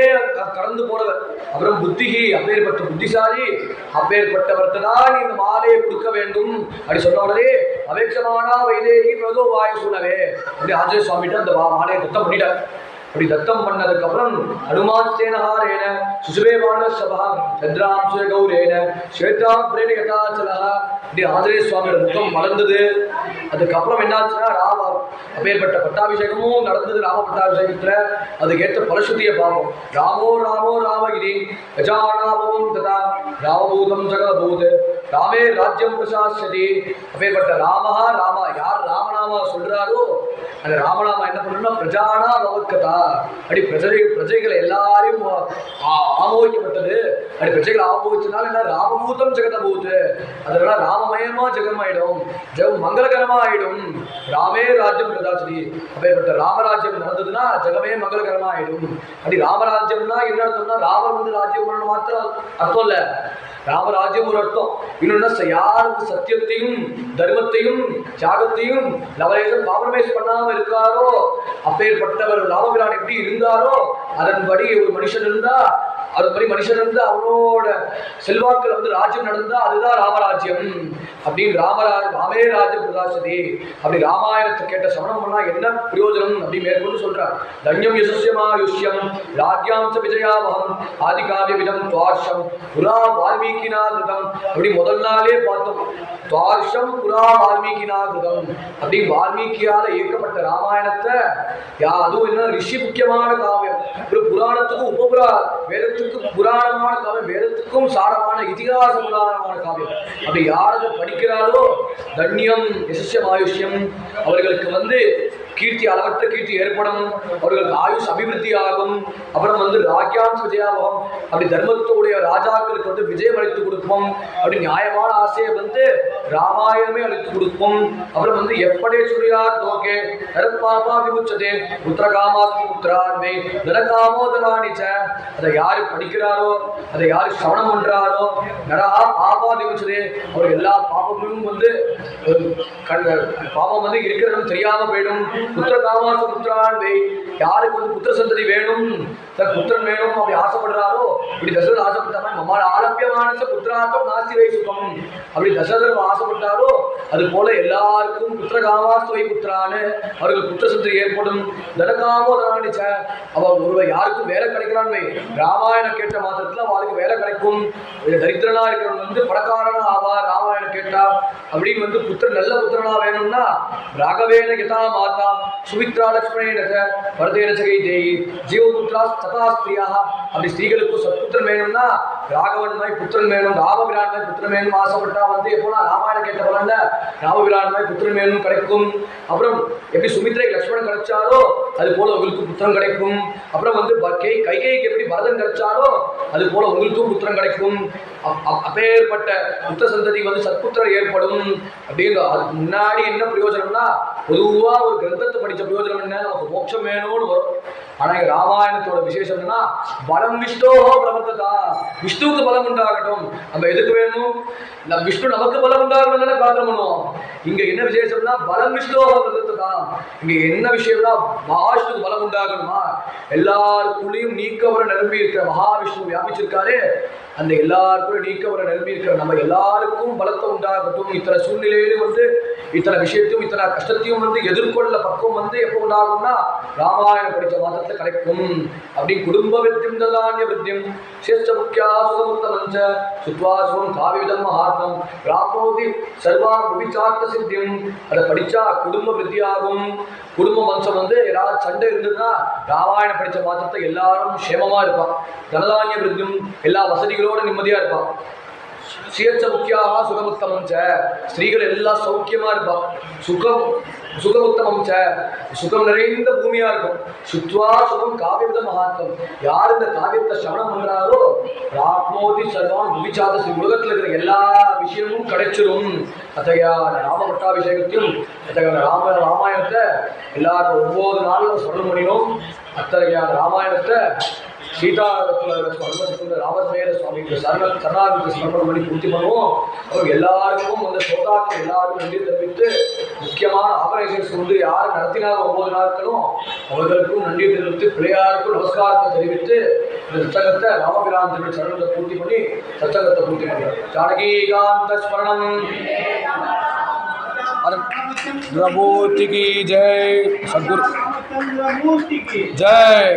கடந்து போனவர். அப்புறம் புத்திகி அப்பேற்பட்ட புத்திசாலி, அப்பேற்பட்டவர்கிட்ட தான் இந்த மாலையை கொடுக்க வேண்டும் அப்படி சொன்ன உடனே அபேட்சமானா வைதேகி பிரதோ வாய சூழவே அப்படி ஆஞ்சநேய சுவாமிகிட்ட அந்த மாலையை தத்தம் பண்ணிட்டார். அப்படி தத்தம் பண்ணதுக்கு அப்புறம் ஹனுமான் சேனஹாரேன சுசுபேமான சபா சந்திராம்ச கௌரேன ஸ்வேதாப்ரேன யதாச்சலா அப்படி ஆஞ்சநேய சுவாமியோட முகம் மலர்ந்தது. அதுக்கப்புறம் என்னாச்சுன்னா அப்பேற்பட்ட பட்டாபிஷேகமும் நடந்தது. ராம பட்டாபிஷேகத்துல அதுக்கேற்ற பரசுத்தியை பார்ப்போம். ராமோ ராமோ ராமகிரி கஜானாபவம் ததா ராமபூதம் ஜகபூத் ராமே ராஜ்யம் பிரசாஸ்யதி. அப்பேற்பட்ட ராமஹா ராமா, யார் ராமநாமா சொல்றாரோ அந்த ராமநாமா என்ன பண்ணணும்னா பிரஜானா பவத்கதா, அப்படி பிரஜைகளை எல்லாரையும் ஆமோதிக்கப்பட்டது. அப்படி பிரஜைகளை ஆமோதிச்சதுனால என்ன ராமபூதம் ஜெகதபூத், அதனால ராமமயமா ஜெகமாயிடும், ஜெகம் மங்களகரமா ஆயிடும். ராமே ராஜ்யம் பிரதாசதி. அப்பேற்பட்ட ராமராஜ்யம் நடந்ததுன்னா ஜெகமே மங்களகரமா ஆயிடும். அப்படி ராமராஜ்யம்னா என்ன அர்த்தம்னா ராமர் வந்து ராஜ்யம் பண்ணணும் மாத்திரம் அர்த்தம் இல்ல. ராமராஜ்யம் ஒரு அர்த்தம். இன்னொன்னு யார் சத்தியத்தையும் தர்மத்தையும் தியாகத்தையும் லவலேசம் காம்ப்ரமைஸ் பண்ணாம இருக்காரோ, அப்பேற்பட்டவர் ராமபிரான் எப்படி இருந்தாரோ அதன்படி ஒரு மனுஷன் இருந்தா, அதுபடி மனுஷன் இருந்து அவனோட செல்வாக்கள் வந்து ராஜ்யம் நடந்தா அதுதான் ராமராஜ்யம். அப்படின்னு ராமே ராஜ்யம் பிரதாசதி. அப்படி ராமாயணத்தை கேட்ட சமணம் பண்ணா என்ன பிரயோஜனம் அப்படி மேற்கொண்டு சொல்றார். தன்யம் யசஸ்யமாயுஷ்யம் ராஜ்யாம்ச விஜயாவகம் ஆதிகாவிய விதம் துவார்ஷம் புரா வால்மீகினா கிருதம். அப்படி முதல் நாளே பார்த்தோம், துவார்ஷம் புரா வால்மீகினா கிருதம். அப்படி வால்மீகியால இயக்கப்பட்ட ராமாயணத்தை அதுவும் என்ன ரிஷி முக்கியமான காவியம். ஒரு புராணத்துக்கும் உபபுரா வேதத்துக்கு புராணமான காவியம், வேதத்துக்கும் சாரமான இதிகாச புராணமான காவியம். அப்படி யாரது படிக்கிறாரோ தன்யம் யசஸ்யம் ஆயுஷ்யம், அவர்களுக்கு வந்து கீர்த்தி அளவற்ற கீர்த்தி ஏற்படும், அவர்களுக்கு ஆயுஷ் அபிவிருத்தி ஆகும். அப்புறம் வந்து ராஜ்யாம்ச விஜயாபகம், அப்படி தர்மத்துடைய ராஜாக்களுக்கு வந்து விஜயம் அளித்து கொடுப்போம். அப்படி நியாயமான ஆசையை வந்து ராமாயணமே அளித்து கொடுப்போம். அப்புறம் வந்து எப்படி சொல்லியார் நோக்கே நரப்பாபா விமுச்சதே புத்திரகாமாஸ்தி புத்திரான்மே நரகாமோதனானிச்ச. அதை யாரு படிக்கிறாரோ, அதை யாரு சவணம் பண்றாரோ நரா பாபா விமுச்சதே, அவர் எல்லா பாபமும் வந்து பாபம் வந்து இருக்கிறதும் தெரியாம போயிடும். புத்திர காமாச புத்திரான்வே, யாருக்கு வந்து புத்திர சந்ததி வேணும், தன் புத்திரன் வேணும் அப்படி ஆசைப்படுறாரோ, இப்படி தசரதர் ஆசைப்பட்டாம மம்மால ஆலப்பியமான புத்திராத்தம் நாஸ்தி வை சுகம், அப்படி தசரதர் ஆசைப்பட்டாரோ அது போல எல்லாருக்கும் புத்திர காமாஸ்துவை புத்திரான்னு அவர்கள் புத்திர சந்ததி ஏற்படும். தனகாமோ தனானிச்ச, அவ ஒருவர் யாருக்கும் வேலை கிடைக்கிறான்னு ராமாயணம் கேட்ட மாத்திரத்துல அவளுக்கு வேலை கிடைக்கும். தரித்திரனா இருக்கிறவங்க வந்து பணக்காரனா ஆவார் ராமாயணம் கேட்டா. அப்படின்னு வந்து புத்திரன் நல்ல புத்திரனா வேணும்னா ராகவேன யதா மாதா சுமித்ரா லக்ஷ்மணேன பரதேன சகை தேயி ஜீவபுத்ரா ததா ஸ்திரியாக. அப்படி ஸ்திரீகளுக்கும் சத்புத்திரன் வேணும்னா ராகவன் மாதிரி புத்திரன் வேணும், ராமபிரான் மாதிரி புத்திரன் வேணும் ஆசைப்பட்டா வந்து எப்போனா ராமாயணம் கேட்ட பலன்ல ராமபிரான் மாதிரி புத்திரன் வேணும் கிடைக்கும். அப்புறம் எப்படி சுமித்ரைக்கு லக்ஷ்மணன் கிடைச்சாரோ அது போல உங்களுக்கு புத்திரன் கிடைக்கும். அப்புறம் வந்து கைகைக்கு எப்படி பரதன் கிடைச்சாரோ அது போல உங்களுக்கும் புத்திரன் கிடைக்கும். அப்பேற்பட்ட புத்திர சந்ததி வந்து சத்புத்திரர் ஏற்படும். அப்படின்னு அதுக்கு முன்னாடி என்ன பிரயோஜனம்னா பொதுவா ஒரு கிரந்தத்தை படிச்ச பிரயோஜனம் என்ன, நமக்கு மோட்சம் வேணும்னு வரும். ஆனா ராமாயணத்தோட விசேஷம் என்னன்னா பலம் விஷ்ணோஹோ பிரவர்த்ததா, விஷ்ணுவுக்கு பலம் உண்டாகட்டும். நம்ம எதுக்கு வேணும், விஷ்ணு நமக்கு பலம் உண்டாகணும் தானே பிரார்த்தனை பண்ணுவோம். இங்க என்ன விசேஷம்னா பலம் விஷ்ணோஹோ பிரவர்த்ததா. இங்க என்ன விஷயம்னா மகாவிஷ்ணுக்கு பலம் உண்டாகணுமா, எல்லாருக்குள்ளேயும் நீக்கவர நிரம்பி இருக்கிற மகாவிஷ்ணு வியாபிச்சிருக்காரு, அந்த எல்லாருக்கும் நீக்கவர நிரம்பி இருக்கிற நம்ம எல்லாருக்கும் பலத்தை உண்டாகட்டும். இத்தனை சூழ்நிலையிலும் வந்து இத்தனை விஷயத்தையும் இத்தனை கஷ்டத்தையும் வந்து எதிர்கொள்ள பக்குவம் வந்து எப்போ உண்டாகும்னா ராமாயணம் படித்த மாதத்துல கிடைக்கும். அப்படி குடும்ப வித்தியம் ததானிய வித்தியம் சேஷ்ட முக்கியா சுகமுத்தமஞ்ச சுத்வாசுவம் காவிதம் மகாத்மம் ராப்னோதி சர்வான் விபிச்சார்த்த சித்தியம். அதை படிச்சா குடும்ப வித்தியாகும். குடும்ப வம்சம் வந்து ஏதாவது சண்டை இருந்ததுன்னா ராமாயணம் படித்த மாத்திரத்தை எல்லாரும் சேமமா இருப்பான். தனதானிய விருத்தியும் எல்லா வசதிகளோட நிம்மதியா இருப்பான். சுயச்ச முக்கியாக சுகமுத்தமம் ச, ஸ்திரீகள் எல்லாம் சௌக்கியமா இருப்பா. சுகமுத்தமம் ச, சுகம் நிறைந்த பூமியா இருக்கும். சுத்வா சுகம் காவியத மகாத்மம், யார் இந்த காவியத்தை சவணம் பண்றாரோ ராப்னோதி சர்வான் விபிச்சாத, உலகத்தில் இருக்கிற எல்லா விஷயமும் கிடைச்சிடும். அத்தகையான ராம பட்டாபிஷேகத்தையும் அத்தகையான ராமாயணத்தை எல்லாருக்கும் 9 நாள்ல சொல்ல முடியும். அத்தகையான ராமாயணத்தை ராமசேர சுவாமிக்கு சரணாகதி சமர்ப்பணம் பண்ணி பூர்த்தி பண்ணுவோம். அவங்க எல்லாருக்கும் அந்த சோதாக்கு எல்லாருக்கும் நன்றி தெரிவித்து முக்கியமான ஆர்கனைசேஷன் வந்து யார் நடத்தினாலும் 9 நாட்களும் அவர்களுக்கும் நன்றி தெரிவித்து பிள்ளையாருக்கும் நமஸ்காரத்தை தெரிவித்து இந்த சத்தகத்தை ராமபிரான் திருவிழா சரணத்தை பூர்த்தி பண்ணி சத்தகத்தை பூர்த்தி பண்ணுறோம். ஜானகீகாந்த ஸ்மரணம் प्रभु की जय, सद्गुरु जय।